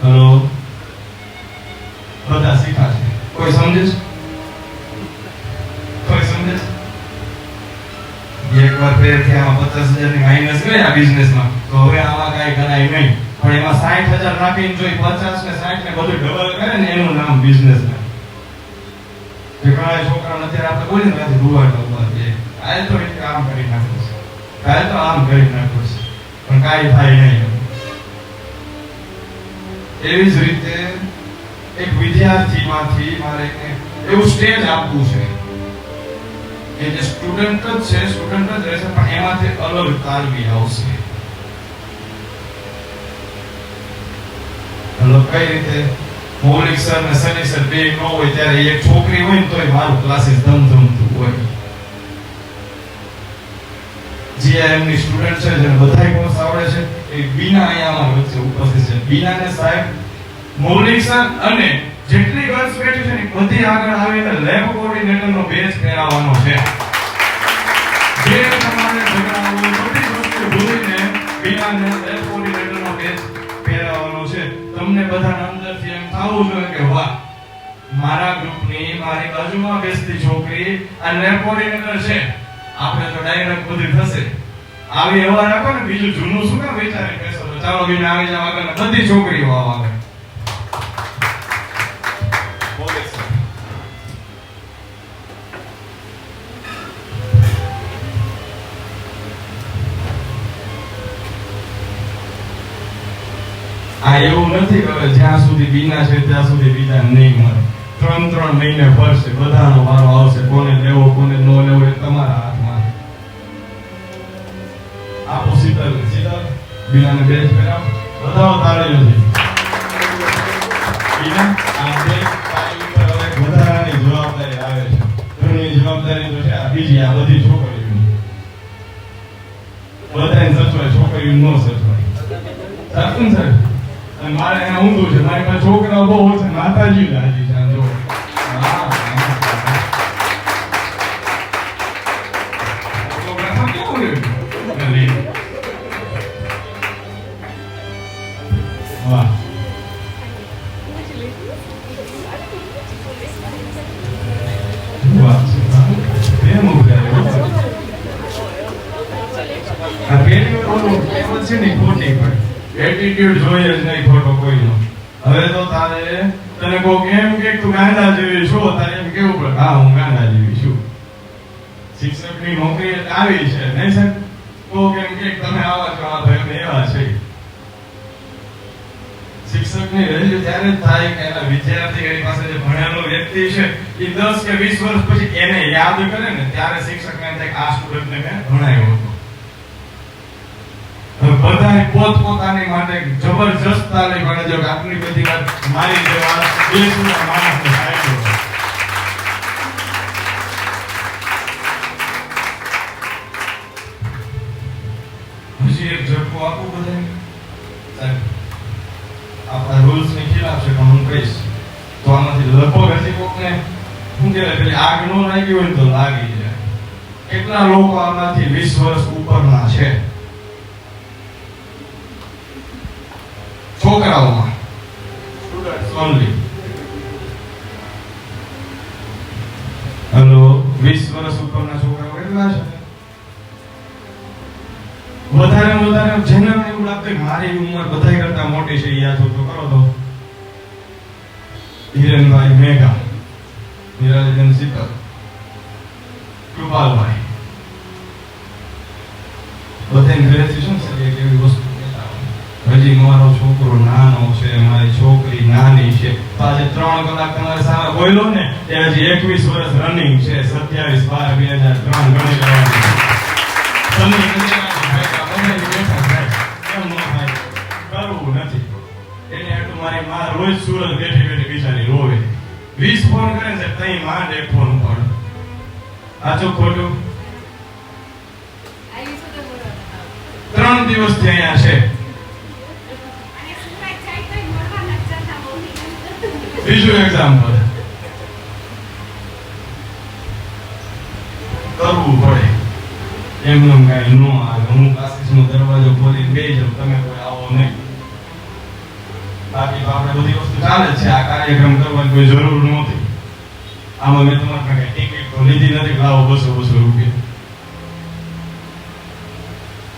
હલો, બધા શીખાશે. કોઈ સમજે છે? કોઈ સમજે છે? એકવાર ફેરથી આમાં 50,000 ની માઇનસ ગઈ આ બિઝનેસમાં, તો હવે આમાં કાંઈ કરાય નહીં. પણ એમાં 60,000 નાખીને જો 50 ને 60 ને બધું ડબલ કરે ને એનું નામ બિઝનેસમેન. જે ઘણા છોકરાઓ અત્યારે આપણે બોલીને ત્યાંથી રૂવાડો છે, કાલે તો એક કામ કરી નાખ્યું છે, કાલે તો આમ કરી નાખ્યું છે, પણ કાંઈ થાય નહીં. એવી જ રીતે એક વિદ્યાર્થીમાંથી મારે એવું સ્ટેજ આપવું છે કે જે સ્ટુડન્ટ જ છે, સ્ટુડન્ટ જ રહેશે, પણ એમાંથી અલગ તાલવી આવશે. હલો, કઈ રીતે? મૌલિક સર ને સની સર બે ન હોય ત્યારે એક છોકરી હોય ને તોય મારું ક્લાસીસ ધમધમતું હોય. જે એમની સ્ટુડન્ટ છે જેને બધાય કોર્સ આવડે છે એ બીના અહીંયા અમારા વચ્ચે ઉપસ્થિત છે. બીનાને સાહેબ મૌલિક સર અને જેટલી ગર્લ્સ બેઠી છે ને બધી આગળ આવીને લેબ કોઓર્ડિનેટરનો બેચ પહેરાવવાનો છે. જે તમારે ઝઘડાઓ બધી વસ્તુ ભૂલીને બીનાને લેબ કોઓર્ડિનેટરનો બેચ પહેરાવવાનો છે. તમને બધાને અંદરથી એમ થવું જોઈએ કે વાહ, મારા ગ્રુપની મારી બાજુમાં બેસતી છોકરી આ લેબ કોઓર્ડિનેટર છે. આપણે તો ડાયરેક્ટ બધી થશે. આવી એવા રાખો ને, બીજું જૂનું શું કામ વિચારે બેસો? ચાલો બીને આવી જાવ આગળ, બધી છોકરીઓ આવે. આ એવું નથી કે જ્યાં સુધી બીના છે ત્યાં સુધી બીજા નહીં મળે. 3 મહિને ફરશે, બધાનો વારો આવશે. કોને લેવો કોને ન લેવો એ તમારા હાથમાં. આપો શીતલ, શીતલ બીનાને બેચ પહેરાવો, બધાઓ તાળીઓથી. બીના આ બેચ તાળી ઉપર હવે વધારાની જવાબદારી આવે છે. ઘરની જવાબદારી તો છે આ બીજી, આ બધી છોકરીઓની. બધાને સચવાય, છોકરીઓ ન સચવાય. સાચું ને સાહેબ? અને મારે એને ઊંધું છે, મારી પાસે છોકરાઓ બહુ છે, માતાજી રાજી છે. જો વાહ, પ્રેમ ઉભરાય. આ પેલી ઓલું કહેવત છે ને ખોટી પડે. એટીટ્યુડ જોઈએ જ નહીં ખોટો કોઈનો. હવે તો તને કોક એમ કે તું ગાંડા જેવી છો, તારે એમ કેવું પડે હા હું ગાંડા જેવી છું. શિક્ષકની નોકરી આવી છે નહીં સાહેબ? કોક એમ કે તમે આવા છો, આ ભાઈ એવા છે. શિક્ષકની વેલ્યુ ત્યારે જ થાય કે એના વિદ્યાર્થી એની પાસે જે ભણેલો વ્યક્તિ છે એ 10 કે 20 વર્ષ પછી એને યાદ કરે ને ત્યારે શિક્ષકને એમ થાય કે આ સ્ટુડન્ટને મેં ભણાવ્યો હતો. બધાએ પોતપોતાની માટે જબરજસ્ત તાલીમ મળે છે. આપની બધી વાત મારી જેવા દેશના માણસને થાય છે. હજી એક ઝટકો આપું બધાને. સાહેબ આપણા રૂલ્સ ની ખિલાફ છે, હું કહીશ તો આમાંથી લગભગ હજી કોકને શું કહેવાય પેલી આગ ન લાગી હોય તો લાગી જાય. કેટલા લોકો આમાંથી 20 વર્ષ ઉપરના છે? છોકરાઓમાં ઓનલી. હેલો, 20 વર્ષ ઉપરના છોકરાઓ કેટલા છે? વધારે જેને એવું લાગતું કે મારી ઉંમર બધા કરતા મોટી છે, યાદ તો કરો તો હિરેનભાઈ મેઘા, નિરાજન શીતલ, કૃપાલભાઈ, બધાને ગ્રેજ્યુએશન છે. એક એવી વસ્તુ હજી મારો છોકરો નાનો છે, મારી છોકરી નાની છે, તો આજે 3 કલાક તમારી સામે બોલ્યો ને તે હજી 21 વર્ષ રનિંગ છે, 27/12/2003 ગણી લેવાની. તમે કરવું નથી એને એટલું. મારી માં રોજ સુરત બેઠી બેઠી બિચારી રોવે, 20 ફોન કરે છે તઈ માં એક ફોન ઉપાડો. સાચું ખોટું? 3 દિવસથી અહીંયા છે. બીજું એક્ઝામ્પલ કરવું પડે, એમનું કઈ ન આવે. હું ક્લાસીસનો દરવાજો ખોલીને બેસી જાઉં, તમે કોઈ આવો નહીં. બાકી તો આપણે બધી વસ્તુ ચાલે છે. આ કાર્યક્રમ કરવાની કોઈ જરૂર નહોતી. આમાં મેં તમારા પાસે ટિકિટ તો લીધી નથી, લાવો 200 રૂપિયા.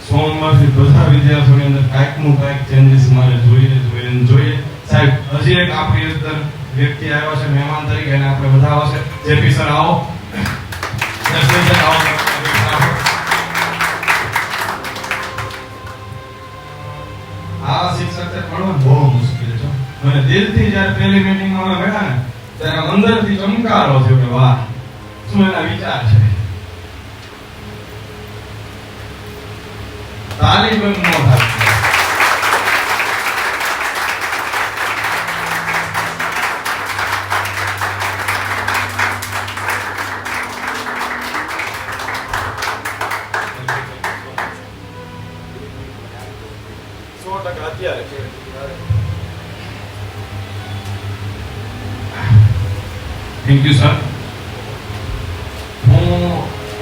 સોમવારથી બધા વિદ્યાર્થીઓની અંદર કાંઈકનું કાંઈક ચેન્જીસ મારે જોઈએ. સાહેબ, હજી એક આપણી અંદર વ્યક્તિ આવ્યો છે મહેમાન તરીકે, અને આપણે બધા આવશે. જેપી સર આવો. આ શિક્ષક ભણવાનું બહુ મુશ્કેલ છે. મને દિલથી જ્યારે પહેલી મીટિંગમાં અમે બેઠા ને ત્યારે અંદરથી ચમકારો થયો કે વાહ, શું એના વિચાર છે. તાલીમ એમ ન થાય. Thank you sir. હું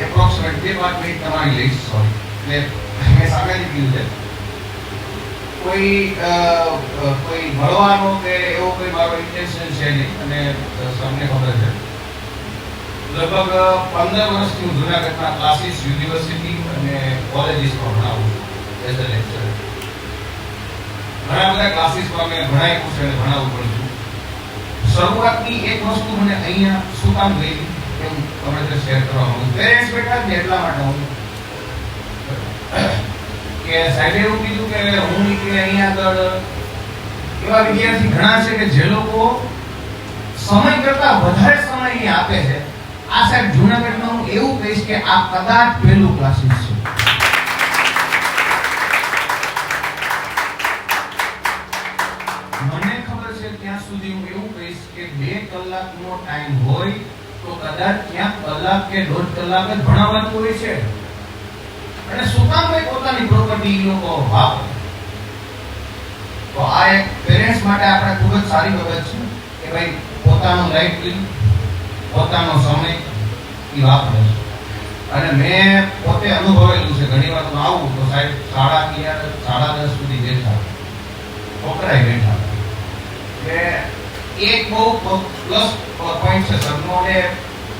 એપ્રોક્સિમેટ 2 મિનિટ તમારી લઈશ. સોરી, મેં સામેથી કીધું છે. કોઈ મળવાનો કે એવો કોઈ મારો ઇન્ટેન્શન છે નહીં, અને તમને ખબર છે લગભગ 15 વર્ષથી હું જુનાગઢના ક્લાસીસ, યુનિવર્સિટી અને કોલેજીસમાં ભણાવું છું એઝ અ લેક્ચરર. ઘણા બધા ક્લાસીસમાં મેં ભણાવ્યું છે અને ભણાવું પણ છું. શરૂઆતની એક વસ્તુ મને અહીંયા શું કામ ગઈ એ હું તમારી સાથે શેર કરવા માંગુ છું. પેરેન્ટ્સ બેઠા છે એટલા માટે હું કે સાહેબે એવું કીધું કે હું કે અહીંયા આગળ એવા વિદ્યાર્થી ઘણા છે કે જે લોકો સમય કરતા વધારે સમય અહીં આપે છે. આ સાહેબ જૂનાગઢમાં હું એવું કહીશ કે આ કદાચ પહેલું ક્લાસીસ છે. મને ખબર છે ત્યાં સુધી હું એવું કહીશ કે 2 કલાકનો ટાઈમ હોય તો કદાચ ક્યાંક કલાક કે 1.5 કલાક જ ભણાવવાનું હોય છે. અને શું કામ ભાઈ પોતાની પ્રોપર્ટી લોકો વાપરે? તો આ એક પેરેન્ટ્સ માટે આપણે ખૂબ જ સારી બાબત છે કે ભાઈ પોતાનું લાઈફ બિલ, પોતાનો સમય એ વાપરે છે. અને મેં પોતે અનુભવેલું છે. ઘણી વાર હું આવું તો સાહેબ 10:30 સુધી બેઠા, છોકરાએ બેઠા. કે એક બહુ પ્લસ પોઈન્ટ છે સરનો, અને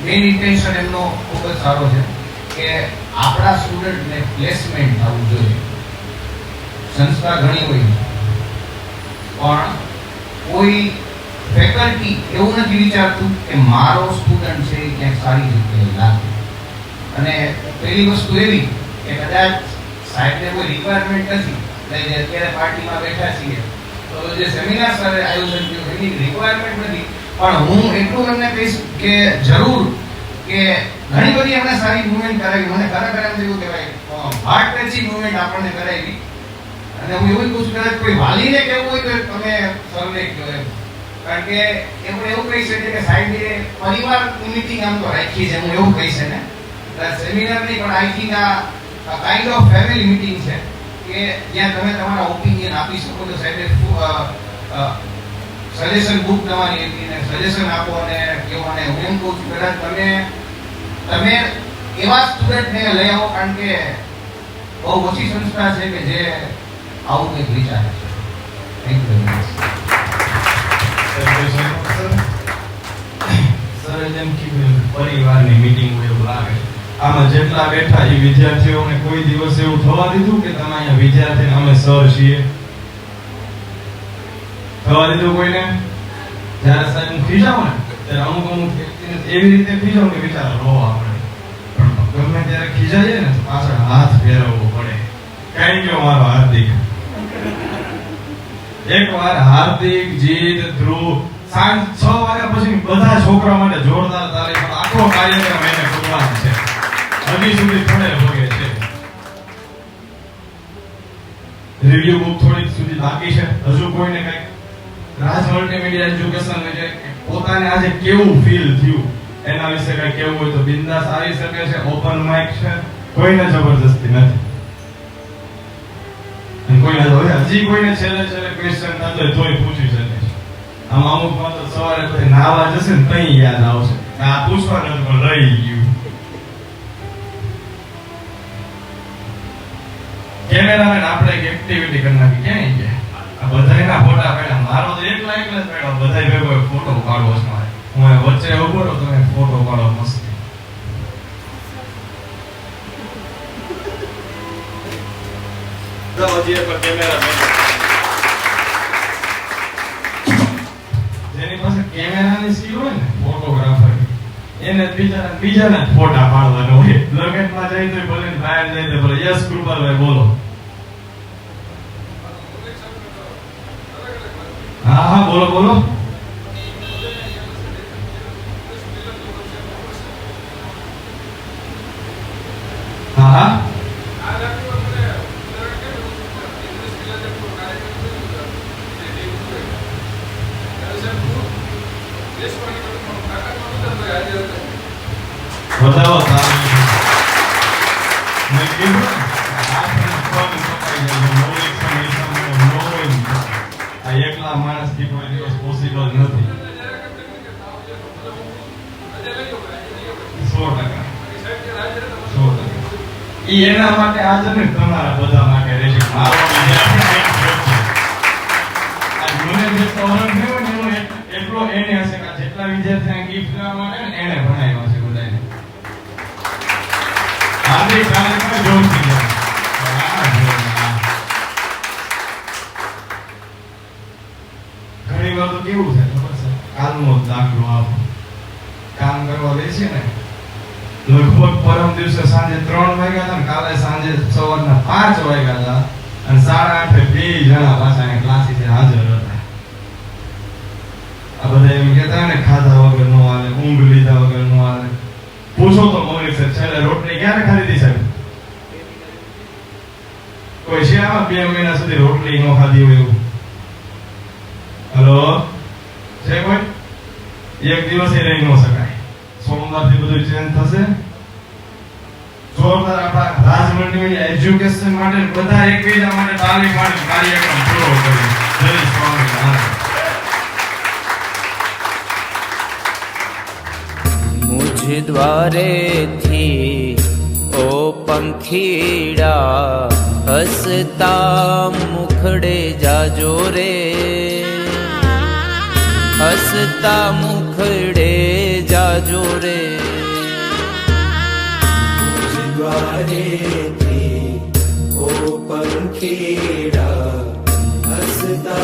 મેઇન ઇન્ટેન્શન એમનો ખૂબ જ સારો છે કે આપણા સ્ટુડન્ટને પ્લેસમેન્ટ થવું જોઈએ. સંસ્થા ઘણી હોય પણ કોઈ ફેકલ્ટી એવું નથી વિચારતું કે મારો સ્ટુડન્ટ છે એ ક્યાંક સારી જગ્યાએ લાગે. અને પહેલી વસ્તુ એવી કે કદાચ સાહેબને કોઈ રિક્વાયરમેન્ટ નથી, એટલે અત્યારે પાર્ટીમાં બેઠા છીએ તો જે સેમિનાર સરે આયોજન કર્યું એની રિક્વાયરમેન્ટ નથી, પણ હું એટલું એમને કહીશ કે જરૂર કે ઘણી બધી એમણે સારી મૂવમેન્ટ કરાવી. મને ખરેખર એમ થયું કે ભાઈ હાર્ટ ટચિંગ મૂવમેન્ટ આપણને કરાવી. અને હું એવું કહું છું કે કોઈ વાલીને કહેવું હોય તો તમે સરને કહો એમ. કારણ કે એમણે એવું કહી શકે કે સાહેબે પરિવારની મીટિંગ આમ તો રાખી છે, હું એવું કહી છે ને સેમિનાર નહીં પણ આઈ થિંક આ કાઇન્ડ ઓફ ફેમિલી મીટિંગ છે કે જ્યાં તમે તમારા ઓપિનિયન આપી શકો. તો સાહેબે સજેશન બુક તમારી હતી ને સજેશન આપો અને કેવો. અને હું એમ કહું છું કે તમે એવા સ્ટુડન્ટને લઈ આવો, કારણ કે બહુ ઓછી સંસ્થા છે કે જે આવું કંઈક વિચારે છે. Thank you. સર જેમ કીધું પરિવારની મીટિંગ હોય એવું લાગે. આમાં જેટલા બેઠા એ વિદ્યાર્થીઓને કોઈ દિવસ એવું થવા દીધું કે તમે અહીંયા વિદ્યાર્થીને અમે સર છીએ? થવા દીધું કોઈને? જ્યારે સાહેબ હું ખીજાવું ને ત્યારે અમુક વ્યક્તિને એવી રીતે ખીજાવું કે બિચારા રોવા પડે. પણ ગમે ત્યારે ખીજાઈએ ને તો પાછળ હાથ ફેરવવો પડે. કઈ ગયો મારો હાર્દિક? એકવાર હાર્દિક, જીત, ધ્રુવ સાંજ 6 વાગ્યા પછી બધા છોકરા માટે જોરદાર તાળી. આખો કાર્યક્રમ એને કરવાનો છે. હજી સુધી થોડે ભોગે છે. રિવ્યુ બુક થોડી સુધી બાકી છે. હજુ કોઈને કઈ રાજ મલ્ટીમીડિયા એજ્યુકેશન વિશે પોતાને આજે કેવું ફીલ થયું એના વિશે કઈ કેવું હોય તો બિંદાસ આવી શકે છે. ઓપન માઇક છે, કોઈને જબરદસ્તી નથી. અને કોઈને હજી કોઈને છેલ્લે ક્વેશ્ચન થતો હોય તોય પૂછી શકે છે. આમ અમુક માં તો સવારે કોઈ નાવા જશે ને તઈ યાદ આવશે આ પૂછવાનું પણ રહી ગયું. કેમેરામેન આપણે એક એક્ટિવિટી કરી નાખી. ક્યાંય ગયા આ બધાયના ફોટા પાડ્યા. મારો તો એકલા જ પાડ્યો. બધાય ભેગો ફોટો પાડવો છે મારે. હું અહીં વચ્ચે ઉભો રહું તમે ફોટો પાડો મસ્ત. જેની પાસે કેમેરાની સ્કિલ હોય ને ફોટોગ્રાફર એને બીજાના ફોટા પાડવાનો હોય. લગનમાં જાય તો ભલે બહાર જાય તો ભલે. યસ કૃપાલભાઈ બોલો. હા હા બોલો બોલો. હા હા બતાવો મેં કીધું આ એકલા માણસથી કોઈ દિવસ પોસિબલ નથી. 100%. ઈ એના માટે આજ ને તમારા બધા માટે રહેશે. મારો મને જે તોરણ થયો ને એનો એટલો એને હશે કે જેટલા વિદ્યાર્થીને ગિફ્ટ લેવા માટે ને એને ભણાવ્યો છે બધાને. હાર્દિક કાર્યક્રમ જોરથી જાય. ઘણી વાર તો કેવું થાય ખબર છે, કાલનો દાખલો આપો કામ કરવા બેસીએ ને લગભગ પરમ દિવસે સાંજે 3 વાગ્યા હતા ને કાલે સાંજે સવારના 5 વાગ્યા હતા અને 8:30 બે જણા પાછા અહીં ક્લાસીસે હાજર હતા. આ બધા એમ કહેતા ને ખાધા વગર નો હાલે, ઊંઘ લીધા વગર નો હાલે. પૂછો તો મૌલિક સર છેલ્લે રોટલી ક્યારે ખાધી હતી સાહેબ? કોઈ છે આમાં 2 મહિના સુધી રોટલી ન ખાધી હોય એવું? હેલો છે કોઈ? એક દિવસ રહી ન શકાય. સોમવારથી બધું ચેન્જ થશે. જોરદાર આપણા રાજ મલ્ટીમીડિયા એજ્યુકેશન માટે બધા એકબીજા માટે તાલીમ માટે કાર્યક્રમ પૂરો કર્યો. જય સ્વામિનારાયણ. મુझ द्वारे थी ओ पंखीड़ा हसता मुखड़े जाजो रे, हसता मुखड़े जाजो रे. द्वारे थी ओ पंखीड़ा हसता